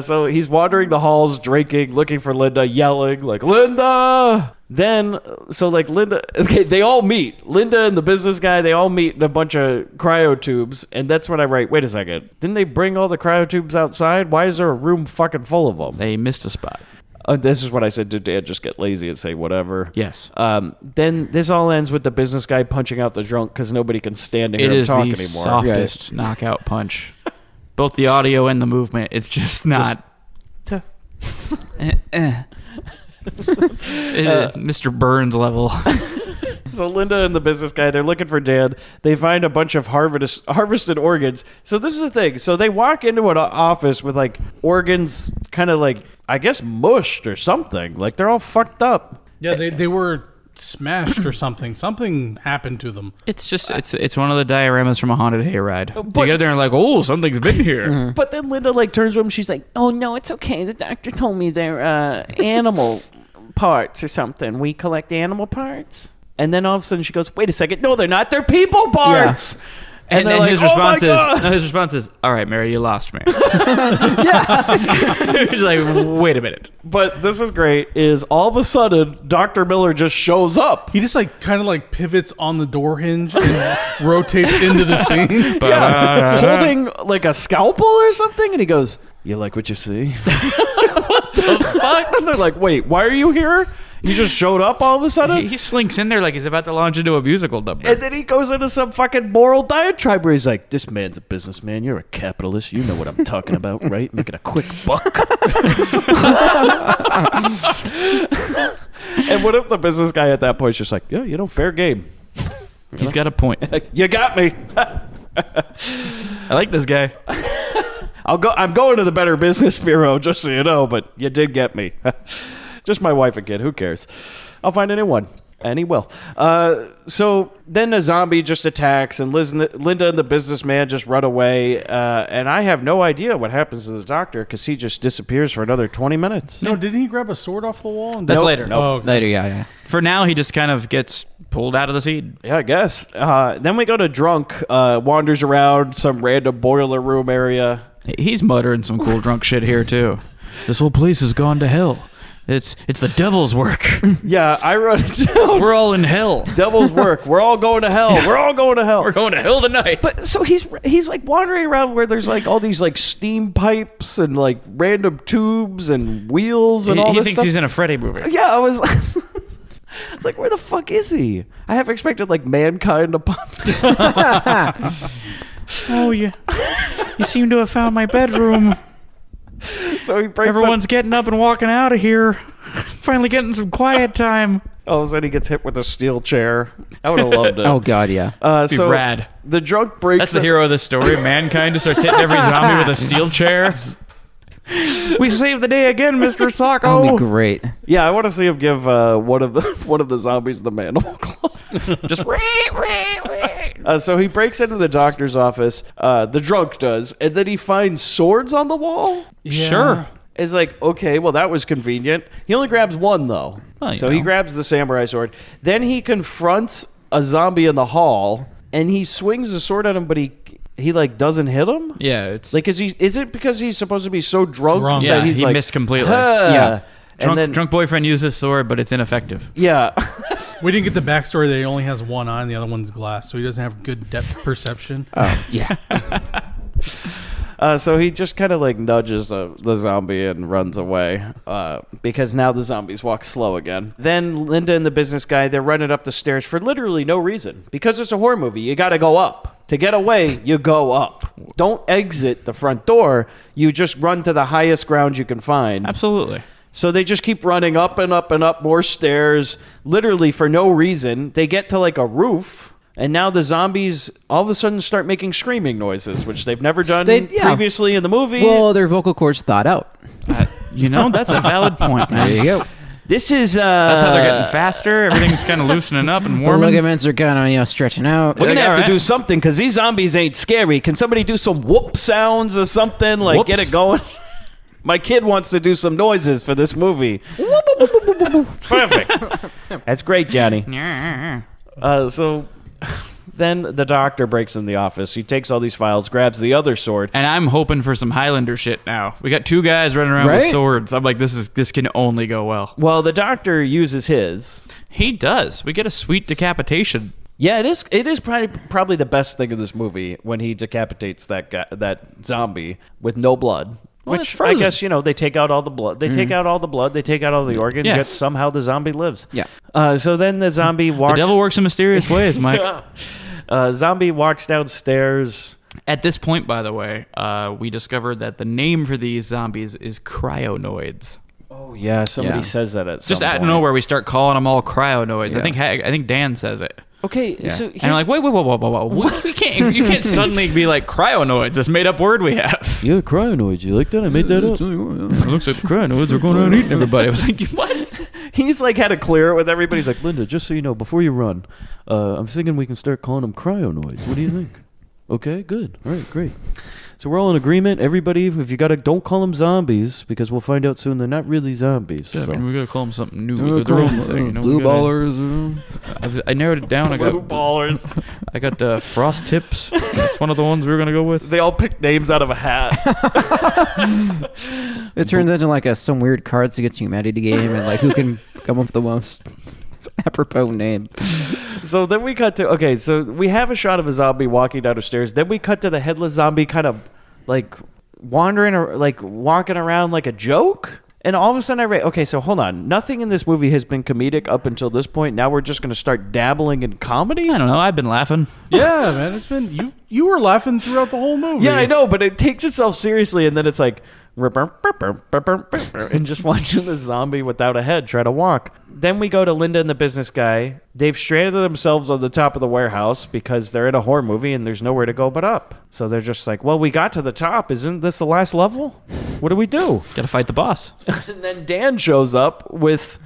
A: So he's wandering the halls, drinking, looking for Linda, yelling, like, Linda! Then, so like Linda, okay, they all meet. Linda and the business guy, they all meet in a bunch of cryo tubes, and that's when I write, wait a second, didn't they bring all the cryo tubes outside? Why is there a room fucking full of them?
B: They missed a spot.
A: This is what I said to Dad, just get lazy and say whatever.
B: Yes.
A: Then this all ends with the business guy punching out the drunk because nobody can stand to hear him talk anymore.
B: It is the softest knockout punch. Both the audio and the movement. It's just not... Mr. Burns level.
A: So Linda and the business guy, they're looking for Dad. They find a bunch of harvested organs. So this is the thing. So they walk into an office with like organs kind of like, I guess, mushed or something. Like they're all fucked up.
C: Yeah, they were smashed or something. Something happened to them.
B: It's just it's one of the dioramas from a haunted hayride. You get there and like, oh, something's been here.
A: But then Linda like turns to him. She's like, oh no, it's okay. The doctor told me they're animal parts or something. We collect animal parts. And then all of a sudden she goes, wait a second. No, they're not. They're people parts. Yeah.
B: And then like, his response is, all right, Mary, you lost me. Yeah. He's like, wait a minute.
A: But this is great, is all of a sudden, Dr. Miller just shows up.
C: He just like kind of like pivots on the door hinge and rotates into the scene.
A: Yeah. Holding like a scalpel or something. And he goes, you like what you see? What the fuck? And they're like, wait, why are you here? You just showed up all of a sudden?
B: He slinks in there like he's about to launch into a musical number.
A: And then he goes into some fucking moral diatribe where he's like, this man's a businessman. You're a capitalist. You know what I'm talking about, right? Making a quick buck. And what if the business guy at that point is just like, yeah, fair game.
B: He's got a point.
A: You got me.
B: I like this guy.
A: I'm going to the Better Business Bureau, just so you know, but you did get me. Just my wife and kid. Who cares? I'll find a new one. And he will. So then the zombie just attacks, and Linda and the businessman just run away. And I have no idea what happens to the doctor because he just disappears for another 20 minutes.
C: No, didn't he grab a sword off the wall?
B: That's later.
A: Nope.
C: Oh, okay.
I: Later, yeah.
B: For now, he just kind of gets pulled out of the scene.
A: Yeah, I guess. Then we go to drunk, wanders around some random boiler room area.
B: He's muttering some cool drunk shit here, too. This whole place has gone to hell. It's the devil's work.
A: Yeah, I wrote it down.
B: We're all in hell.
A: Devil's work. We're all going to hell. We're all going to hell.
B: We're going to hell tonight.
A: But so he's like wandering around where there's like all these like steam pipes and like random tubes and wheels and all this stuff.
B: He thinks he's in a Freddy movie.
A: Yeah, I was it's like, where the fuck is he? I have expected like Mankind to pop.
B: Oh, you seem to have found my bedroom.
A: So he breaks
B: Everyone's getting up and walking out of here. Finally getting some quiet time.
A: All of a sudden he gets hit with a steel chair. I would have loved it.
I: Oh God, yeah.
A: So
B: rad.
A: The drunk breaks.
B: That's the hero of the story. Mankind just starts hitting every zombie with a steel chair. We saved the day again, Mr. Sacco.
I: That'd be great.
A: Yeah, I want to see him give one of the zombies the mandible claw.
B: Just
A: so he breaks into the doctor's office. The drunk does, and then he finds swords on the wall.
C: Yeah.
B: Sure.
A: It's like, okay, well, that was convenient. He only grabs one, though.
B: Well,
A: so he
B: know.
A: grabs the samurai sword. Then he confronts a zombie in the hall, and he swings the sword at him, but he like doesn't hit him.
B: Yeah, it's
A: like is it because he's supposed to be so drunk
B: yeah,
A: that he's
B: he
A: like
B: missed completely.
A: Yeah. And then
B: Drunk boyfriend used his sword, but it's ineffective.
A: Yeah.
C: We didn't get the backstory that he only has one eye and the other one's glass, so he doesn't have good depth perception.
I: Oh, yeah.
A: So he just kind of like nudges the zombie and runs away because now the zombies walk slow again. Then Linda and the business guy, they're running up the stairs for literally no reason. Because it's a horror movie, you got to go up. To get away, you go up. Don't exit the front door. You just run to the highest ground you can find.
B: Absolutely.
A: So they just keep running up and up and up more stairs, literally for no reason. They get to like a roof. And now the zombies all of a sudden start making screaming noises, which they've never done previously in the movie.
I: Well, their vocal cords thought out.
B: That's a valid point, man.
I: There you go.
A: This is
B: that's how they're getting faster. Everything's kind of loosening up and
I: The
B: warming.
I: ligaments are kind of stretching out.
A: We're going to have
B: all
A: to
B: right.
A: do something because these zombies ain't scary. Can somebody do some whoop sounds or something? Like, get
B: Whoops.
A: it going? My kid wants to do some noises for this movie. Perfect. That's great, Johnny. So then the doctor breaks in the office. He takes all these files, grabs the other sword.
B: And I'm hoping for some Highlander shit now. We got two guys running around with
I: Right?
B: swords. I'm like, this can only go well.
A: Well, the doctor uses his.
B: He does. We get a sweet decapitation.
A: Yeah, it is. It is probably the best thing of this movie when he decapitates that zombie with no blood.
B: Well, it's
A: Which I
B: frozen.
A: guess they take out all the blood. They take out all the blood. They take out all the organs.
B: Yeah.
A: Yet somehow the zombie lives.
I: Yeah.
A: So then the zombie
B: The
A: walks.
B: devil works in mysterious ways, Mike.
A: Zombie walks downstairs.
B: At this point, by the way, we discovered that the name for these zombies is cryonoids.
A: Oh yeah, somebody
I: Yeah.
A: says that at
B: Just
A: some
B: out of
A: point.
B: nowhere, we start calling them all cryonoids.
I: Yeah.
B: I think Dan says it.
A: Okay, so
B: And I'm like, wait, whoa. You can't suddenly be like cryonoids, this made up word we have.
A: yeah, cryonoids. You like that? I made that up.
B: It looks like cryonoids are going around eating everybody. I was like, what?
A: He's like had to clear it with everybody. He's like, Linda, just so you know, before you run, I'm thinking we can start calling them cryonoids. What do you think? Okay, good. All right, great. So we're all in agreement. Everybody, if you don't call them zombies because we'll find out soon they're not really zombies.
B: Yeah,
A: so.
B: I mean, we gotta call them something new. They're their own thing. You know,
I: Blue
B: we gotta-
I: ballers.
B: I narrowed it down. I got
A: Blue ballers.
B: I got the frost tips. That's one of the ones we were gonna go with.
A: They all picked names out of a hat.
I: It turns into like some weird Cards Against Humanity game, and like who can come up with the most apropos name.
A: So then we cut to so we have a shot of a zombie walking down the stairs. Then we cut to the headless zombie kind of like wandering or like walking around like a joke. And all of a sudden so hold on. Nothing in this movie has been comedic up until this point. Now we're just going to start dabbling in comedy?
B: I don't know. I've been laughing.
C: Yeah, man, it's been you were laughing throughout the whole movie.
A: Yeah, I know, but it takes itself seriously and then it's like and just watching the zombie without a head try to walk. Then we go to Linda and the business guy. They've stranded themselves on the top of the warehouse because they're in a horror movie and there's nowhere to go but up. So they're just like, well, we got to the top. Isn't this the last level? What do we do?
B: Gotta fight the boss.
A: And then Dan shows up with...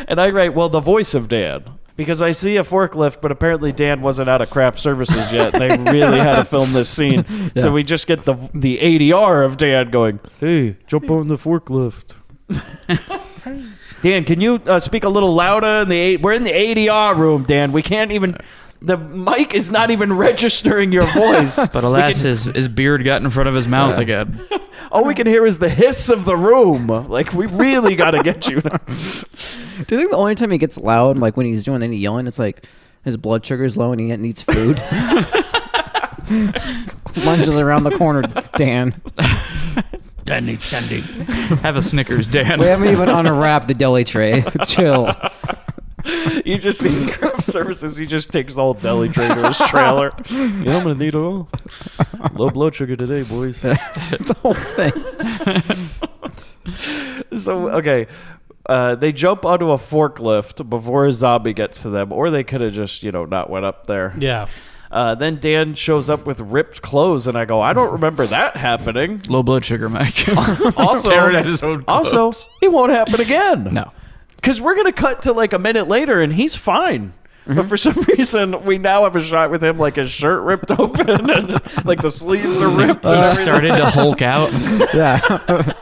A: and I write, well, the voice of Dan. Because I see a forklift, but apparently Dan wasn't out of craft services yet. And they really had to film this scene.
I: Yeah.
A: So we just get the ADR of Dan going, hey, jump on the forklift. Dan, can you speak a little louder? We're in the ADR room, Dan. We can't even... The mic is not even registering your voice.
B: But alas, his beard got in front of his mouth again.
A: All we can hear is the hiss of the room. Like, we really got to get you.
I: Do you think the only time he gets loud, like when he's doing any yelling, it's like his blood sugar's low and he needs food? Lunges around the corner, Dan.
B: Dan needs candy. Have a Snickers, Dan.
I: We haven't even unwrapped the deli tray. Chill.
A: You just see craft services. He just takes the whole deli tray to his trailer. Yeah, I'm gonna need it all. Low blood sugar today, boys.
I: The whole thing.
A: So okay, they jump onto a forklift before a zombie gets to them, or they could have just not went up there.
C: Yeah.
A: Then Dan shows up with ripped clothes, and I go, I don't remember that happening.
B: Low blood sugar, Mike.
A: Also,
B: his own clothes.
A: also, it won't happen again.
B: No.
A: Because we're going to cut to like a minute later, and he's fine. But for some reason, we now have a shot with him like his shirt ripped open, and like the sleeves are ripped.
B: He started to Hulk out.
I: Yeah.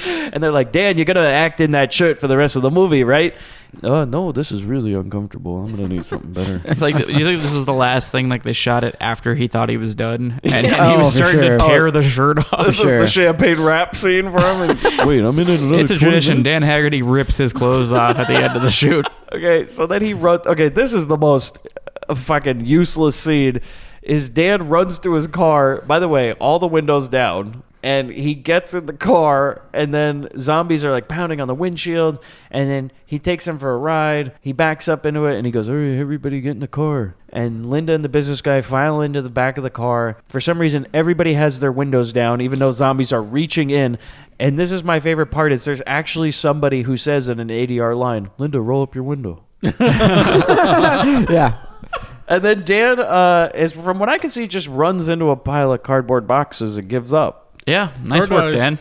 A: And they're like, Dan, you're going to act in that shirt for the rest of the movie, right? No, this is really uncomfortable. I'm going to need something better.
B: Like, you think this was the last thing? Like, they shot it after he thought he was done, and he
I: Oh,
B: was
I: for
B: starting
I: sure.
B: to tear the shirt off.
A: This is the champagne rap scene for him. And, wait, I'm in another
B: It's a
A: 20
B: tradition.
A: minutes?
B: Dan Haggerty rips his clothes off at the end of the shoot.
A: Okay, so then he wrote. Okay, this is the most fucking useless scene. Is Dan runs to his car. By the way, all the windows down. And he gets in the car, and then zombies are like pounding on the windshield. And then he takes him for a ride. He backs up into it, and he goes, "Hey, everybody get in the car." And Linda and the business guy file into the back of the car. For some reason, everybody has their windows down, even though zombies are reaching in. And this is my favorite part: is there's actually somebody who says in an ADR line, "Linda, roll up your window."
I: Yeah.
A: And then Dan, is from what I can see, just runs into a pile of cardboard boxes and gives up.
B: Yeah, nice work, Dan.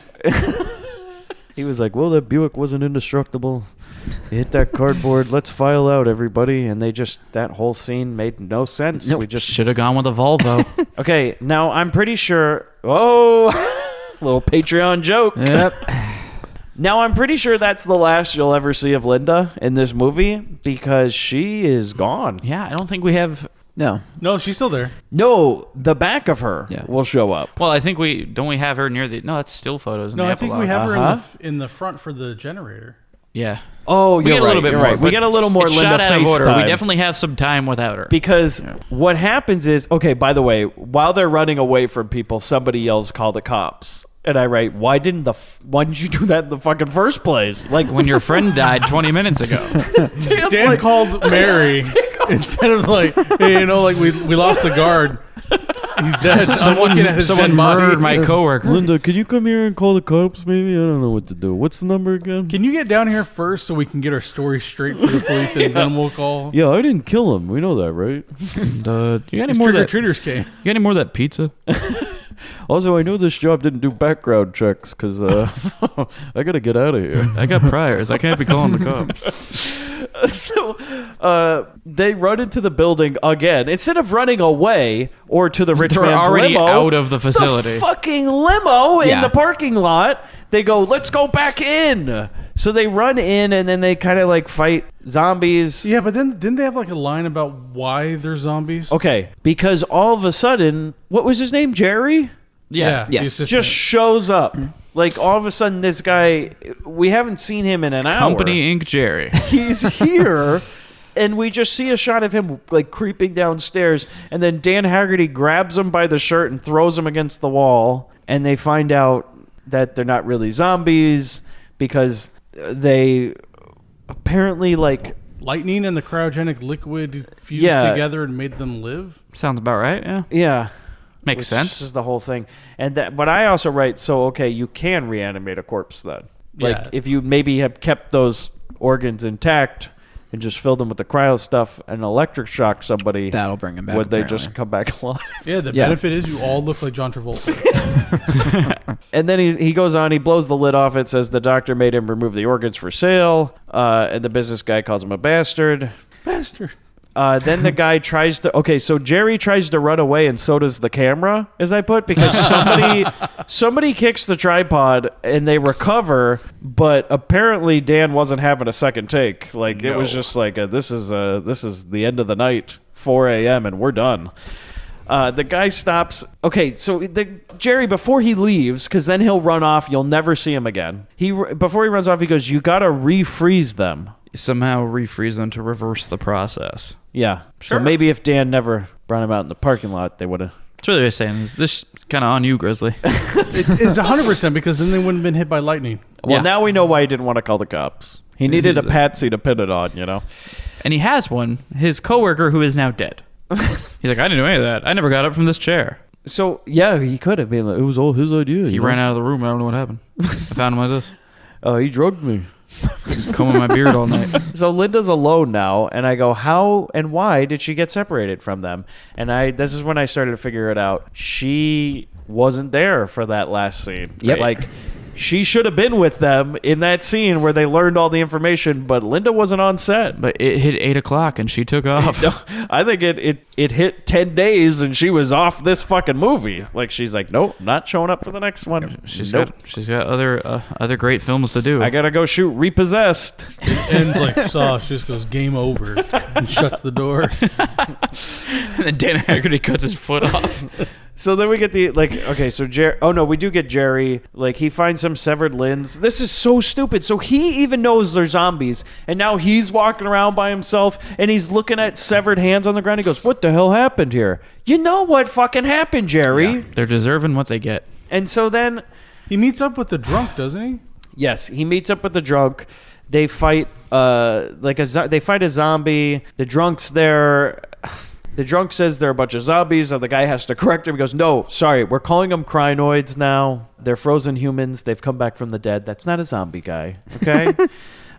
A: He was like, well, that Buick wasn't indestructible. You hit that cardboard. Let's file out, everybody. And that whole scene made no sense.
B: Nope.
A: We just
B: should have gone with a Volvo.
A: Okay, now I'm pretty sure. Oh, little Patreon joke.
I: Yep.
A: Now I'm pretty sure that's the last you'll ever see of Linda in this movie because she is gone.
B: Yeah, I don't think we have...
C: No, she's still there.
A: No, the back of her will show up.
B: Well, I think we have her near the... No, that's still photos. In
C: No,
B: the
C: I think we have her in the front for the generator.
B: Yeah.
A: Oh,
B: We
A: you're
B: get a
A: right.
B: little bit
A: you're
B: more,
A: right. We
B: but
A: get a little more
B: it's
A: Linda
B: shot out of order.
A: FaceTime.
B: We definitely have some time without her.
A: Because what happens is, okay, by the way, while they're running away from people, somebody yells, "Call the cops." And I write, why didn't you do that in the fucking first place? Like
B: when your friend died 20 minutes ago.
C: Dan called Mary instead of like, hey, like we lost the guard. He's dead.
B: Someone murdered my coworker.
A: Linda, could you come here and call the cops maybe? I don't know what to do. What's the number again?
C: Can you get down here first so we can get our story straight for the police and then we'll call?
A: Yeah, I didn't kill him. We know that, right?
B: You got any more of that?
C: Trick-or-treaters came.
B: You got any more of that pizza?
A: Also, I know this job didn't do background checks because I got to get out of here.
B: I got priors. I can't be calling the cops.
A: So they run into the building again. Instead of running away or to the rich
B: They're
A: man's
B: already
A: limo,
B: out of the facility.
A: The fucking limo in the parking lot. They go, let's go back in. So they run in and then they kind of like fight zombies.
C: Yeah, but then didn't they have like a line about why they're zombies?
A: Okay, because all of a sudden, what was his name? Jerry?
C: Yeah.
I: Yes.
A: Just shows up. Like all of a sudden, this guy, we haven't seen him in an hour.
B: Company Inc. Jerry.
A: He's here, and we just see a shot of him like creeping downstairs, and then Dan Haggerty grabs him by the shirt and throws him against the wall, and they find out that they're not really zombies because they apparently like
C: lightning and the cryogenic liquid fused together and made them live.
B: Sounds about right. Yeah.
A: Yeah.
B: Makes sense.
A: This is the whole thing. And that, but I also write, so, okay, you can reanimate a corpse then. Like, if you maybe have kept those organs intact and just filled them with the cryo stuff and electric shock somebody,
I: that'll bring them back.
A: Would they just come back alive?
C: Yeah, the benefit is you all look like John Travolta.
A: And then he goes on, he blows the lid off. It says the doctor made him remove the organs for sale. And the business guy calls him a bastard.
C: Bastard.
A: Then the guy tries to... Okay, so Jerry tries to run away, and so does the camera, as I put, because somebody kicks the tripod, and they recover, but apparently Dan wasn't having a second take. Like, it was just like, this is the end of the night, 4 a.m., and we're done. The guy stops. Okay, so Jerry, before he leaves, because then he'll run off, you'll never see him again. Before he runs off, he goes, you got to refreeze them.
B: Somehow refreeze them to reverse the process.
A: Yeah.
B: Sure.
A: So maybe if Dan never brought him out in the parking lot, they would have...
B: That's what they're saying. Is this kind of on you, Grizzly?
C: It's 100% because then they wouldn't have been hit by lightning.
A: Well, now we know why he didn't want to call the cops. He needed a patsy to pin it on, you know?
B: And he has one, his coworker who is now dead. He's like, I didn't do any of that. I never got up from this chair.
A: So, yeah, he could have been like, it was all his idea.
B: He ran out of the room. I don't know what happened. I found him like this.
A: Oh, he drugged me.
B: Combing my beard all night.
A: So Linda's alone now, and I go, how and why did she get separated from them? And this is when I started to figure it out. She wasn't there for that last scene.
I: Yep.
A: Like, she should have been with them in that scene where they learned all the information, but Linda wasn't on set.
B: But it hit 8 o'clock and she took off.
A: No, I think it hit 10 days and she was off this fucking movie. Like, she's like, nope, not showing up for the next one.
B: She's got other great films to do.
A: I gotta go shoot Repossessed.
C: It ends like Saw. She just goes game over and shuts the door.
B: And then Dan Haggerty cuts his foot off.
A: So then we get so Jerry. Oh no, we do get Jerry. Like, he finds some severed limbs. This is so stupid. So he even knows they're zombies, and now he's walking around by himself, and he's looking at severed hands on the ground. He goes, "What the hell happened here?" You know what fucking happened, Jerry?
B: Yeah, they're deserving what they get.
A: And so then
C: he meets up with the drunk, doesn't he?
A: Yes, he meets up with the drunk. They fight they fight a zombie. The drunk's there. The drunk says they're a bunch of zombies, and the guy has to correct him. He goes, no, sorry, we're calling them crinoids now. They're frozen humans. They've come back from the dead. That's not a zombie guy, okay?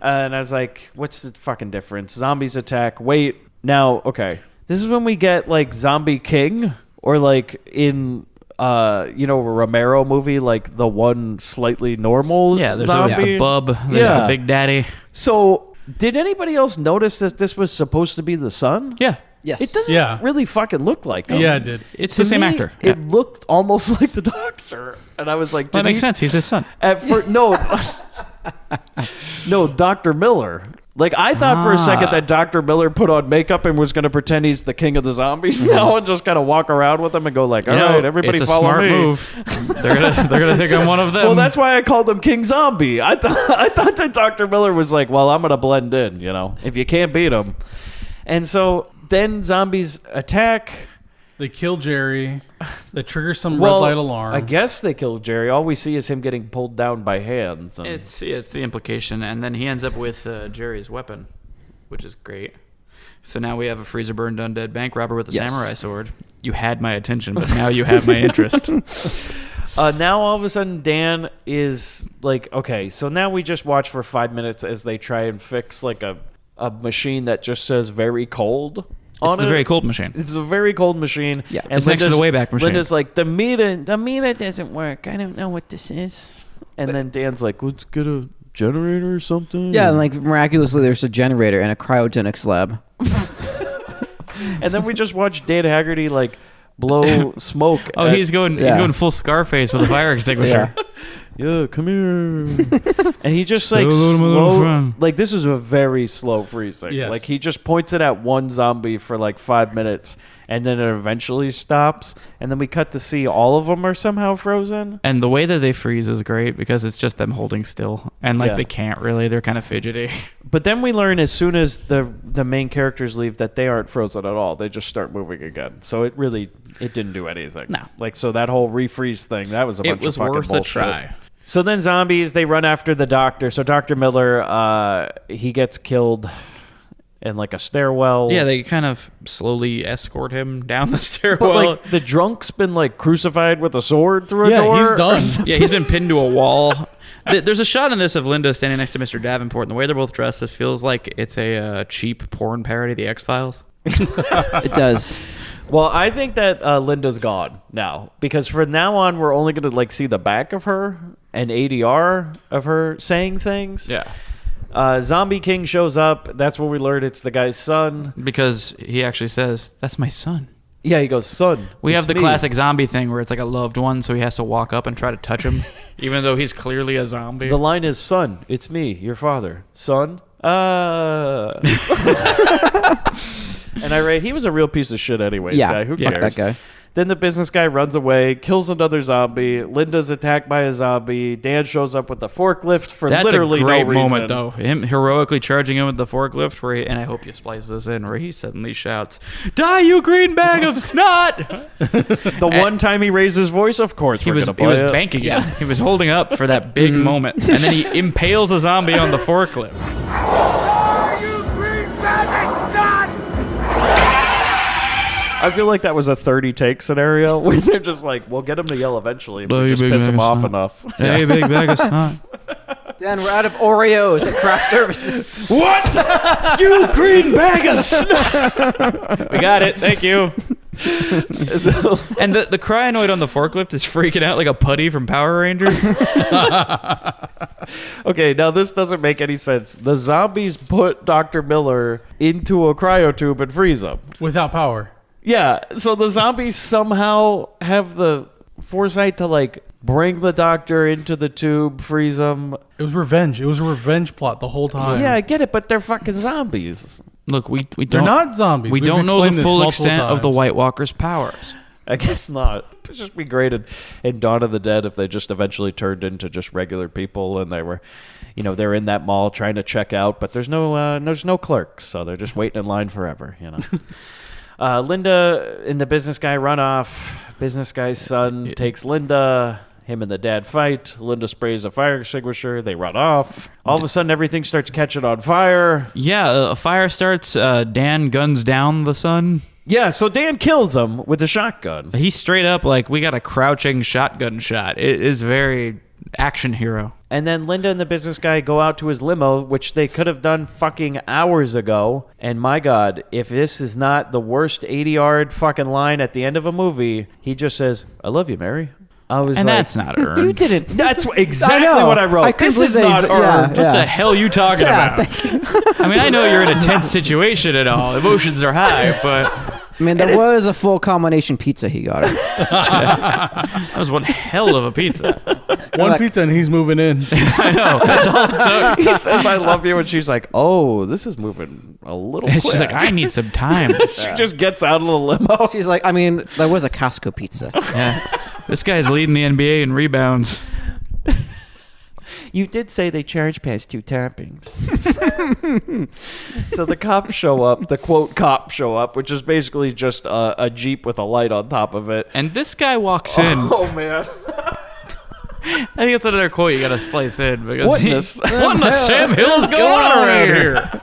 A: And I was like, what's the fucking difference? Zombies attack. Wait, now, okay. This is when we get, like, Zombie King, or, like, in... a Romero movie, like the one slightly normal
B: there's
A: zombie.
B: always the bub, there's the big daddy.
A: So, did anybody else notice that this was supposed to be the son?
B: Yeah.
I: Yes.
A: It doesn't really fucking look like him.
C: Yeah, it did.
B: It's the same actor.
A: It looked almost like the doctor. And I was like,
B: that makes sense. He's his son.
A: No, Dr. Miller. Like, I thought for a second that Dr. Miller put on makeup and was going to pretend he's the king of the zombies now and just kind of walk around with them and go like, all right, everybody follow
B: smart
A: me.
B: Move. They're gonna think I'm one of them.
A: Well, that's why I called him King Zombie. I thought that Dr. Miller was like, well, I'm going to blend in, if you can't beat him. And so then zombies attack.
C: They kill Jerry. They trigger some red light alarm.
A: I guess they killed Jerry. All we see is him getting pulled down by hands. And
B: It's the implication, and then he ends up with Jerry's weapon, which is great. So now we have a freezer burned undead bank robber with a samurai sword. You had my attention, but now you have my interest.
A: Now all of a sudden Dan is like, okay, so now we just watch for 5 minutes as they try and fix like a machine that just says very cold.
B: It's the very cold machine.
A: It's a very cold machine.
I: Yeah,
A: and
B: it's next to the Wayback Machine.
A: Linda's like, the meter doesn't work. I don't know what this is. And then Dan's like, let's get a generator or something.
I: Yeah, and like miraculously there's a generator and a cryogenics lab.
A: And then we just watch Dan Haggerty like blow smoke.
B: He's going full Scarface with a fire extinguisher.
A: Yeah, come here. And he just like slow, like this is a very slow freezing.
C: Yes.
A: Like he just points it at one zombie for like 5 minutes and then it eventually stops. And then we cut to see all of them are somehow frozen.
B: And the way that they freeze is great because it's just them holding still. And like they can't really, they're kind of fidgety.
A: But then we learn as soon as the main characters leave that they aren't frozen at all. They just start moving again. So it didn't do anything.
B: No.
A: Like, so that whole refreeze thing, that was a bunch of fucking bullshit.
B: It was worth a try.
A: So then zombies, they run after the doctor. So Dr. Miller, he gets killed in like a stairwell.
B: Yeah, they kind of slowly escort him down the stairwell.
A: But like the drunk's been like crucified with a sword through a door.
C: Yeah, he's done.
B: Yeah, he's been pinned to a wall. There's a shot in this of Linda standing next to Mr. Davenport, and the way they're both dressed, this feels like it's a cheap porn parody of The X-Files.
I: It does.
A: Well, I think that Linda's gone now because from now on we're only going to like see the back of her and ADR of her saying things.
B: Yeah.
A: Zombie King shows up. That's when we learn it's the guy's son.
B: Because he actually says, "That's my son."
A: Yeah, he goes, "Son."
B: We have the classic zombie thing where it's like a loved one, so he has to walk up and try to touch him, even though he's clearly a zombie.
A: The line is, "Son, it's me, your father." Son. And I write, he was a real piece of shit anyway.
I: Yeah,
A: guy. Who
I: fuck
A: cares?
I: that guy.
A: Then the business guy runs away, kills another zombie. Linda's attacked by a zombie. Dan shows up with the forklift for literally
B: a great
A: no reason.
B: moment, though. Him heroically charging in with the forklift, and I hope you splice this in, where he suddenly shouts, "Die, you green bag of snot!"
A: The one time he raised his voice, of course,
B: he was banking it. He was holding up for that big moment, and then he impales a zombie on the forklift.
A: I feel like that was a 30 take scenario where they're just like, we'll get him to yell eventually if
B: Oh,
A: we
B: you
A: just
B: big
A: piss
B: bag
A: him
B: of
A: off
B: snot.
A: enough.
B: Hey, big bag of snot.
I: Dan, we're out of Oreos at craft services.
A: What? You green bag of snot!
B: We got it. Thank you. And the cryanoid on the forklift is freaking out like a putty from Power Rangers.
A: Okay, now this doesn't make any sense. The zombies put Dr. Miller into a cryotube and freeze him.
C: Without power.
A: Yeah, so the zombies somehow have the foresight to, like, bring the doctor into the tube, freeze him.
C: It was revenge. It was a revenge plot the whole time.
A: Yeah, I get it, but they're fucking zombies.
B: Look, we don't.
C: They're not zombies.
B: We
C: We've
B: don't know
C: explained
B: the
C: this
B: full
C: multiple
B: extent of the
C: times.
B: White Walker's powers.
A: I guess not. It'd just be great in Dawn of the Dead if they just eventually turned into just regular people and they were, they're in that mall trying to check out, but there's no clerks, so they're just waiting in line forever, Linda and the business guy run off. Business guy's son takes Linda. Him and the dad fight. Linda sprays a fire extinguisher. They run off. All of a sudden, everything starts catching on fire.
B: Yeah, a fire starts. Dan guns down the son.
A: Yeah, so Dan kills him with a shotgun.
B: He's straight up like, we got a crouching shotgun shot. It is very action hero.
A: And then Linda and the business guy go out to his limo, which they could have done fucking hours ago. And my God, if this is not the worst 80-yard fucking line at the end of a movie, he just says, "I love you, Mary." I was
B: and
A: like,
B: that's not earned.
A: You didn't. That's exactly what I wrote. This is not earned.
B: What the hell are you talking about? I mean, I know you're in a tense situation and all. Emotions are high, but...
I: I mean, there was a full combination pizza he got her.
B: That was one hell of a pizza.
C: One pizza and he's moving in.
B: I know. That's all it took.
A: He says, "I love you," and she's like, "Oh, this is moving a little quick."
B: She's like, "I need some time."
A: She just gets out of the limo.
I: She's like, I mean, there was a Costco pizza.
B: Yeah. This guy's leading the NBA in rebounds.
A: You did say they charge past 2 toppings. So the cops show up, the quote cops show up, which is basically just a Jeep with a light on top of it.
B: And this guy walks in.
A: Oh, man.
B: I think that's another quote you gotta splice in. Because
A: What in
B: the Sam Hill is going on around here?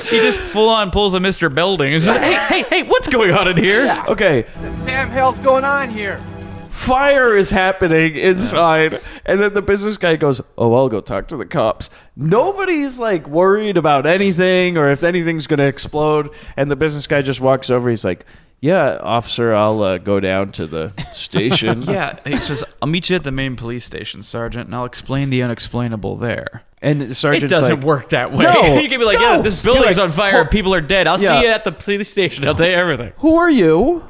B: He just full on pulls a Mr. Belding. He's like, hey, what's going on in here?
A: Yeah. Okay.
Q: The Sam Hill's going on here.
A: Fire is happening inside, and then the business guy goes, "Oh, I'll go talk to the cops." Nobody's like worried about anything or if anything's gonna explode, and the business guy just walks over. He's like, "Yeah, officer, I'll go down to the station."
B: Yeah, he says, "I'll meet you at the main police station, Sergeant, and I'll explain the unexplainable there."
A: And the sergeant's
B: it doesn't
A: like,
B: work that way.
A: No,
B: you can be like,
A: no.
B: "Yeah, this building's
A: You're
B: on fire. People are dead. I'll
A: Yeah.
B: see you at the police station. I'll tell you everything."
A: "Who are you?"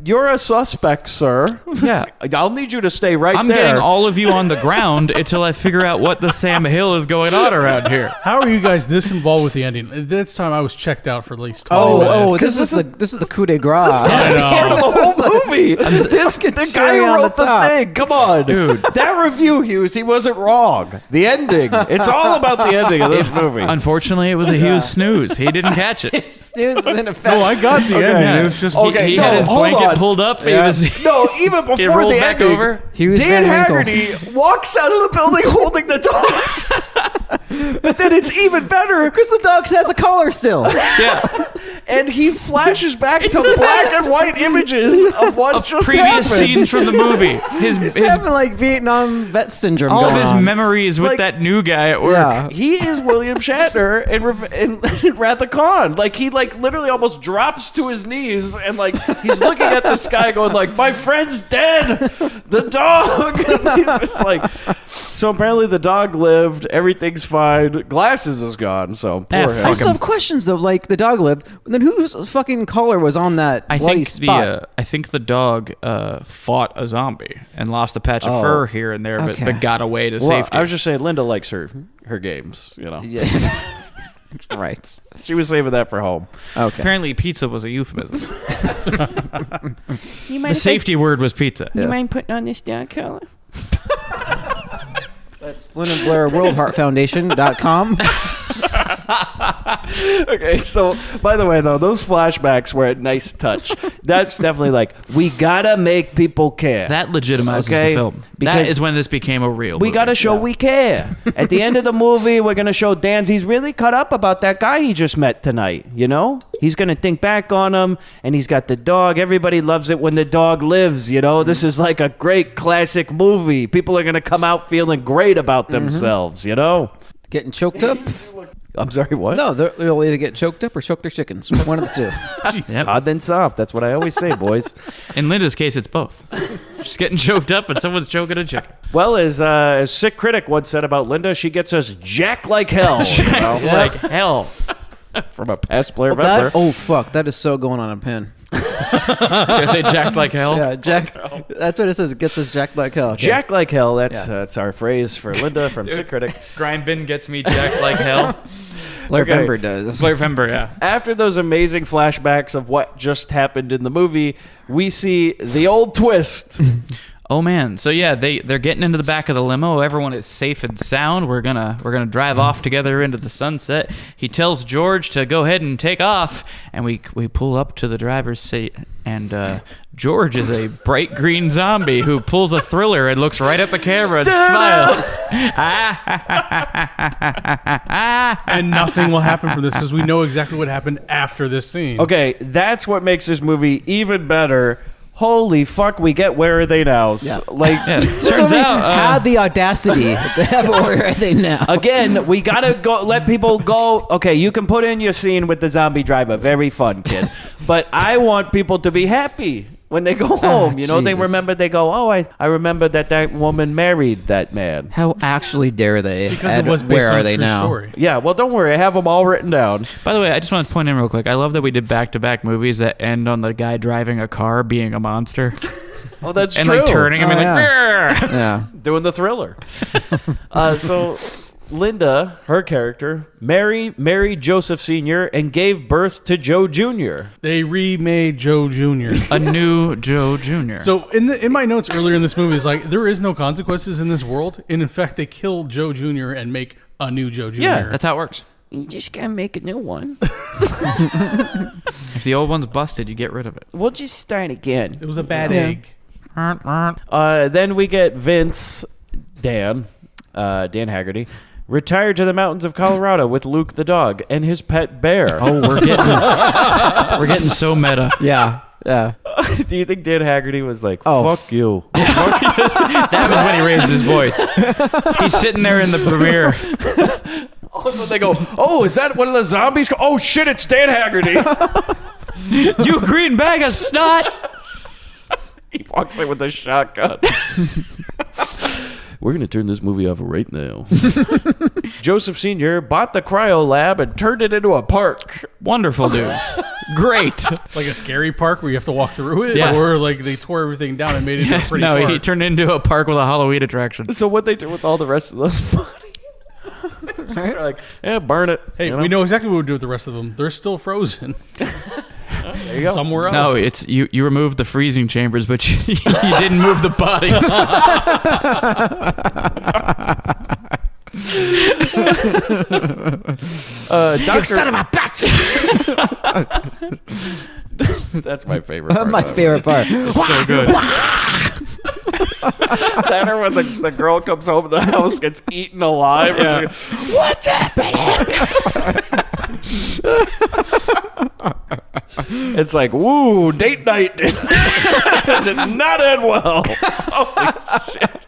A: You're a suspect, sir.
B: Yeah.
A: I'll need you to stay right
B: I'm
A: there.
B: getting all of you on the ground until I figure out what the Sam Hill is going on around here.
C: How are you guys this involved with the ending? This time I was checked out for at least 20 minutes.
I: This is the coup de grace.
A: That's part of the whole movie. The guy who wrote the thing. Come on, dude. That review, Hughes, he wasn't wrong. The ending. It's all about the ending of this movie.
B: Unfortunately, it was a Hughes snooze. He didn't catch it.
I: Snooze is in effect.
C: No, I got the ending. It was just
A: Okay,
B: he
A: no,
B: had his
A: hold
B: blanket
A: on.
B: pulled up.
A: Yeah.
B: He was
A: No, even
B: he
A: before
B: rolled
A: the
B: back
A: ending,
B: over.
I: Hughes
A: Dan
I: Van Winkle.
A: Haggerty walks out of the building holding the dog. But then it's even better
I: Because the dog has a collar still.
B: Yeah.
A: and he flashes back to
B: the
A: black
B: best.
A: and white images of what
B: Of
A: just
B: previous
A: happened.
B: scenes from the movie.
I: He's having like Vietnam vet syndrome
B: all
I: going
B: of his
I: on.
B: memories with
A: Like,
B: that new guy at work.
I: Yeah.
A: He is William Shatner in Wrath of Khan. Like, he like literally almost drops to his knees and like he's looking at the sky going like, "My friend's dead. The dog." He's just like, so apparently the dog lived. Everything's fine. Glasses is gone. So poor him.
I: I still have questions though. Like the dog lived, then whose fucking collar was on that
B: I
I: bloody
B: think
I: spot?
B: I think the dog fought a zombie and lost a patch of fur here and there, but got away to
A: Well,
B: safety.
A: I was just saying, Linda likes her games.
I: Yeah. Right.
A: She was saving that for home.
I: Okay.
B: Apparently, pizza was a euphemism.
R: You
B: The
R: mind
B: safety word was pizza.
R: You mind putting on this dog collar?
I: That's Linda Blair WorldHeartFoundation.com.
A: Okay, so by the way, though, those flashbacks were a nice touch. That's definitely like, we gotta make people care.
B: That legitimizes
A: Okay?
B: the film.
A: Because
B: that is when this became a real
A: we
B: movie.
A: gotta show we care. At the end of the movie, we're gonna show Danzy's really cut up about that guy he just met tonight. You know, he's gonna think back on him, and he's got the dog. Everybody loves it when the dog lives. You know, this is like a great classic movie. People are gonna come out feeling great about themselves. You know,
I: Getting choked up?
A: I'm sorry, what?
I: No, they'll either get choked up or choke their chickens. One of the two.
A: Hot then soft. That's what I always say, boys.
B: In Linda's case, it's both. She's getting choked up, and someone's choking a chicken.
A: Well, as Sick Critic once said about Linda, she gets us jacked like hell.
B: Jacked like hell.
A: From a past Blair Vember.
I: Oh, fuck. That is so going on a pin.
B: Should I say jacked like hell?
I: Yeah, Jack. That's what it says. It gets us jacked like hell. Okay.
A: Jack like hell. That's our phrase for Linda from Sick Critic.
B: Grindbin gets me jacked like hell.
I: Blair Vember does.
B: Blair Vember, yeah.
A: After those amazing flashbacks of what just happened in the movie, we see the old twist.
B: Oh man! So yeah, they're getting into the back of the limo. Everyone is safe and sound. We're gonna drive off together into the sunset. He tells George to go ahead and take off, and we pull up to the driver's seat. And George is a bright green zombie who pulls a Thriller and looks right at the camera and smiles.
C: And nothing will happen from this because we know exactly what happened after this scene.
A: Okay, that's what makes this movie even better. Holy fuck, we get Where Are They Nows.
I: Yeah.
A: Like,
B: Turns out
I: had the audacity to have Where Are They Now?
A: Again, we gotta go. Let people go. Okay, you can put in your scene with the zombie driver. Very fun, kid. But I want people to be happy when they go home. You know, they
I: Jesus.
A: remember. They go, oh, I remember that woman married that man.
I: How actually dare they?
C: Because
I: add
C: it was based
I: Where
C: on
I: Are
C: a
I: They
C: true
I: Now?
C: story.
A: Yeah, well, don't worry. I have them all written down.
B: By the way, I just want to point in real quick. I love that we did back-to-back movies that end on the guy driving a car being a monster.
A: Oh, that's
B: and
A: true.
B: like turning him and like, "Grr!"
I: Yeah.
A: Doing the Thriller. So Linda, her character, married Joseph Sr. and gave birth to Joe Jr.
C: They remade Joe Jr.
B: A new Joe Jr.
C: So in my notes earlier in this movie is like there is no consequences in this world, and in fact they kill Joe Jr. and make a new Joe Jr.
B: Yeah, that's how it works.
R: You just gotta make a new one.
B: If the old one's busted, you get rid of it.
R: We'll just start again.
C: It was a bad egg.
A: Then we get Vince, Dan Haggerty, retired to the mountains of Colorado with Luke the dog and his pet bear.
B: Oh, we're getting so meta.
I: Yeah. Yeah.
A: Do you think Dan Haggerty was like,
I: Oh.
A: fuck you?
B: That was when he raised his voice. He's sitting there in the premiere.
A: All of a sudden they go, oh, is that one of the zombies? Oh, shit, it's Dan Haggerty.
B: You green bag of snot.
A: He walks in with a shotgun. We're going to turn this movie off right now. Joseph Sr. bought the cryo lab and turned it into a park.
B: Wonderful news. Great.
C: Like a scary park where you have to walk through it,
B: Yeah.
C: or like they tore everything down and made it into a pretty
B: No,
C: park.
B: he turned into a park with a Halloween attraction.
A: So what they do with all the rest of those bodies? They're like, yeah, burn it.
C: Hey,
A: you know?
C: we know exactly what we do with the rest of them. They're still frozen.
A: There you go.
C: Somewhere else.
B: No, it's you removed the freezing chambers, but you didn't move the bodies.
A: You
R: son of a bitch!
A: That's my favorite part.
I: My favorite part.
B: So good.
A: That or when the girl comes home and the house gets eaten alive.
B: Yeah.
A: And she goes, what's happening? It's like, woo, date night did not end well. Holy shit.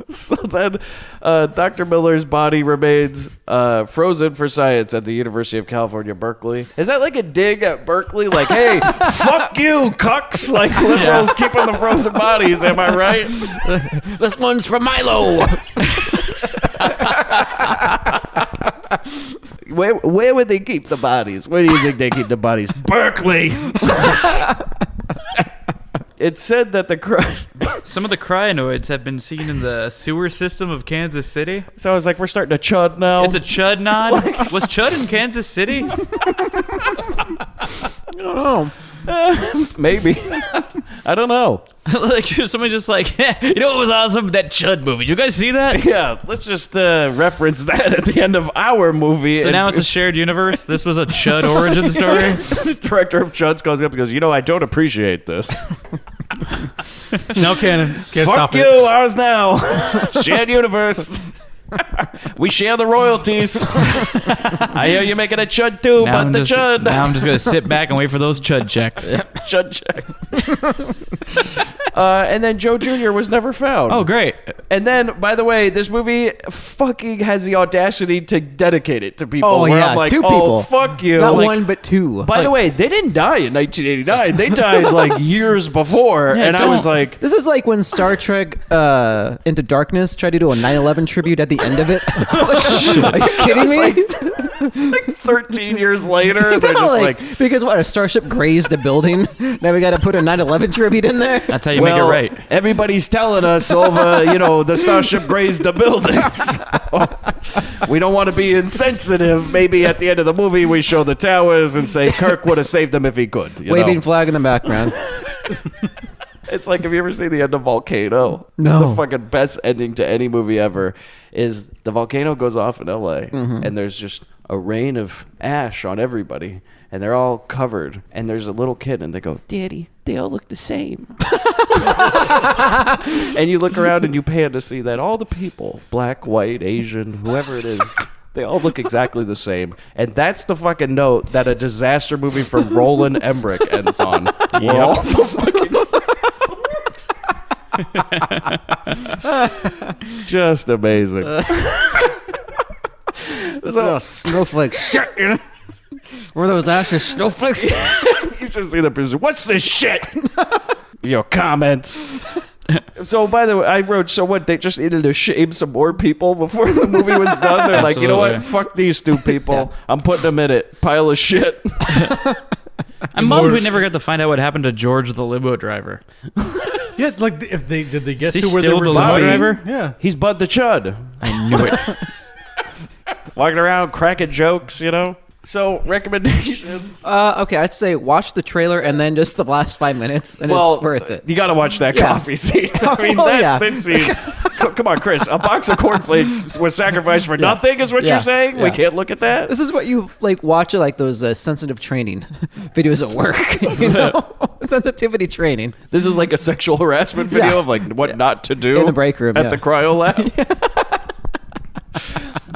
A: So then Dr. Miller's body remains frozen for science at the University of California, Berkeley. Is that like a dig at Berkeley? Like, hey, fuck you, cucks. Like liberals keeping the frozen bodies, am I right?
R: This one's for Milo.
A: Where would they keep the bodies? Where do you think they keep the bodies? Berkeley. it said that
B: some of the cryonoids have been seen in the sewer system of Kansas City.
A: So I was like, we're starting to chud now.
B: It's a chud nod. Was chud in Kansas City?
A: I don't know. Maybe. I don't know.
B: Like somebody just like, you know what was awesome? That chud movie. Did you guys see that?
A: Yeah, let's just reference that at the end of our movie.
B: So now it's a shared universe. This was a chud origin story.
A: The director of Chuds goes up and goes, I don't appreciate this.
C: No canon. Can't
A: Fuck
C: stop
A: you,
C: it.
A: ours now. Shared universe. We share the royalties. I hear you making a chud too,
B: Now
A: but the chud.
B: Now I'm just going to sit back and wait for those chud checks.
A: Chud checks. And then Joe Jr. was never found.
B: Oh, great.
A: And then, by the way, this movie fucking has the audacity to dedicate it to people.
I: Oh,
A: where
I: yeah,
A: I'm like,
I: 2 people.
A: Fuck you.
I: Not
A: Like,
I: one, but 2.
A: by the way, they didn't die in 1989. They died like years before.
I: Yeah,
A: and I was like...
I: This is like when Star Trek Into Darkness tried to do a 9/11 tribute at the end of it. Are you kidding me?
A: It's like 13 years later, they're just like...
I: Because what, a starship grazed a building? Now we got to put a 9/11 tribute in there?
B: That's how you make it right.
A: Everybody's telling us over, the starship grazed the buildings. We don't want to be insensitive. Maybe at the end of the movie, we show the towers and say Kirk would have saved them if he could.
I: Waving flag in the background.
A: It's like, have you ever seen the end of Volcano?
I: No.
A: The fucking best ending to any movie ever is the volcano goes off in LA, and there's just a rain of ash on everybody, and they're all covered, and there's a little kid, and they go, Daddy, they all look the same. And you look around and you pan to see that all the people, black, white, Asian, whoever it is, they all look exactly the same. And that's the fucking note that a disaster movie from Roland Emmerich ends on. We're all the fucking just amazing.
I: So, snowflakes. Shit. Were those ashes snowflakes?
A: You should see the producer. What's this shit? Comments. So, by the way, I wrote, so what, they just needed to shame some more people before the movie was done? They're like, you know what? Fuck these 2 people. I'm putting them in it. Pile of shit.
B: I'm bummed we never got to find out what happened to George the limo driver.
C: Yeah, like did they get
B: Is
C: to
B: he
C: where they
B: still
C: were
B: the limo
C: lying?
B: driver?
C: Yeah.
A: He's Bud the Chud.
B: I knew it.
A: Walking around, cracking jokes, So, recommendations.
I: Okay, I'd say watch the trailer and then just the last 5 minutes, and it's worth it.
A: You got to watch that coffee scene. I mean, that scene. Come on, Chris. A box of cornflakes was sacrificed for nothing is what you're saying?
I: Yeah.
A: We can't look at that?
I: This is what you watch like those sensitive training videos at work. Sensitivity training.
A: This is like a sexual harassment video of like what not to do
I: in the break room
A: at the cryo lab.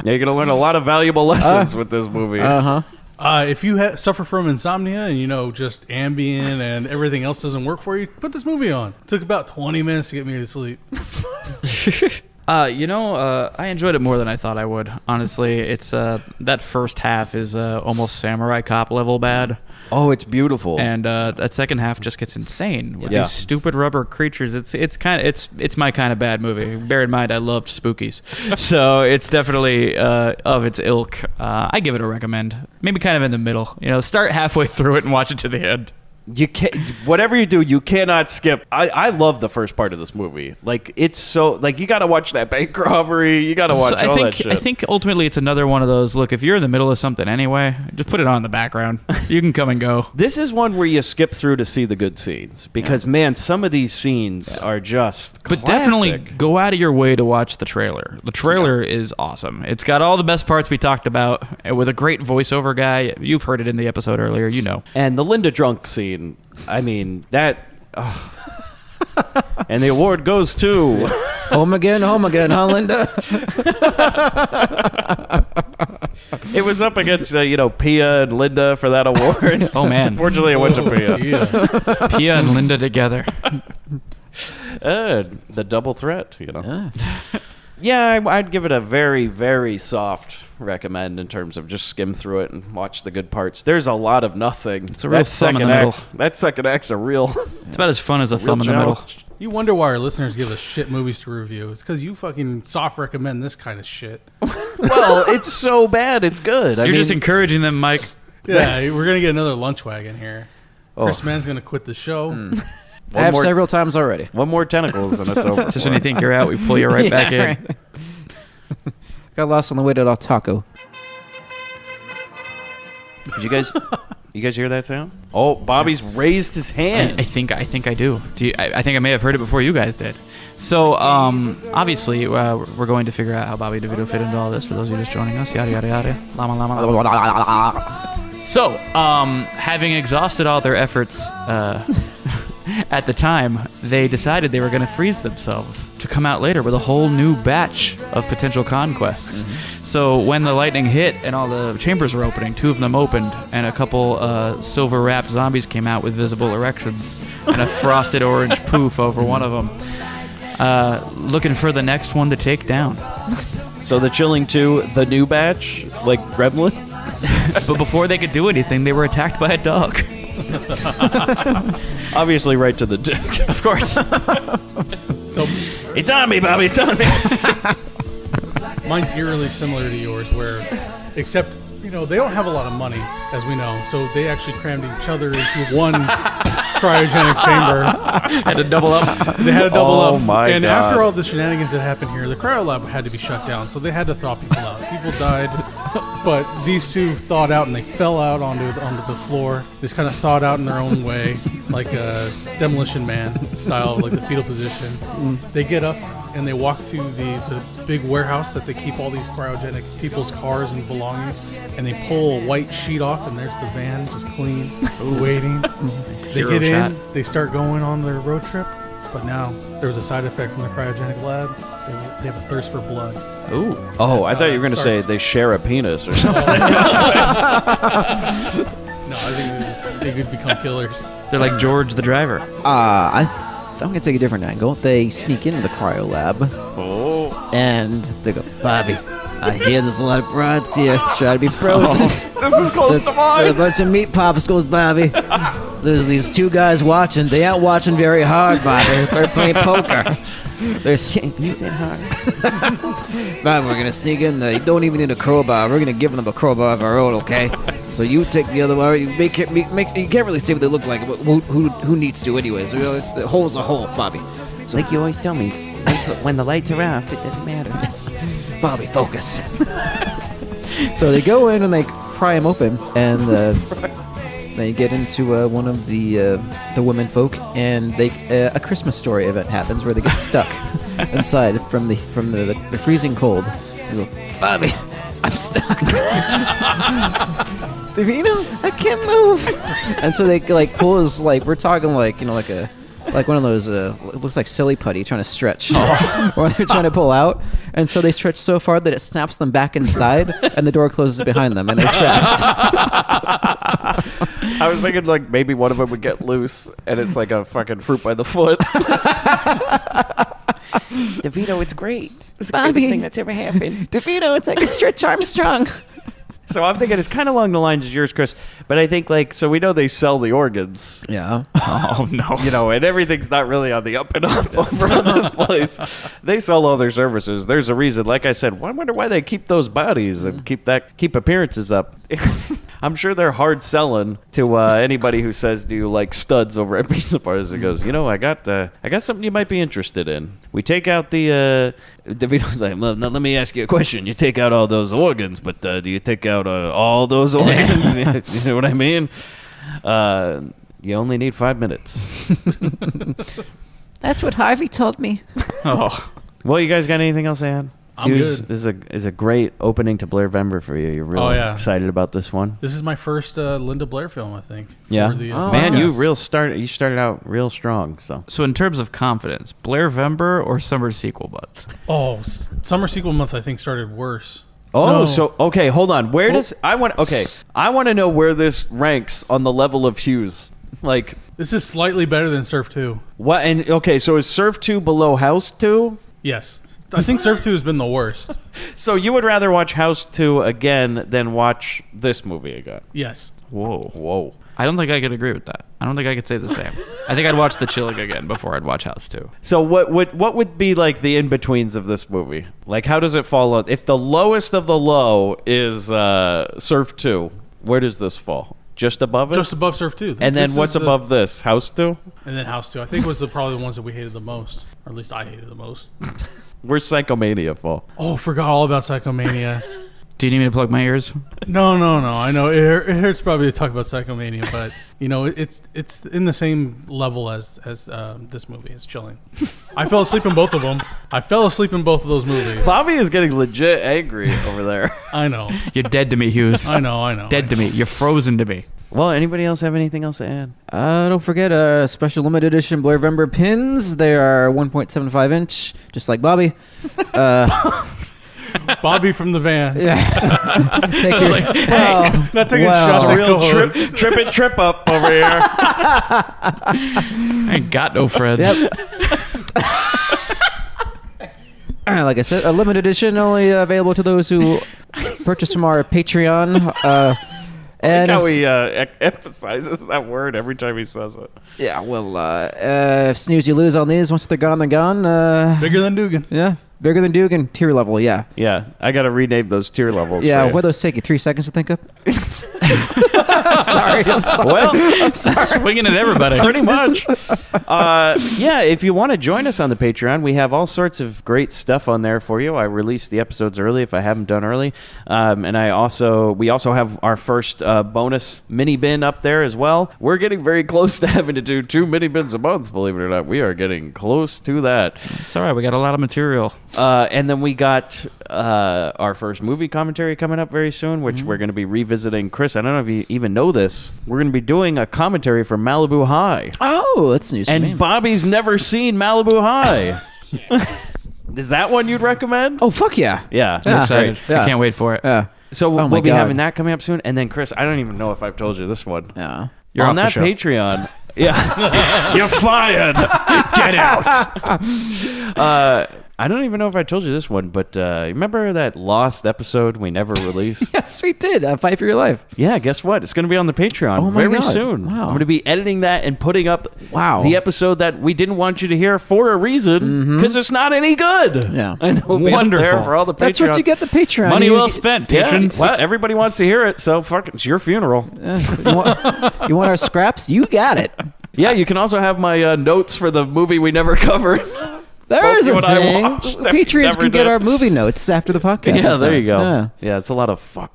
A: You're going to learn a lot of valuable lessons with this movie.
C: If you suffer from insomnia and just Ambien and everything else doesn't work for you, put this movie on. It took about 20 minutes to get me to sleep.
B: I enjoyed it more than I thought I would. Honestly, it's that first half is almost Samurai Cop level bad.
A: Oh, it's beautiful.
B: And that second half just gets insane with these stupid rubber creatures. It's my kind of bad movie. Bear in mind, I loved Spookies, so it's definitely of its ilk. I give it a recommend. Maybe kind of in the middle. Start halfway through it and watch it to the end.
A: You can't, whatever you do, you cannot skip. I love the first part of this movie. Like, it's so, like, you got to watch that bank robbery. You got to watch all that shit.
B: I think ultimately it's another one of those, look, if you're in the middle of something anyway, just put it on in the background. You can come and go.
A: This is one where you skip through to see the good scenes. Because, man, some of these scenes are just classic.
B: But definitely go out of your way to watch the trailer. The trailer is awesome. It's got all the best parts we talked about with a great voiceover guy. You've heard it in the episode earlier,
A: And the Linda drunk scene. I mean, that... And the award goes to...
I: Home again, huh, Linda?
A: It was up against, Pia and Linda for that award.
B: Oh, man.
A: Unfortunately, it went to Pia.
B: Pia and Linda together.
A: The double threat, Yeah, I'd give it a very, very soft recommend in terms of just skim through it and watch the good parts. There's a lot of nothing.
B: It's a real thumb in the middle.
A: That second act's a real...
B: It's about as fun as a thumb in the middle.
C: You wonder why our listeners give us shit movies to review. It's because you fucking soft recommend this kind of shit.
A: Well, it's so bad, it's good.
B: You're just encouraging them, Mike.
C: Yeah, we're going to get another lunch wagon here. Chris Mann's going to quit the show.
I: I have several times already.
A: One more tentacles and it's over.
B: Just when you think you're out, we pull you right back in.
I: Right. Got lost on the way to El Taco.
A: Did you guys hear that sound? Oh, Bobby's raised his hand.
B: I think I do. I think I may have heard it before you guys did. So, obviously, we're going to figure out how Bobby DeVito fit into all this. For those of you just joining us, yada yada yada, llama llama. So, having exhausted all their efforts at the time, they decided they were going to freeze themselves to come out later with a whole new batch of potential conquests. So when the lightning hit and all the chambers were opening, 2 of them opened, and a couple silver-wrapped zombies came out with visible erections and a frosted orange poof over one of them, looking for the next one to take down.
A: So the Chilling 2, the new batch, like Gremlins?
B: But before they could do anything, they were attacked by a dog.
A: Obviously right to the dick.
B: Of course.
C: So
A: it's on me, Bobby. It's on me.
C: Mine's eerily similar to yours, where, except, they don't have a lot of money, as we know, so they actually crammed each other into one cryogenic chamber.
B: Had to double up.
C: They had to double up.
A: Oh, my
C: and
A: God.
C: after all the shenanigans that happened here, the cryo lab had to be shut down, so they had to thaw people out. People died, but these 2 thawed out, and they fell out onto the floor. They just kind of thawed out in their own way, like a Demolition Man style, like the fetal position. They get up, and they walk to the big warehouse that they keep all these cryogenic people's cars and belongings, and they pull a white sheet off, and there's the van, just clean, waiting. They get in, they start going on their road trip, but now there was a side effect from the cryogenic lab. They have a thirst for blood.
A: Ooh. Oh, I thought you were going to say they share a penis or something.
C: No, I think they could become killers.
B: They're like George the driver.
I: I'm going to take a different angle. They sneak into the cryo lab.
A: Oh.
I: And they go, Bobby, I hear there's a lot of broads here. Try to be frozen.
A: This is close to mine.
I: There's a bunch of meat popsicles, Bobby. There's these 2 guys watching. They aren't watching very hard, Bobby. They're playing poker. You said hard. Bobby, we're going to sneak in there. You don't even need a crowbar. We're going to give them a crowbar of our own, okay? So you take the other one. You you can't really see what they look like, but who needs to anyways? The hole's a hole, Bobby.
R: So, like you always tell me, when the lights are off, it doesn't matter.
I: Bobby, focus. So they go in and they pry him open, and they get into one of the women folk, and a Christmas Story event happens where they get stuck inside from the freezing cold. They go, Bobby, I'm stuck. I can't move. And so they pull his we're talking like one of those it looks like silly putty trying to stretch or they're trying to pull out, and so they stretch so far that it snaps them back inside and the door closes behind them and they're trapped.
A: I was thinking maybe one of them would get loose and it's like a fucking fruit by the foot.
R: DeVito, it's great. It's the
I: Bobby.
R: greatest thing that's ever happened.
I: DeVito, it's like a Stretch Armstrong.
A: So I'm thinking it's kind of along the lines of yours, Chris. But I think so we know they sell the organs.
I: Yeah.
B: Oh no.
A: And everyththing's not really on the up and up over on this place. They sell all their services. There's a reason. Like I said, I wonder why they keep those bodies and keep appearances up. I'm sure they're hard selling to anybody who says, "Do you like studs over at Pizza Bars?" It goes, I got something you might be interested in. We take out the. DeVito's like, well, now let me ask you a question. You take out all those organs, but do you take out all those organs? You know what I mean? You only need 5 minutes.
I: That's what Harvey told me.
A: Oh, well, you guys got anything else to add?
C: I'm
A: Hughes
C: good.
A: is a great opening to Blair Vember for you. You're really excited about this one.
C: This is my first Linda Blair film, I think.
A: Yeah,
C: for the,
A: man,
C: podcast.
A: you started out real strong.
B: So in terms of confidence, Blair Vember or Summer Sequel Month?
C: Oh, Summer Sequel Month I think started worse.
A: Oh,
C: No.
A: so okay, hold on. Where does I want to know where this ranks on the level of Hughes.
C: This is slightly better than Surf 2.
A: What? And okay, so is Surf 2 below House 2?
C: Yes. I think Surf 2 has been the worst.
A: So you would rather watch House 2 again than watch this movie again?
C: Yes.
A: Whoa.
B: I don't think I could agree with that. I don't think I could say the same. I think I'd watch The Chilling again before I'd watch House 2.
A: So what would be the in-betweens of this movie? How does it fall on? If the lowest of the low is Surf 2, where does this fall? just above it?
C: Just above Surf 2.
A: And then what's above this? House 2?
C: And then House 2. I think was probably the ones that we hated the most. Or at least I hated the most.
A: Where's Psychomania fall?
C: Oh, forgot all about Psychomania.
B: Do you need me to plug my ears?
C: No. I know it hurts probably to talk about Psychomania, but it's in the same level as this movie. It's chilling. I fell asleep in both of them. I fell asleep in both of those movies.
A: Bobby is getting legit angry over there.
C: I know.
B: You're dead to me, Hughes.
C: I know.
B: Dead to me. You're frozen to me.
A: Well, anybody else have anything else to add?
I: Don't forget special limited edition Blairvember pins. They are 1.75 inch, just like Bobby.
C: Bobby from the van.
I: Yeah. Take your,
C: not taking shots.
A: It's a real trip up over here.
B: I ain't got no friends.
I: Yep. Like I said, a limited edition, only available to those who purchase from our Patreon.
A: And how he emphasizes that word every time he says it.
I: Yeah, well, if snooze you lose on these, once they're gone, they're gone.
C: Bigger than Dugan.
I: Yeah, bigger than Dugan. Tier level, yeah.
A: Yeah, I got to rename those tier levels.
I: Yeah, what those take you 3 seconds to think up? I'm sorry.
A: Well,
B: I'm sorry. Swinging at everybody.
A: Pretty much. Yeah, if you want to join us on the Patreon, we have all sorts of great stuff on there for you. I release the episodes early if I haven't done early. And we also have our first bonus mini bin up there as well. We're getting very close to having to do 2 mini bins a month, believe it or not. We are getting close to that.
B: It's all right. We got a lot of material.
A: And then we got our first movie commentary coming up very soon, which we're going to be revisiting. Chris, I don't know if you even know this. We're going to be doing a commentary for Malibu High.
I: Oh, that's news to me.
A: And Bobby's never seen Malibu High. Is that one you'd recommend?
I: Oh, fuck yeah.
A: Yeah.
B: I'm excited.
I: Yeah.
B: I can't wait for it.
I: Yeah.
A: So we'll be having that coming up soon. And then, Chris, I don't even know if I've told you this one.
I: Yeah.
B: You're
A: on
B: off the
A: that
B: show.
A: Patreon. Yeah. You're fired. Get out. I don't even know if I told you this one, but remember that lost episode we never released?
I: Yes, we did. Fight for Your Life.
A: Yeah, guess what? It's going to be on the Patreon very soon.
I: Wow.
A: I'm going to be editing that and putting up
I: Wow.
A: the episode that we didn't want you to hear for a reason, because it's not any good.
I: Yeah.
A: And it'll be up there for all the Patreons.
I: That's what you get the Patreon.
B: Money well spent, patrons.
A: Yeah, well, everybody wants to hear it, so fuck it. It's your funeral.
I: You want our scraps? You got it.
A: Yeah, you can also have my notes for the movie we never covered.
I: There's a
A: Both you and I
I: thing.
A: watched that we
I: Patreons
A: never
I: can get
A: did.
I: our movie notes after the podcast.
A: Yeah,
I: is
A: there
I: done.
A: you go.
I: Yeah.
A: Yeah, it's a lot of fuck.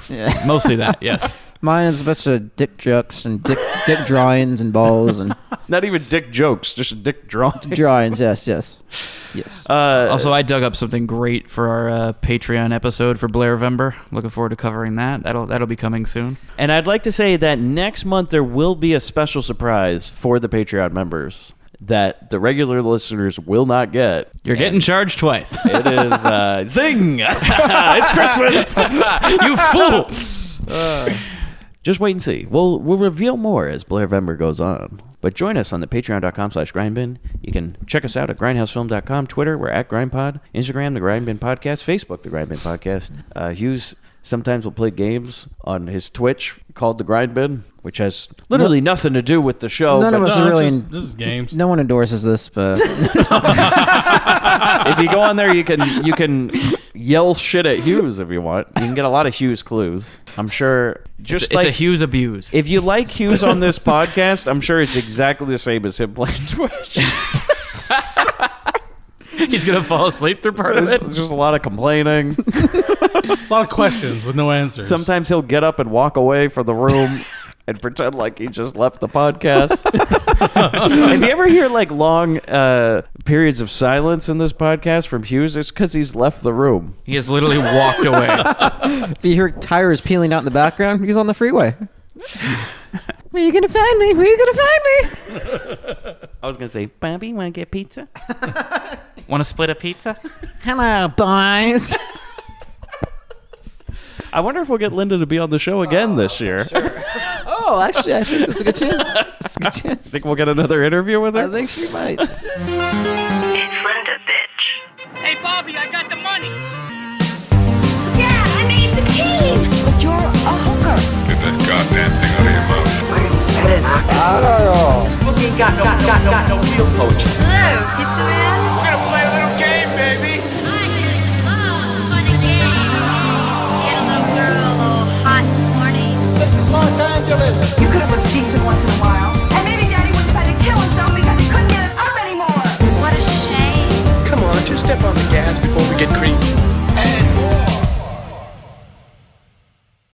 I: Yeah.
B: Mostly that, yes.
I: Mine is a bunch of dick jokes and dick drawings and balls and
A: Not even dick jokes, just dick drawings.
I: drawings. Yes.
B: Also, I dug up something great for our Patreon episode for Blairvember. Looking forward to covering that. That'll be coming soon.
A: And I'd like to say that next month there will be a special surprise for the Patreon members that the regular listeners will not get.
B: You're getting charged twice.
A: It is zing! It's Christmas!
B: You fools!
A: Just wait and see. We'll reveal more as Blairvember goes on. But join us on the patreon.com/grindbin. You can check us out at grindhousefilm.com, Twitter, we're at grindpod, Instagram, the Grindbin Podcast, Facebook, the Grindbin Podcast. Hughes sometimes will play games on his Twitch called the Grindbin, which has literally nothing to do with the show.
I: None of us are really.
C: This is games.
I: No one endorses this, but
A: If you go on there, you can yell shit at Hughes if you want. You can get a lot of Hughes clues. I'm sure.
B: It's a Hughes abuse.
A: If you like Hughes on this podcast, I'm sure it's exactly the same as him playing Twitch.
B: He's going to fall asleep through part of it.
A: Just a lot of complaining.
C: A lot of questions with no answers.
A: Sometimes he'll get up and walk away from the room and pretend like he just left the podcast. If you ever hear like long periods of silence in this podcast from Hughes, it's because he's left the room.
B: He has literally walked away.
I: if you hear tires peeling out in the background, he's on the freeway. Where you gonna find me? Where you gonna find me?
A: I was gonna say, Bobby, want to get pizza?
B: Want to split a pizza?
I: Hello, boys.
A: I wonder if we'll get Linda to be on the show again this year.
I: Sure. Oh, actually, I think that's a good chance. That's a good chance.
A: Think we'll get another interview with her?
I: I think she might.
D: It's Linda, bitch.
E: Hey, Bobby, I got the money.
D: Yeah, I made the team. But you're a hooker.
F: Get that goddamn thing out of your mouth.
E: Spooky ain't got no real poetry.
G: Hello, pizza man.